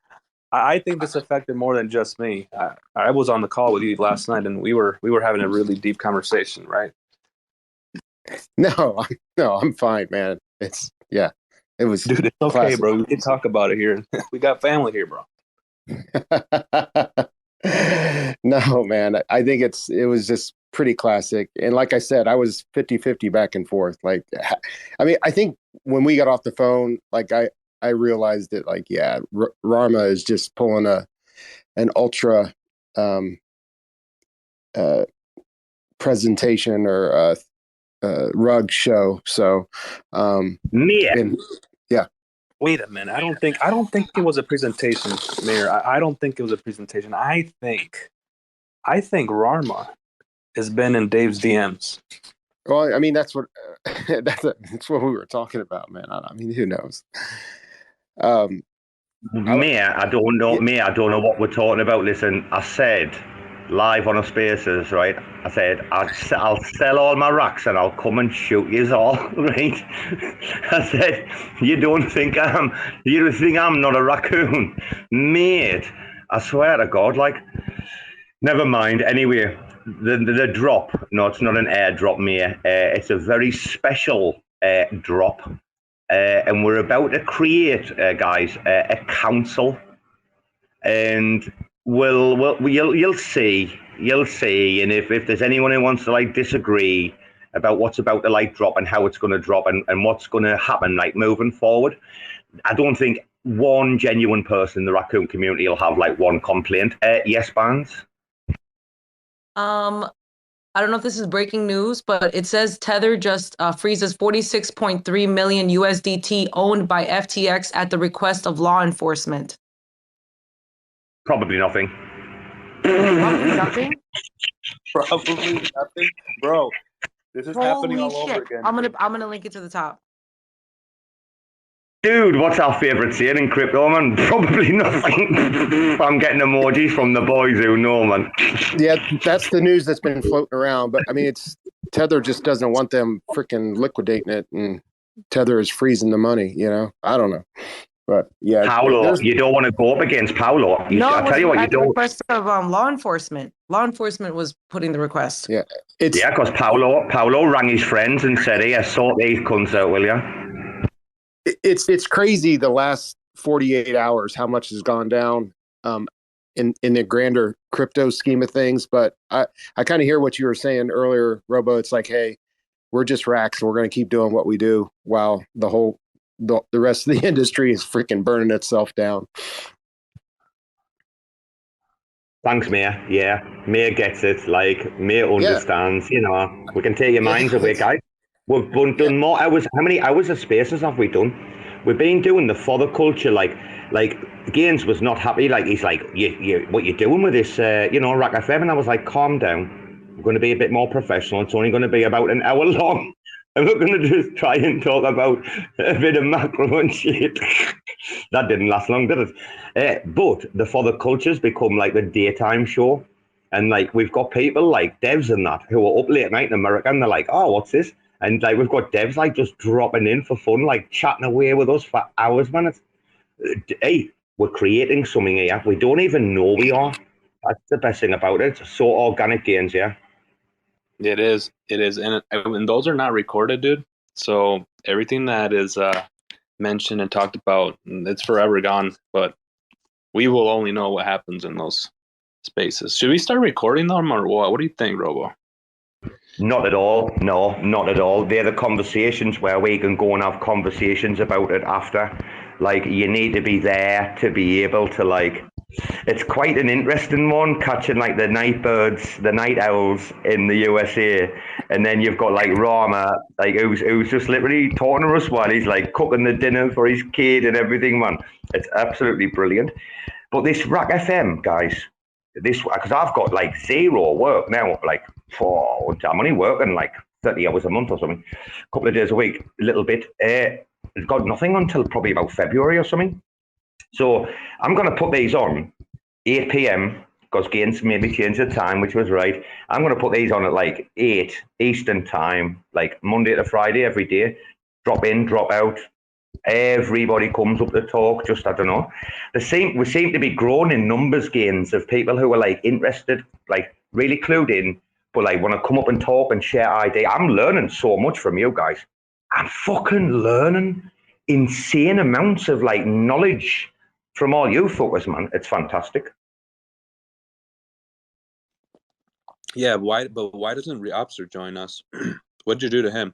I think this affected more than just me. I was on the call with you last night, and we were having a really deep conversation, right? No, I'm fine, man. It was, dude. It's okay, classic. bro. We can talk about it here. We got family here, bro. No, man. I think it was just pretty classic. And like I said, I was 50-50 back and forth. Like, I mean, I think when we got off the phone, like I realized that, like, yeah, Rarma is just pulling an ultra presentation or rug show. So, yeah. Wait a minute. I don't think it was a presentation, Mayor. I don't think it was a presentation. I think Rarma has been in Dave's DMs. Well, I mean, that's what we were talking about, man. I mean, who knows? Mate, I don't know. Mate, I don't know what we're talking about. Listen, I said live on a Spaces, right? I said I'll sell all my racks and I'll come and shoot yous all, right? I said you don't think I'm not a raccoon, mate? I swear to God, like, never mind. Anyway, the drop. No, it's not an airdrop, mate. It's a very special drop. And we're about to create, guys, a council, and you'll see, and if there's anyone who wants to like disagree about what's about to like drop and how it's going to drop and what's going to happen like moving forward, I don't think one genuine person in the raccoon community will have like one complaint. Yes, Bbandz? I don't know if this is breaking news, but it says Tether just freezes 46.3 million USDT owned by FTX at the request of law enforcement. Probably nothing. Probably nothing? Probably nothing, bro. This is happening all over again. I'm gonna link it to the top. Dude, what's our favourite saying in crypto, man? Probably nothing. I'm getting emojis from the boys who know, man. Yeah, that's the news that's been floating around. But I mean, Tether just doesn't want them freaking liquidating it, and Tether is freezing the money. You know, I don't know, but yeah, Paolo, you don't want to go up against Paolo. I tell you what, you don't. Request of law enforcement. Law enforcement was putting the request. Yeah, because Paolo rang his friends and said, "Hey, sort these cunts out, will you?" It's crazy the last 48 hours how much has gone down in the grander crypto scheme of things. But I kind of hear what you were saying earlier, Robo. It's like, hey, we're just racks. We're going to keep doing what we do while the rest of the industry is freaking burning itself down. Thanks, Mia. Yeah, Mia gets it. Like, Mia understands. You know, we can take your minds away, guys. We've done more hours. How many hours of Spaces have we done? We've been doing the fodder culture. Like Gaines was not happy. Like, he's like, what you doing with this? RAC FM? And I was like, calm down. We're going to be a bit more professional. It's only going to be about an hour long, and we're going to just try and talk about a bit of macro and shit. That didn't last long, did it? But the fodder culture's become like the daytime show, and like we've got people like devs and that who are up late at night in America, and they're like, oh, what's this? And like we've got devs like just dropping in for fun, like chatting away with us for hours, man. Hey, we're creating something here. We don't even know we are. That's the best thing about it. It's so organic gains, yeah. It is, and those are not recorded, dude. So everything that is mentioned and talked about, it's forever gone. But we will only know what happens in those spaces. Should we start recording them or what? What do you think, Robo? Not at all. No, not at all. They're the conversations where we can go and have conversations about it after. Like, you need to be there to be able to, like, it's quite an interesting one, catching like the night birds, the night owls in the USA. And then you've got like Rarma, like who's just literally talking to us while he's like cooking the dinner for his kid and everything, man. It's absolutely brilliant. But this RAC FM, guys, because I've got like zero work now, like I'm only working like 30 hours a month or something, a couple of days a week, a little bit. I've got nothing until probably about February or something. So I'm going to put these on 8 p.m. because Gaines made me change the time, which was right. I'm going to put these on at like 8 Eastern time, like Monday to Friday every day. Drop in, drop out. Everybody comes up to talk. Just I don't know. We seem to be growing in numbers gains of people who are like interested, like really clued in, but like want to come up and talk and share ideas. I'm learning so much from you guys. I'm fucking learning insane amounts of like knowledge from all you fuckers, man. It's fantastic. Yeah, why doesn't Reopster join us? What'd you do to him?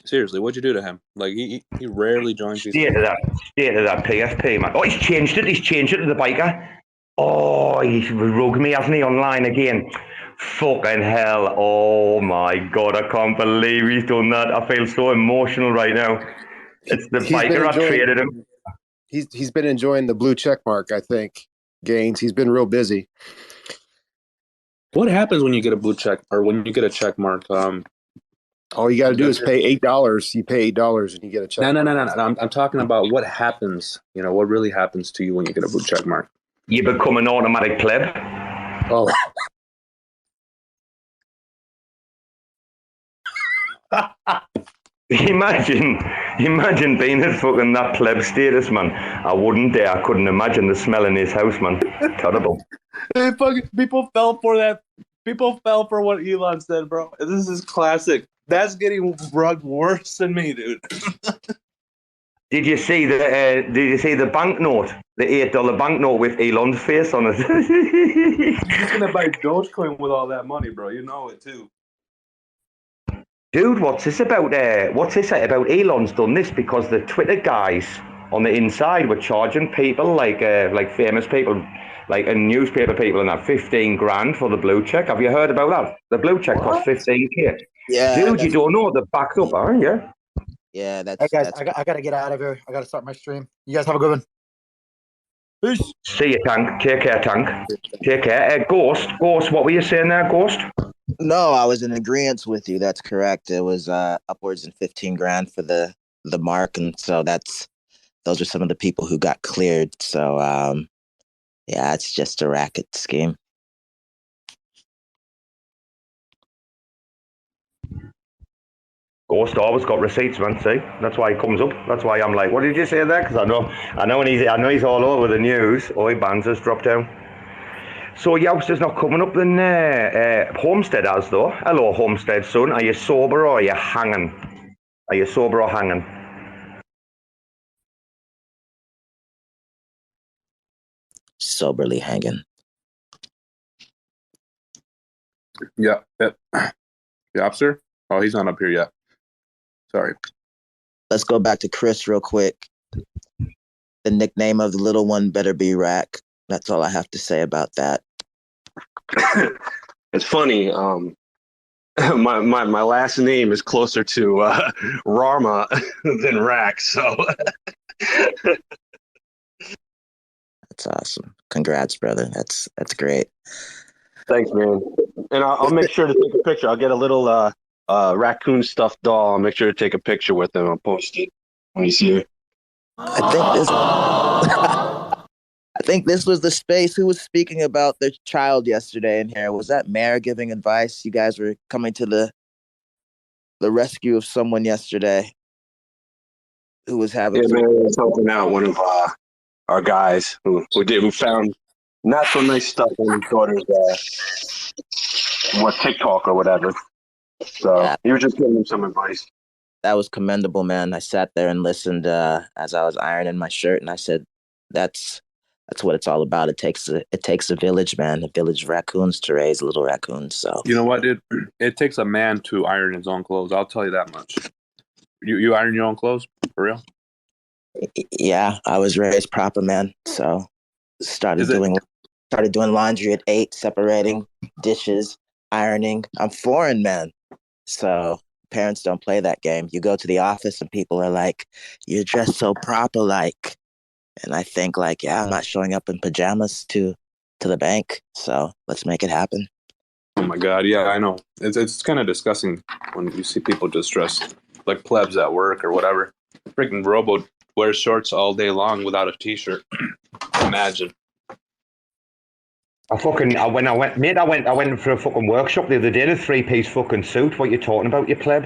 Seriously, what'd you do to him? Like he rarely joins these. State of that PFP, man. Oh, he's changed it to the biker. Oh, he's rugged me, hasn't he, online again? Fucking hell. Oh my God, I can't believe he's done that. I feel so emotional right now. It's the biker I traded him. He's been enjoying the blue check mark, I think. Gains. He's been real busy. What happens when you get a blue check or when you get a check mark? All you got to do is pay $8. You pay $8 and you get a check. No. I'm talking about what happens. You know, what really happens to you when you get a blue check mark? You become an automatic pleb. Oh. Imagine being at fucking that pleb status, man. I wouldn't dare. I couldn't imagine the smell in his house, man. Terrible. Hey, fucking people fell for that. People fell for what Elon said, bro. This is classic. That's getting rugged worse than me, dude. Did you see the banknote, the $8 banknote with Elon's face on it? He's gonna buy Dogecoin with all that money, bro. You know it too. Dude, what's this about? What's this about? Elon's done this because the Twitter guys on the inside were charging people like famous people, like and newspaper people, and that 15 grand for the blue check. Have you heard about that? The blue check cost 15K. Yeah, dude, you don't know they're backed up, aren't you? Yeah, that's. Hey guys, I gotta get out of here. I gotta start my stream. You guys have a good one. Peace. See you, Tank. Take care, Tank. Take care. Ghost, what were you saying there, Ghost? No, I was in agreement with you. That's correct. It was upwards of 15 grand for the mark, and so those are some of the people who got cleared. So yeah, it's just a racket scheme. Ghost always got receipts, man. See, that's why he comes up. That's why I'm like, what did you say there? Because I know he's all over the news. Bbandz has dropped down. So Youngster's not coming up then. Homestead has though. Hello, Homestead son. Are you sober or are you hanging? Are you sober or hanging? Soberly hanging. Yeah. Officer? Oh, he's not up here yet. Sorry. Let's go back to Chris real quick. The nickname of the little one better be RAC. That's all I have to say about that. It's funny. My last name is closer to Rarma than RAC, so. That's awesome. Congrats, brother. That's great. Thanks, man. And I'll make sure to take a picture. I'll get a little raccoon stuffed doll. I'll make sure to take a picture with him. I'll post it when he's here. I think this was the space. Who was speaking about their child yesterday in here? Was that Mayor giving advice? You guys were coming to the rescue of someone yesterday who was having. Yeah, man, was helping out one of our guys who found not so nice stuff on his daughter's TikTok or whatever. So yeah. He was just giving him some advice. That was commendable, man. I sat there and listened as I was ironing my shirt, and I said, "That's what it's all about. It takes a village, man. A village of raccoons to raise little raccoons." So you know what, dude? It takes a man to iron his own clothes. I'll tell you that much. You iron your own clothes for real? Yeah, I was raised proper, man. So started doing laundry at 8, separating dishes, ironing. I'm foreign, man. So parents don't play that game. You go to the office and people are like, "You're dressed so proper, like." And I think like, yeah, I'm not showing up in pajamas to the bank. So let's make it happen. Oh my God. Yeah, I know. It's kind of disgusting when you see people just dressed like plebs at work or whatever. Freaking Robo wears shorts all day long without a t-shirt. Imagine. When I went for a fucking workshop the other day in a 3-piece fucking suit. What you talking about, you pleb?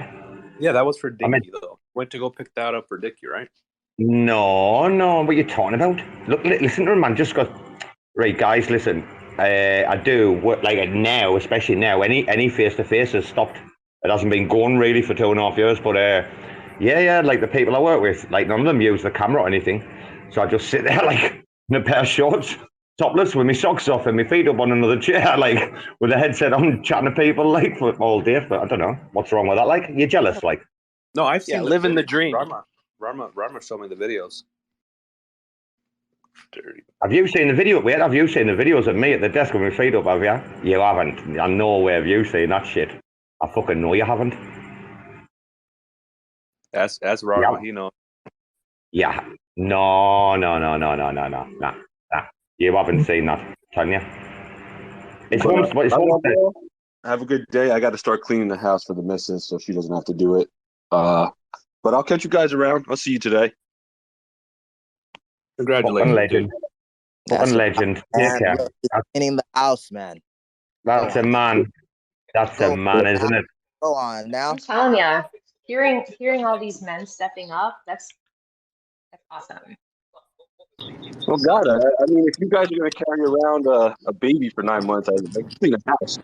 Yeah, that was for Dickie, I mean, though. Went to go pick that up for Dickie, right? no, what you talking about? Look, listen to him, man. Just got right, guys. Listen, I do work like now, especially now. Any face to face has stopped. It hasn't been going really for 2.5 years, but yeah, like the people I work with, like none of them use the camera or anything. So I just sit there like in a pair of shorts, topless, with my socks off and my feet up on another chair, like with a headset on, chatting to people like for all day. But I don't know what's wrong with that. Like, you're jealous, like. No, I've seen living the dream. Rarma showed me the videos. Dirty. Have you seen the video? Wait, have you seen the videos of me at the desk with my feet up? Have you? You haven't. I know where have you seen that shit. I fucking know you haven't. That's Rarma. He knows. Yeah. No. You haven't seen that, I'm telling you. It's Homestead. Have a good day. I got to start cleaning the house for the missus so she doesn't have to do it. But I'll catch you guys around. I'll see you today. Congratulations. Legend. Fucking legend. Take care. Cleaning the house, man. That's a man. That's a man, isn't it? Go on now. I'm telling you, hearing all these men stepping up, that's awesome. Well, God, I mean, if you guys are going to carry around a baby for 9 months, I clean a house.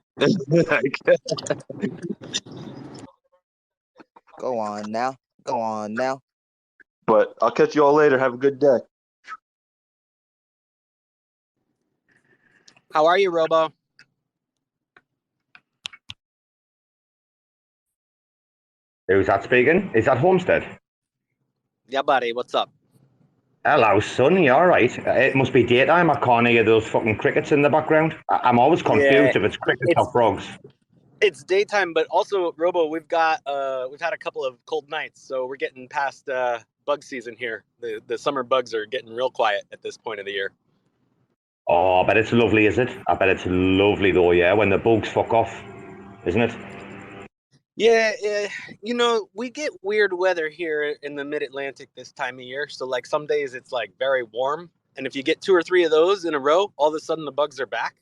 Go on now. But I'll catch you all later. Have a good day. How are you, Robo? Who's that speaking? Is that Homestead? Yeah, buddy. What's up? Hello, son. You all right? It must be daytime. I can't hear those fucking crickets in the background. I'm always confused if it's crickets or frogs. It's daytime, but also, Robo, we've had a couple of cold nights, so we're getting past bug season here. The summer bugs are getting real quiet at this point of the year. Oh, I bet it's lovely, is it? I bet it's lovely though, yeah, when the bugs fuck off, isn't it? Yeah, we get weird weather here in the mid-Atlantic this time of year. So like some days it's like very warm. And if you get 2 or 3 of those in a row, all of a sudden the bugs are back.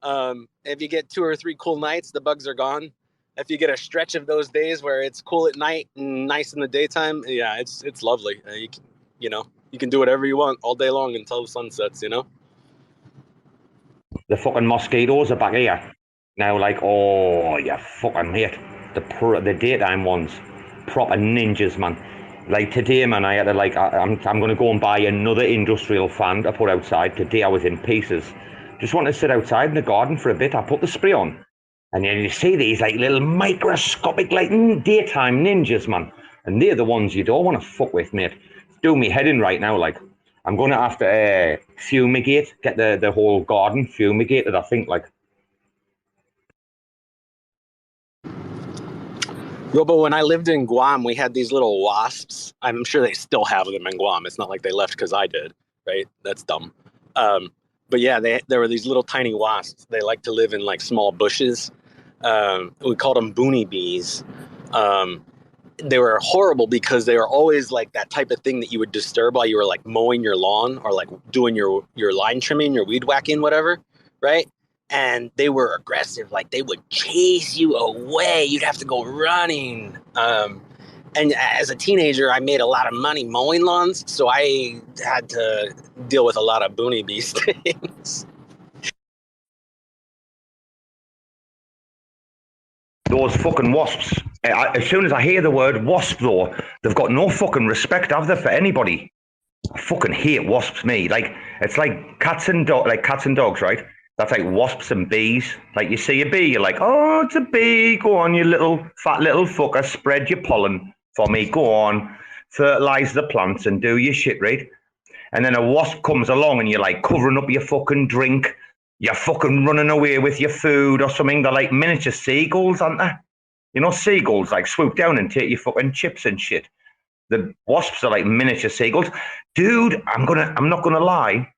If you get 2 or 3 cool nights, the bugs are gone. If you get a stretch of those days where it's cool at night and nice in the daytime, yeah, it's lovely. You can do whatever you want all day long until the sun sets, The fucking mosquitoes are back here. Now, like, oh, you fucking mate. The daytime ones, proper ninjas, man. Like today, man, I had to I'm going to go and buy another industrial fan to put outside. Today I was in pieces. Just want to sit outside in the garden for a bit. I put the spray on. And then you see these like little microscopic like daytime ninjas, man. And they're the ones you don't want to fuck with, mate. It's doing me head in right now. Like, I'm going to have to fumigate, get the whole garden fumigated, I think, like. Robo, when I lived in Guam, we had these little wasps. I'm sure they still have them in Guam. It's not like they left because I did, right? That's dumb. But yeah, there were these little tiny wasps. They like to live in like small bushes. We called them boonie bees. They were horrible because they were always like that type of thing that you would disturb while you were like mowing your lawn or like doing your line trimming, your weed whacking, whatever, right? And they were aggressive. Like they would chase you away. You'd have to go running. And as a teenager, I made a lot of money mowing lawns. So I had to deal with a lot of boonie bee stings. Those fucking wasps. As soon as I hear the word wasp, though, they've got no fucking respect, have they, for anybody? I fucking hate wasps, me. Like, it's like cats and dogs, right? That's like wasps and bees. Like, you see a bee, you're like, oh, it's a bee. Go on, you little fat little fucker. Spread your pollen for me. Go on. Fertilize the plants and do your shit, right? And then a wasp comes along and you're like covering up your fucking drink. You're fucking running away with your food or something. They're like miniature seagulls, aren't they? You know, seagulls like swoop down and take your fucking chips and shit. The wasps are like miniature seagulls. Dude, I'm not gonna lie.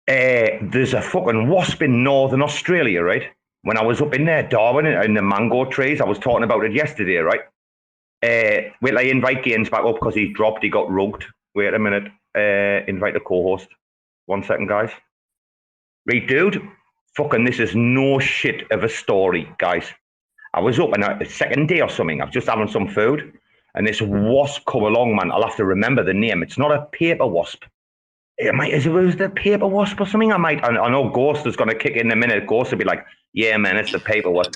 There's a fucking wasp in northern Australia, right? When I was up in there, Darwin, in the mango trees, I was talking about it yesterday, right? Wait till I invite Gaines back up because he's dropped, he got rugged. Wait a minute. Invite the co-host. 1 second, guys. Right, dude? Fucking, this is no shit of a story, guys. I was up on a second day or something. I was just having some food, and this wasp come along, man. I'll have to remember the name. It's not a paper wasp. Was the paper wasp or something? I know Ghost is going to kick in a minute. Ghost will be like, yeah, man, it's the paper wasp.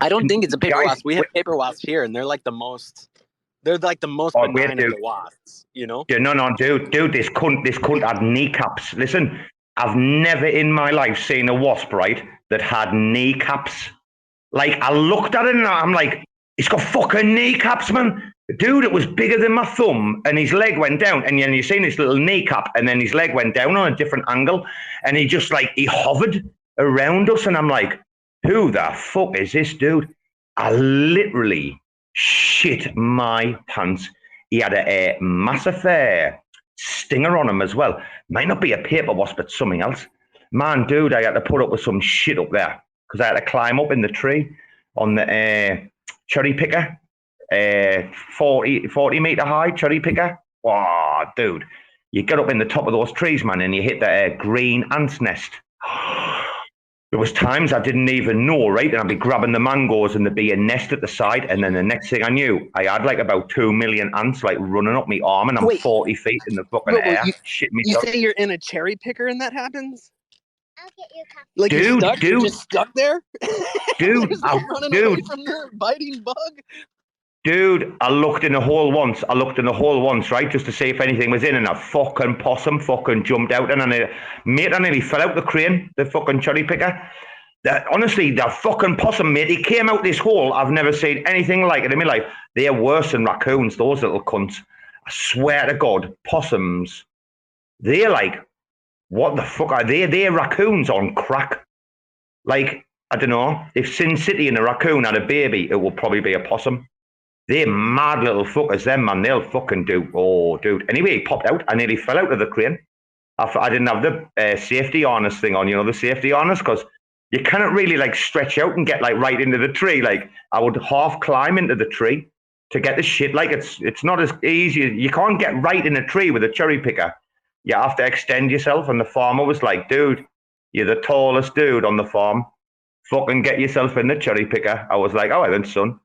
I don't think it's a paper wasp. We have paper wasps here, and they're like the most benign of the wasps, you know? Yeah, no, dude, this cunt had kneecaps. Listen, I've never in my life seen a wasp, right, that had kneecaps. Like, I looked at it and I'm like, it's got fucking kneecaps, man. Dude, it was bigger than my thumb, and his leg went down, and then you seen his little kneecap, and then his leg went down on a different angle, and he just like, he hovered around us, and I'm like, who the fuck is this dude? I literally shit my pants. He had a massive stinger on him as well. Might not be a paper wasp, but something else. Man, dude, I had to put up with some shit up there because I had to climb up in the tree on the cherry picker, 40 meter high cherry picker. Wow, dude, you get up in the top of those trees, man, and you hit the green ant's nest. There was times I didn't even know, right? And I'd be grabbing the mangoes and there'd be a nest at the side. And then the next thing I knew, I had like about 2 million ants like running up my arm, and I'm 40 feet in the fucking air. You say you're in a cherry picker and that happens? I'll get you a cup. Like you're just stuck there? Dude, running away from the biting bug? Dude, I looked in the hole once, right, just to see if anything was in, and a fucking possum fucking jumped out, and I nearly fell out the crane, the fucking cherry picker. Honestly, the fucking possum, mate, he came out this hole. I've never seen anything like it in my life. They're worse than raccoons, those little cunts. I swear to God, possums, they're like, what the fuck are they? They're raccoons on crack. Like, I don't know, if Sin City and a raccoon had a baby, it would probably be a possum. They're mad little fuckers, them, man. They'll fucking do. Oh, dude. Anyway, he popped out. I nearly fell out of the crane. I didn't have the safety harness thing on, the safety harness, because you cannot really, like, stretch out and get, like, right into the tree. Like, I would half climb into the tree to get the shit. Like, it's not as easy. You can't get right in a tree with a cherry picker. You have to extend yourself. And the farmer was like, dude, you're the tallest dude on the farm. Fucking get yourself in the cherry picker. I was like, all right then, son.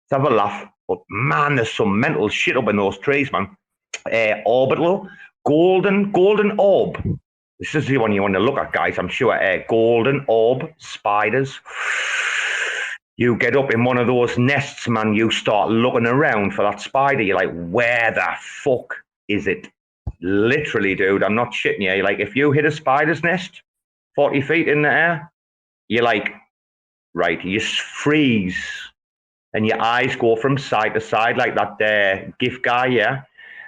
Let's have a laugh. But man, there's some mental shit up in those trees, man. Orbital, golden orb. This is the one you want to look at, guys. I'm sure. Golden orb spiders. You get up in one of those nests, man. You start looking around for that spider. You're like, where the fuck is it? Literally, dude. I'm not shitting you. Like, if you hit a spider's nest 40 feet in the air, you're like, right, you freeze. And your eyes go from side to side like that GIF guy, yeah?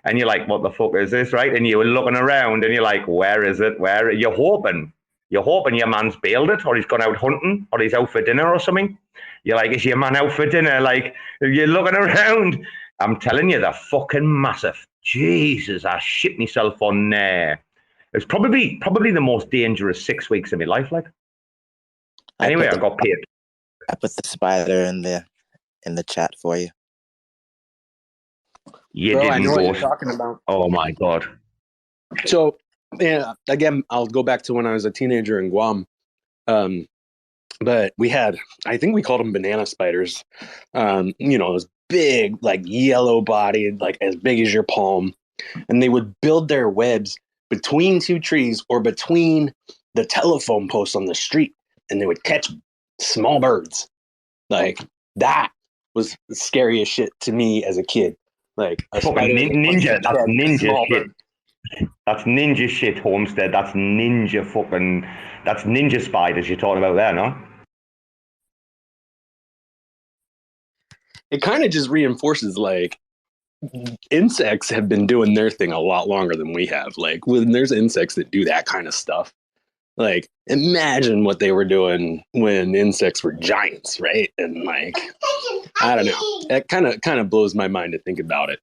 And you're like, what the fuck is this, right? And you're looking around and you're like, where is it? You're hoping your man's bailed it, or he's gone out hunting, or he's out for dinner or something. You're like, is your man out for dinner? Like, you're looking around. I'm telling you, they're fucking massive. Jesus, I shit myself on there. It's probably the most dangerous 6 weeks of my life, like. Anyway, I got paid. I put the spider in the chat for you. You Bro, didn't I know what go. you're talking about. Oh my God. So, yeah, again, I'll go back to when I was a teenager in Guam. But we had, I think we called them banana spiders. Those big, like yellow bodied, like as big as your palm. And they would build their webs between two trees or between the telephone posts on the street. And they would catch small birds. Like, that was the scariest shit to me as a kid. Like, a fucking ninja. That's ninja shit. That's ninja shit, Homestead. That's ninja spiders you're talking about there, no? It kind of just reinforces, like, insects have been doing their thing a lot longer than we have. Like, when there's insects that do that kind of stuff, like, imagine what they were doing when insects were giants, right? And, like, I don't know. It kind of blows my mind to think about it.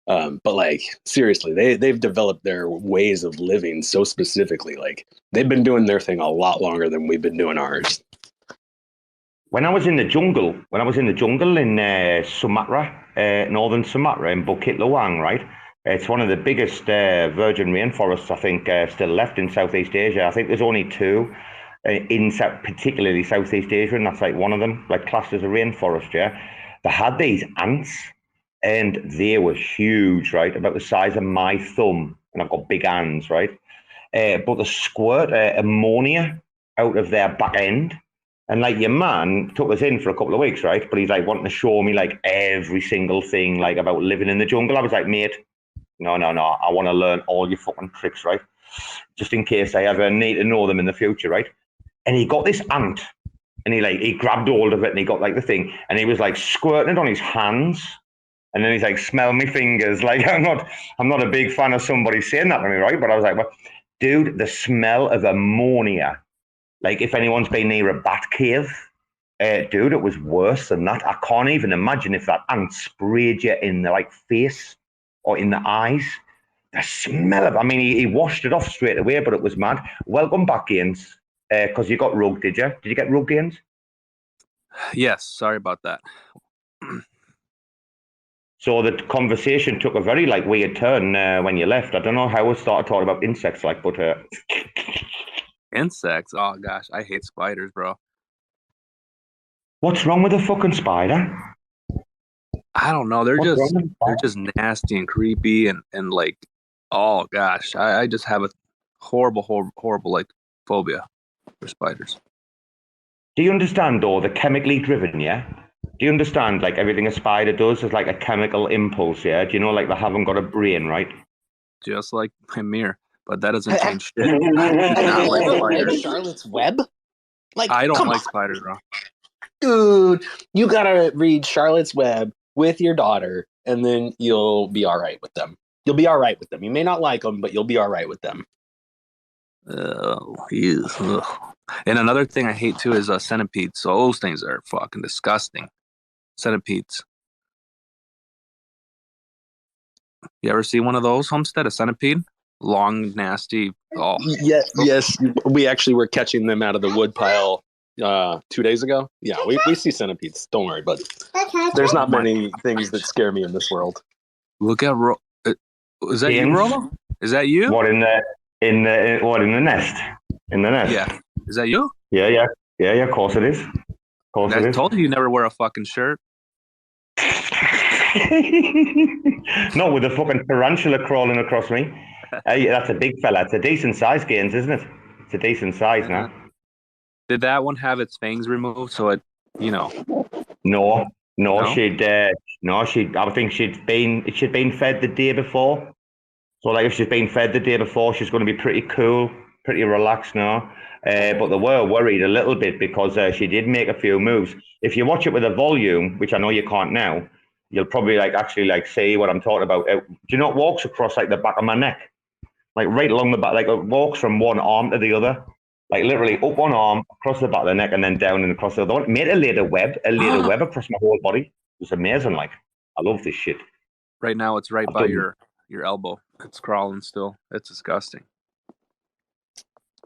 But, like, seriously, they've developed their ways of living so specifically. Like, they've been doing their thing a lot longer than we've been doing ours. When I was in the jungle in Sumatra, northern Sumatra, in Bukit Lawang, right? It's one of the biggest virgin rainforests, I think, still left in Southeast Asia. I think there's only two particularly Southeast Asia, and that's like one of them, like classed as a rainforest, yeah? They had these ants, and they were huge, right? About the size of my thumb, and I've got big hands, right? But they squirt ammonia out of their back end. And like your man took us in for a couple of weeks, right? But he's like wanting to show me like every single thing like about living in the jungle. I was like, mate, no. I want to learn all your fucking tricks, right? Just in case I ever need to know them in the future, right? And he got this ant, and he grabbed hold of it, and he got like the thing, and he was like squirting it on his hands, and then he's like, smell me fingers. Like I'm not a big fan of somebody saying that to me, right? But I was like, well, dude, the smell of ammonia. Like if anyone's been near a bat cave, dude, it was worse than that. I can't even imagine if that ant sprayed you in the like face or in the eyes. The smell of, I mean, he washed it off straight away, but it was mad. Welcome back, Ghazni, because you got rugged, did you? Did you get rugged, Ghazni? Yes, sorry about that. So the conversation took a very like weird turn when you left. I don't know how we started talking about insects, like, but insects? Oh gosh, I hate spiders, bro. What's wrong with a fucking spider? I don't know. They're just nasty and creepy and like, oh gosh, I just have a horrible like phobia for spiders. Do you understand though, the chemically driven, yeah? Do you understand like everything a spider does is like a chemical impulse, yeah? Do you know like they haven't got a brain, right? Just like Emir, but that doesn't change shit. Have I you like ever read spiders. Charlotte's Web? Like, I don't come like on, spiders, bro. dude. You gotta read Charlotte's Web with your daughter, and then you'll be all right with them. You'll be all right with them. You may not like them, but you'll be all right with them. Oh, yes. Ugh. And another thing I hate too is centipedes. So those things are fucking disgusting. Centipedes. You ever see one of those, Homestead? A centipede? Long, nasty. Oh, Yes. We actually were catching them out of the wood pile 2 days ago. Yeah, we see centipedes. Don't worry, but there's not many things that scare me in this world. Look at is that you, Robo? Is that you? What in the nest? In the nest? Yeah. Is that you? Yeah. Of course it is. I told you never wear a fucking shirt. Not with a fucking tarantula crawling across me. That's a big fella. It's a decent size, Ghazni, isn't it? It's a decent size now. Did that one have its fangs removed so it, No. I think she'd been fed the day before. So like if she's been fed the day before, she's going to be pretty cool, pretty relaxed now. But they were worried a little bit because she did make a few moves. If you watch it with a volume, which I know you can't now, you'll probably actually see what I'm talking about. Do you know it walks across like the back of my neck? Like right along the back, like it walks from one arm to the other. Like literally up one arm, across the back of the neck, and then down and across the other one. Made a laser web across my whole body. It was amazing. Like, I love this shit. Right now, it's right by your elbow. It's crawling still. It's disgusting.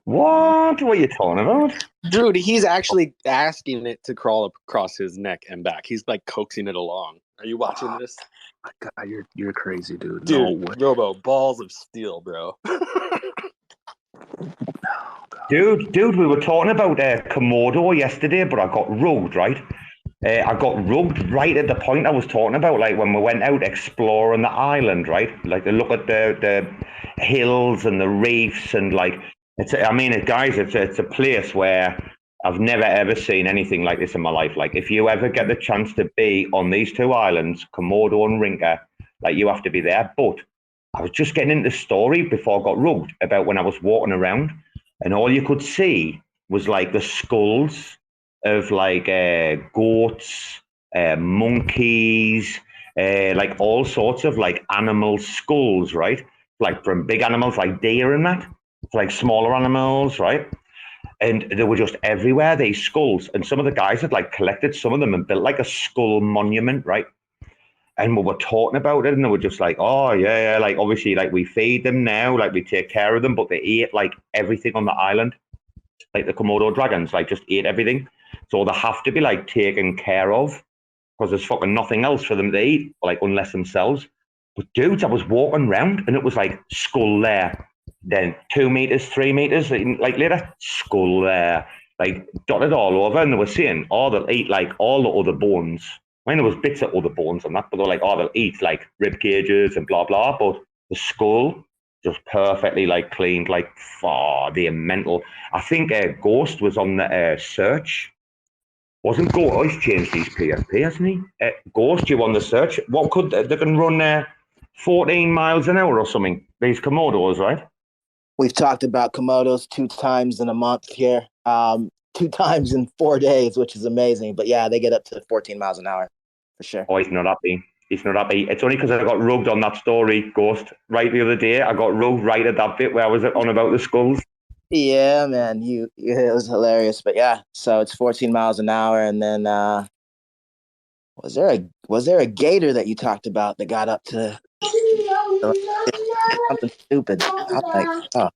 What are you talking about? Dude, he's actually asking it to crawl across his neck and back. He's like coaxing it along. Are you watching this? God, you're crazy, dude. Dude, no way. Robo, balls of steel, bro. Dude, we were talking about Komodo yesterday, but I got rugged, right? I got rugged right at the point I was talking about, like when we went out exploring the island, right? Like to look at the hills and the reefs and like, it's a place where I've never ever seen anything like this in my life. Like if you ever get the chance to be on these two islands, Komodo and Rinka, like you have to be there. But I was just getting into the story before I got rugged about when I was walking around, and all you could see was like the skulls of like goats, monkeys, like all sorts of like animal skulls, right? Like from big animals like deer and that, like smaller animals, right? And they were just everywhere, these skulls. And some of the guys had like collected some of them and built like a skull monument, right? And we were talking about it, and they were just like, oh, yeah, like obviously, like we feed them now, like we take care of them, but they ate like everything on the island. Like the Komodo dragons, like just ate everything. So they have to be like taken care of because there's fucking nothing else for them to eat, like unless themselves. But dudes, I was walking round and it was like skull there, then 2 meters, 3 meters, like later, skull there, like dotted all over. And they were saying, oh, they'll eat like all the other bones. I mean, there was bits of other bones and that, but they're like, oh, they'll eat like rib cages and blah, blah. But the skull, just perfectly like cleaned, like, they're mental. I think Ghost was on the search. Wasn't Ghost? Oh, he's changed his PSP, hasn't he? Ghost, you on the search? What could they can run 14 miles an hour or something? These Komodos, right? We've talked about Komodos 2 times in a month here, 2 times in 4 days, which is amazing. But yeah, they get up to 14 miles an hour for sure. Oh, he's not happy. He's not happy. It's only because I got rugged on that story, Ghost. Right the other day, I got rugged right at that bit where I was on about the skulls. Yeah, man, it was hilarious. But yeah, so it's 14 miles an hour, and then was there a gator that you talked about that got up to something stupid? I'm like, oh.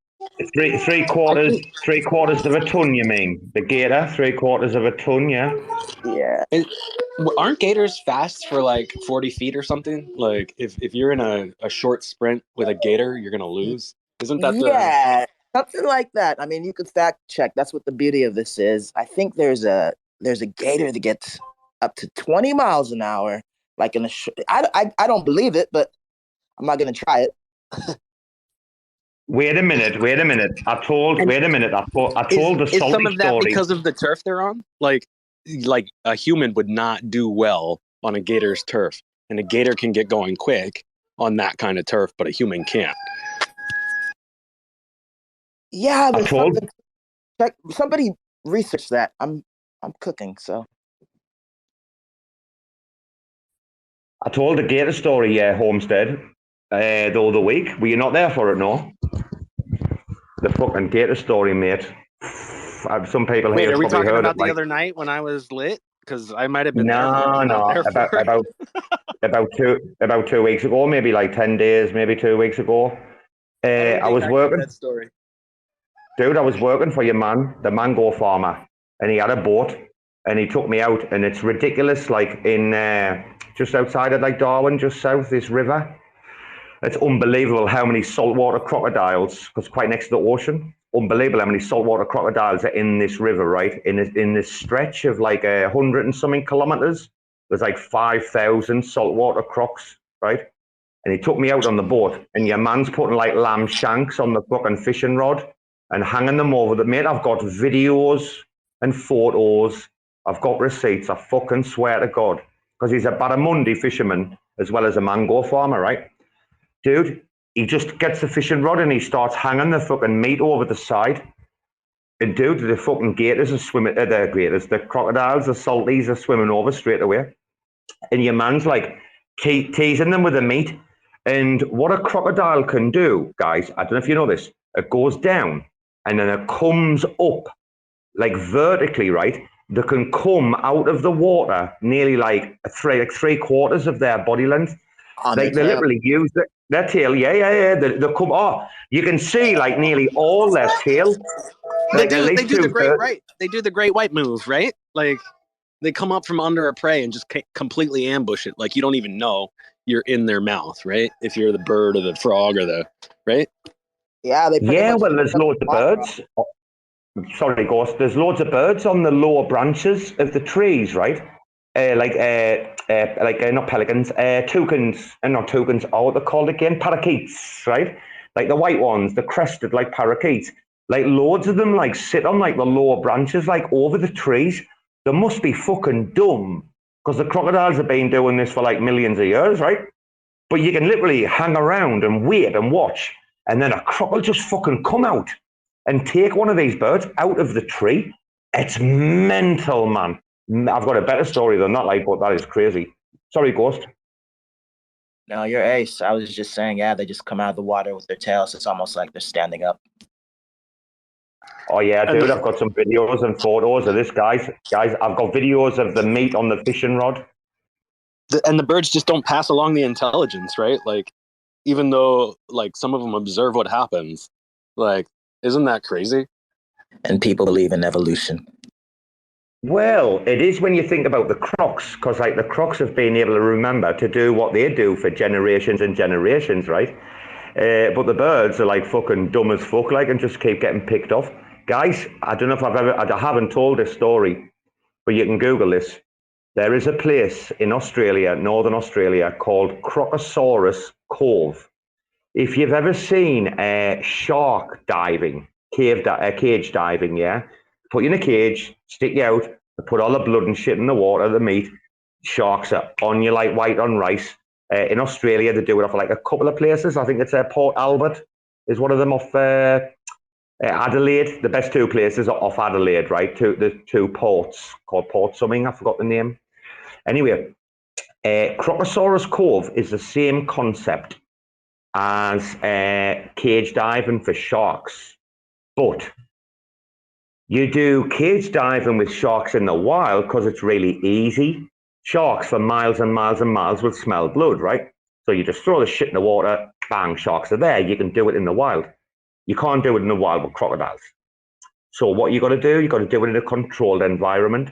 Three quarters of a ton, you mean? The gator, 3/4 of a ton, yeah. Yeah. Aren't gators fast for like 40 feet or something? Like if you're in a short sprint with a gator, you're gonna lose. Isn't that Yeah, something like that. I mean, you could fact check. That's what the beauty of this is. I think there's a gator that gets up to 20 miles an hour, like in a. I don't believe it, but I'm not gonna try it. Wait a minute. I told the is some salty of that story. because of the turf they're on? Like a human would not do well on a gator's turf, and a gator can get going quick on that kind of turf, but a human can't. Yeah, there's something. Somebody research that. I'm cooking, so. I told the gator story, Homestead, the other week. Were you not there for it, no? The fucking gator story, mate. Some people Wait, here are we probably talking heard about it. the like, other night when I was lit? Because I might have been no, about 2 weeks ago, maybe like 10 days, maybe 2 weeks ago. I was working. That story. Dude, I was working for your man, the mango farmer, and he had a boat, and he took me out, and it's ridiculous, like in just outside of like Darwin, just south this river. It's unbelievable how many saltwater crocodiles, because quite next to the ocean, unbelievable how many saltwater crocodiles are in this river, right? In this stretch of like 100 and something kilometers, there's like 5,000 saltwater crocs, right? And he took me out on the boat, and your man's putting like lamb shanks on the fucking fishing rod and hanging them over the mate. I've got videos and photos. I've got receipts. I fucking swear to God, because he's a barramundi fisherman as well as a mango farmer, right? Dude, he just gets the fishing rod and he starts hanging the fucking meat over the side. And dude, the fucking gators are swimming, the crocodiles, the salties are swimming over straight away. And your man's like teasing them with the meat. And what a crocodile can do, guys, I don't know if you know this, it goes down and then it comes up like vertically, right? They can come out of the water nearly like 3/4 of their body length. Like they literally use their tail, yeah. They come. Oh, you can see like nearly all their tail. They do the great right. They do the great white move, right? Like they come up from under a prey and just completely ambush it. Like you don't even know you're in their mouth, right? If you're the bird or the frog or the right. Yeah, well, there's loads of birds. Oh, sorry, Ghost. There's loads of birds on the lower branches of the trees, right? Not pelicans, toucans, and not toucans. Oh, what they're called again? Parakeets, right? Like the white ones, the crested, like parakeets. Like loads of them, like sit on like the lower branches, like over the trees. They must be fucking dumb, because the crocodiles have been doing this for like millions of years, right? But you can literally hang around and wait and watch, and then a croc will just fucking come out and take one of these birds out of the tree. It's mental, man. I've got a better story than that, like, but that is crazy. Sorry, Ghost. No, you're ace. I was just saying, yeah, they just come out of the water with their tails. It's almost like they're standing up. Oh yeah, dude, I've got some videos and photos of this, guys. Guys, I've got videos of the meat on the fishing rod. And the birds just don't pass along the intelligence, right? Like, even though like some of them observe what happens, like, isn't that crazy? And people believe in evolution. Well, it is when you think about the crocs, because like the crocs have been able to remember to do what they do for generations and generations, right? But the birds are like fucking dumb as fuck, like, and just keep getting picked off. Guys, I don't know if I haven't told this story, but you can Google this. There is a place in Australia, Northern Australia, called Crocosaurus Cove. If you've ever seen shark diving, cage diving, yeah, put you in a cage, stick you out, put all the blood and shit in the water, the meat, sharks are on you like white on rice. In Australia, they do it off like a couple of places. I think it's Port Albert is one of them off Adelaide. The best two places are off Adelaide, right? The two ports called Port something. I forgot the name. Anyway, Crocosaurus Cove is the same concept as cage diving for sharks, but you do cage diving with sharks in the wild because it's really easy. Sharks for miles and miles and miles will smell blood, right? So you just throw the shit in the water, bang, sharks are there. You can do it in the wild. You can't do it in the wild with crocodiles. So what you got to do, you got to do it in a controlled environment.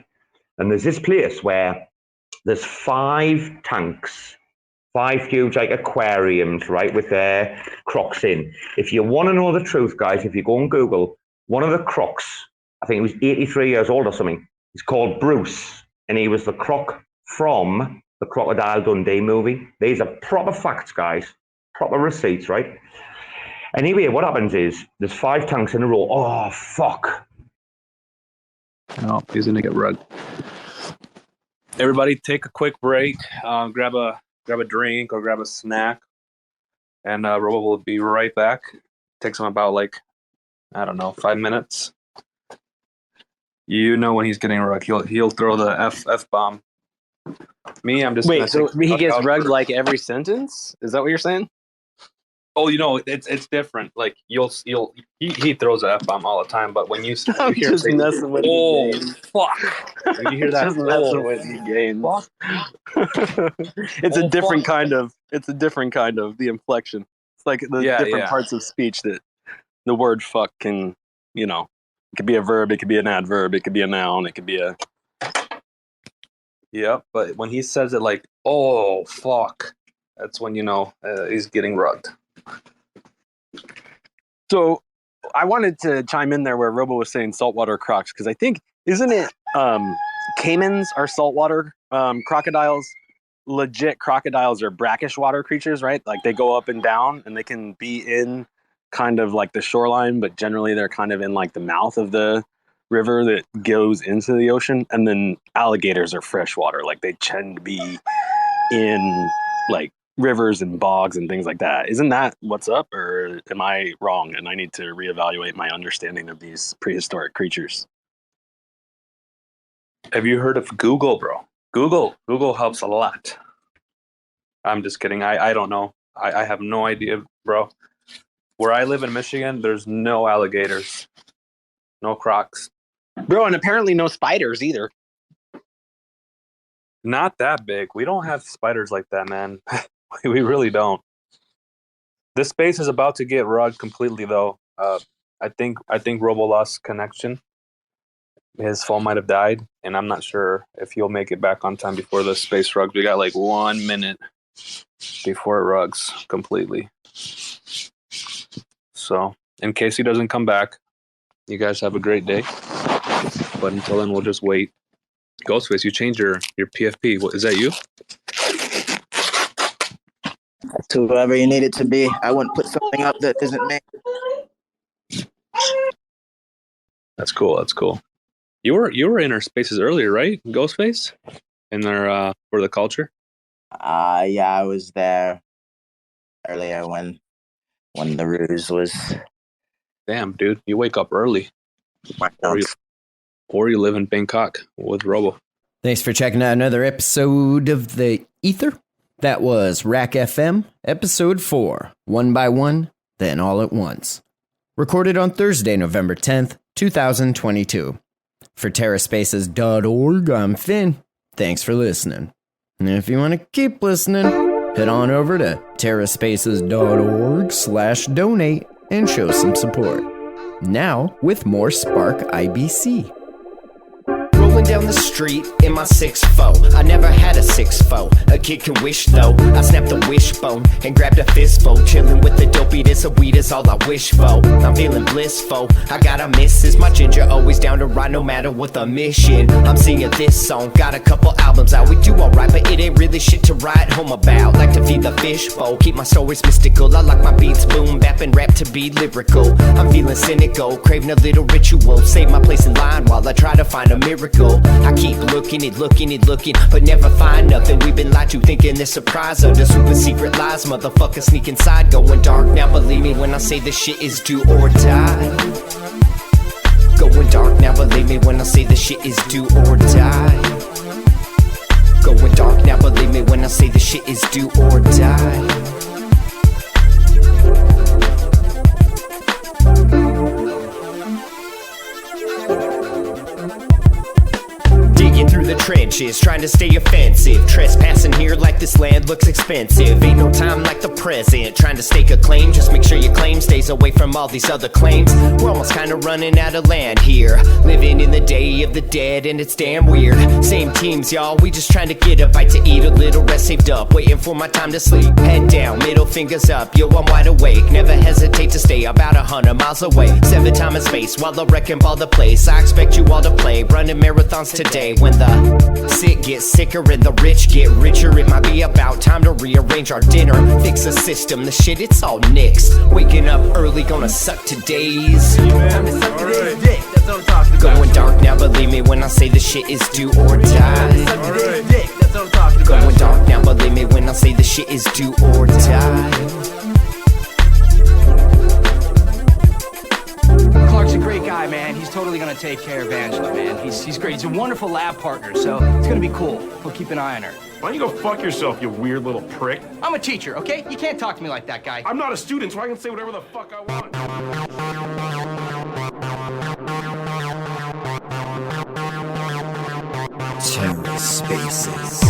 And there's this place where there's 5 tanks, 5 huge like aquariums, right, with their crocs in. If you want to know the truth, guys, if you go on Google, one of the crocs, I think he was 83 years old or something, he's called Bruce, and he was the croc from the Crocodile Dundee movie. These are proper facts, guys, proper receipts, right? Anyway, what happens is there's 5 tanks in a row. Oh, fuck. Oh, he's going to get rugged. Everybody take a quick break, grab a drink or grab a snack, and Robo will be right back. Takes him about 5 minutes. You know when he's getting rugged, he'll throw the F bomb. Me, I'm just wait. So he gets rugged like every sentence? Is that what you're saying? Oh, it's different. Like he throws a F bomb all the time, but when you I'm hear just messing with oh you, fuck, when you hear that, just messing with you, Gaines. It's a different kind of. It's a different kind of the inflection. It's like the different parts of speech that the word "fuck" can. It could be a verb. It could be an adverb. It could be a noun. It could be a. Yeah, but when he says it like, oh, fuck, that's when he's getting rugged. So I wanted to chime in there where Robo was saying saltwater crocs, because I think, isn't it caimans are saltwater crocodiles? Legit crocodiles are brackish water creatures, right? Like they go up and down and they can be in kind of like the shoreline, but generally they're kind of in like the mouth of the river that goes into the ocean. And then alligators are freshwater, like they tend to be in like rivers and bogs and things like that. Isn't that what's up, or am I wrong and I need to reevaluate my understanding of these prehistoric creatures? Have you heard of Google, bro? Google helps a lot. I'm just kidding. I don't know. I have no idea, bro. Where I live in Michigan, there's no alligators, no crocs. Bro, and apparently no spiders either. Not that big. We don't have spiders like that, man. We really don't. This space is about to get rugged completely, though. I think Robo lost connection. His phone might have died, and I'm not sure if he'll make it back on time before the space rugs. We got like 1 minute before it rugs completely. So, in case he doesn't come back, you guys have a great day. But until then, we'll just wait. Ghostface, you changed your PFP. What, is that you? To whoever you need it to be. I wouldn't put something up that isn't me. That's cool. That's cool. You were in our spaces earlier, right, Ghostface? In our for the culture. Yeah, I was there earlier when the ruse was. Damn, dude, you wake up early. Or you live in Bangkok with Robo. Thanks for checking out another episode of The Ether. That was RAC FM, episode 4, One by One, Then All at Once. Recorded on Thursday, November 10th, 2022. For TerraSpaces.org, I'm Finn. Thanks for listening. And if you want to keep listening, head on over to TerraSpaces.org/donate and show some support. Now, with more Spark IBC. Rolling Rolling down the street in my 6'4". I never had a 6'4". A kid can wish though. I snapped the wishbone and grabbed a fistful. Chillin' with the dopey, this a weed is all I wish for. I'm feeling blissful. I got a missus. My ginger always down to ride no matter what the mission. I'm singing this song. Got a couple albums out. We do alright, but it ain't really shit to write home about. Like to feed the fishbowl. Keep my stories mystical. I like my beats boom bap and rap to be lyrical. I'm feeling cynical. Craving a little ritual. Save my place in line while I try to find a miracle. I keep looking, but never find nothing. We've been lied to, thinking they're surprised under super secret lies. Motherfuckers sneak inside, going dark. Now believe me when I say this shit is do or die. Going dark, now believe me when I say this shit is do or die. Going dark, now believe me when I say this shit is do or die. Through the trenches, trying to stay offensive. Trespassing here like this land looks expensive. Ain't no time like the present. Trying to stake a claim, just make sure your claim stays away from all these other claims. We're almost kinda running out of land here. Living in the day of the dead and it's damn weird. Same teams, y'all, we just trying to get a bite to eat. A little rest saved up, waiting for my time to sleep. Head down, middle fingers up, yo, I'm wide awake. Never hesitate to stay about 100 miles away. 7 time and space while I wrecking ball the place. I expect you all to play, running marathons today. When the sick get sicker and the rich get richer, it might be about time to rearrange our dinner. Fix the system, the shit, it's all nixed. Waking up early, gonna suck today's. Time to suck today's dick, that's what I'm talking about. Going dark now, believe me when I say the shit is do or die. Suck today's dick, that's what I'm talking about. Going dark now, believe me when I say the shit is do or die. Clark's a great guy, man. He's totally gonna take care of Angela, man. He's great. He's a wonderful lab partner, so it's gonna be cool. We'll keep an eye on her. Why don't you go fuck yourself, you weird little prick? I'm a teacher, okay? You can't talk to me like that, guy. I'm not a student, so I can say whatever the fuck I want. TerraSpaces.